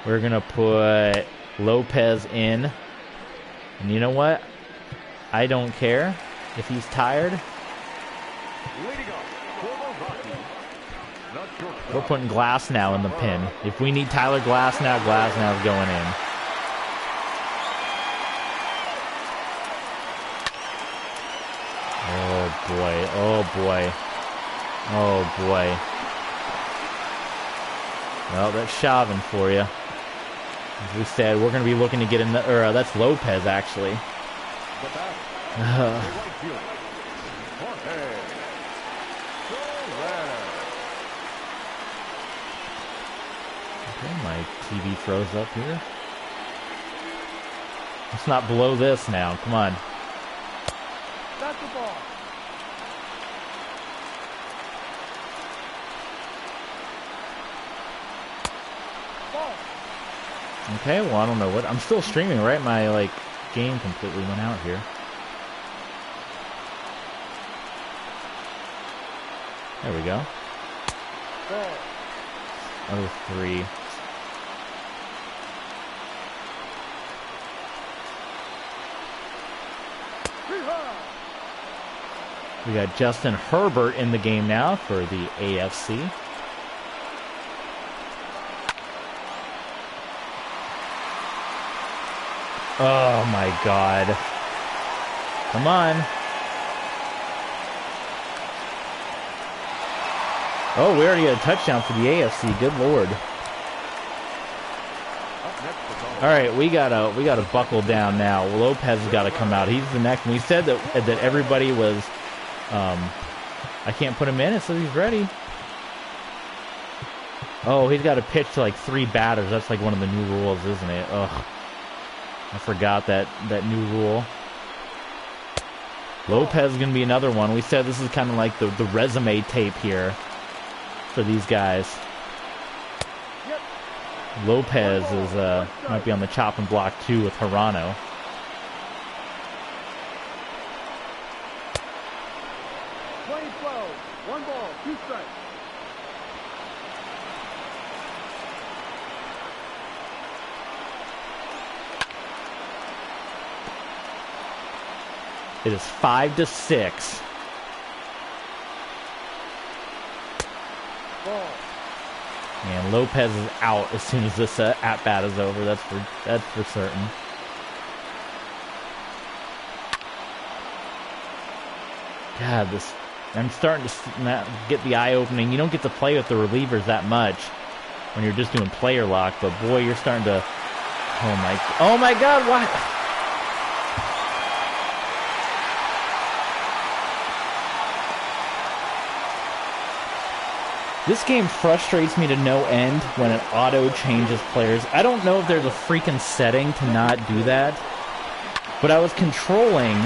We're going to put Lopez in. And you know what? I don't care if he's tired. We're putting Glasnow in the pin. If we need Tyler Glasnow, Glasnow's going in. Oh boy, oh boy, oh boy. Well, that's Chauvin for you. As we said, we're going to be looking to get in the, or that's Lopez actually. Okay, my TV froze up here. Let's not blow this now. Come on. That's the ball. Okay, well, I don't know what. I'm still streaming, right? My, like, game completely went out here. There we go. 0-3. We got Justin Herbert in the game now for the AFC. Oh my God. Come on. Oh, we already got a touchdown for the AFC. Good Lord. All right, we gotta buckle down now. Lopez has got to come out. He's the next. We said that everybody was. I can't put him in. It says he's ready. Oh, he's got to pitch to like 3 batters. That's like one of the new rules, isn't it? Ugh. I forgot that new rule. Lopez is going to be another one. We said this is kind of like the resume tape here for these guys. Lopez is might be on the chopping block too with Hirano. It is 5-6. And Lopez is out as soon as this at-bat is over. That's for certain. God, I'm starting to get the eye opening. You don't get to play with the relievers that much when you're just doing player lock, but boy, you're starting to. Oh my God! What? This game frustrates me to no end when it auto changes players. I don't know if there's a freaking setting to not do that, but I was controlling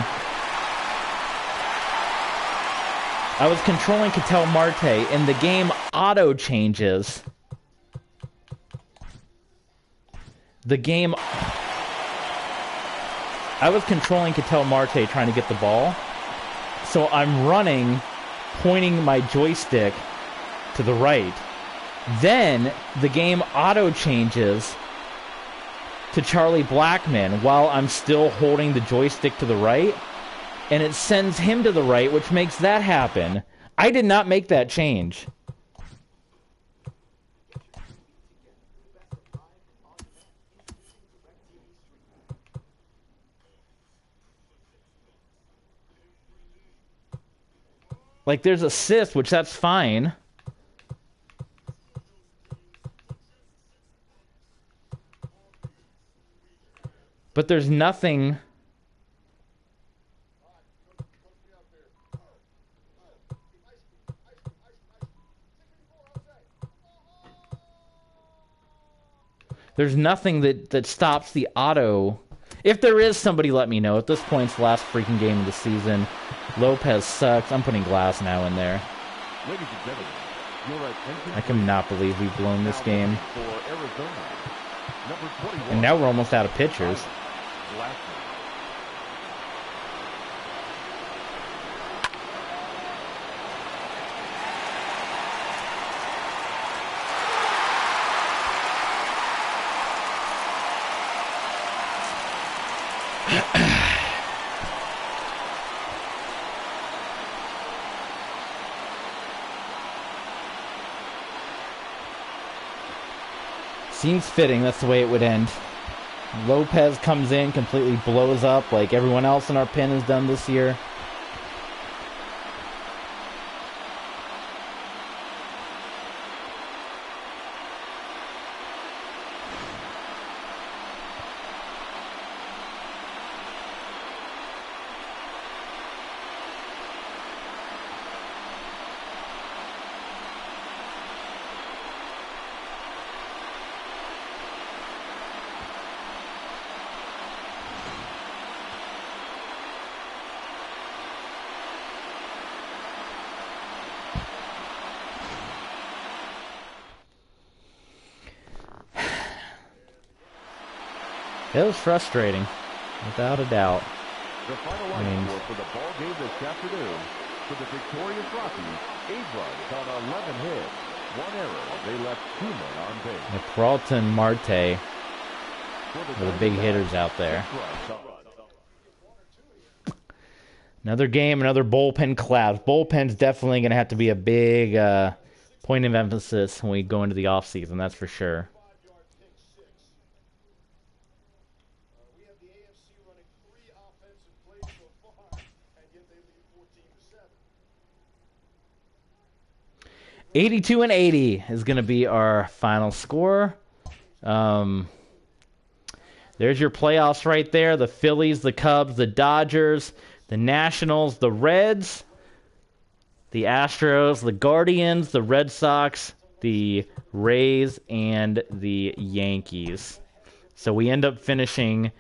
Ketel Marte, and the game auto changes. I was controlling Ketel Marte trying to get the ball. So I'm running, pointing my joystick to the right. Then the game auto changes to Charlie Blackmon while I'm still holding the joystick to the right. And it sends him to the right, which makes that happen. I did not make that change. Like, there's assist, which that's fine. But there's nothing. There's nothing that stops the auto. If there is, somebody let me know. At this point, it's the last freaking game of the season. Lopez sucks. I'm putting Glass now in there. Ladies and gentlemen, your attention. I cannot believe we've blown this game. For Arizona, number 21. And now we're almost out of pitchers. Glass. Seems fitting, that's the way it would end. Lopez comes in, completely blows up like everyone else in our pen has done this year. It was frustrating, without a doubt. The final line score for the ball game this afternoon. For the victorious Rockies, 8 runs on 11 hits, 1 error. They left 2 men on base. And Peralta and Marte are the big hitters out there. Another game, another bullpen collapse. Bullpen's definitely going to have to be a big point of emphasis when we go into the offseason, that's for sure. 82-80 is going to be our final score. There's your playoffs right there. The Phillies, the Cubs, the Dodgers, the Nationals, the Reds, the Astros, the Guardians, the Red Sox, the Rays, and the Yankees. So we end up finishing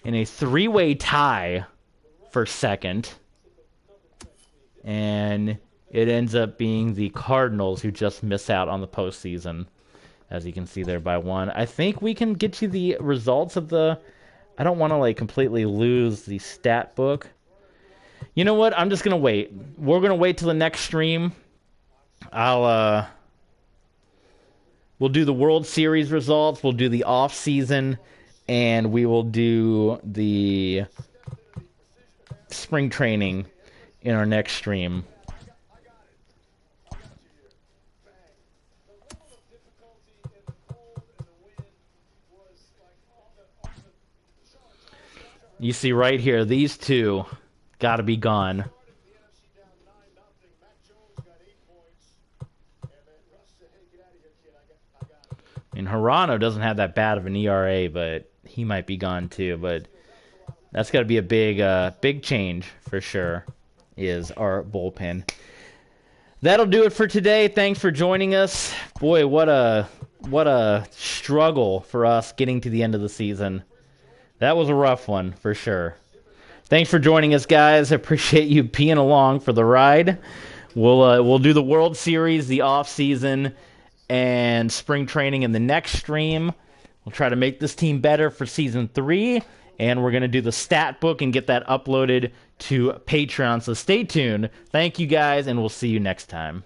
in a 3-way tie for second. And it ends up being the Cardinals who just miss out on the postseason, as you can see there by 1. I think we can get you the results of the... I don't want to like completely lose the stat book. You know what? I'm just going to wait. We're going to wait till the next stream. We'll do the World Series results. We'll do the off-season. And we will do the spring training in our next stream. You see right here, these two got to be gone. And Hirano doesn't have that bad of an ERA, but he might be gone too. But that's got to be a big change for sure, is our bullpen. That'll do it for today. Thanks for joining us. Boy, what a struggle for us getting to the end of the season. That was a rough one, for sure. Thanks for joining us, guys. I appreciate you being along for the ride. We'll do the World Series, the off-season, and spring training in the next stream. We'll try to make this team better for Season 3 and we're going to do the stat book and get that uploaded to Patreon. So stay tuned. Thank you guys, and we'll see you next time.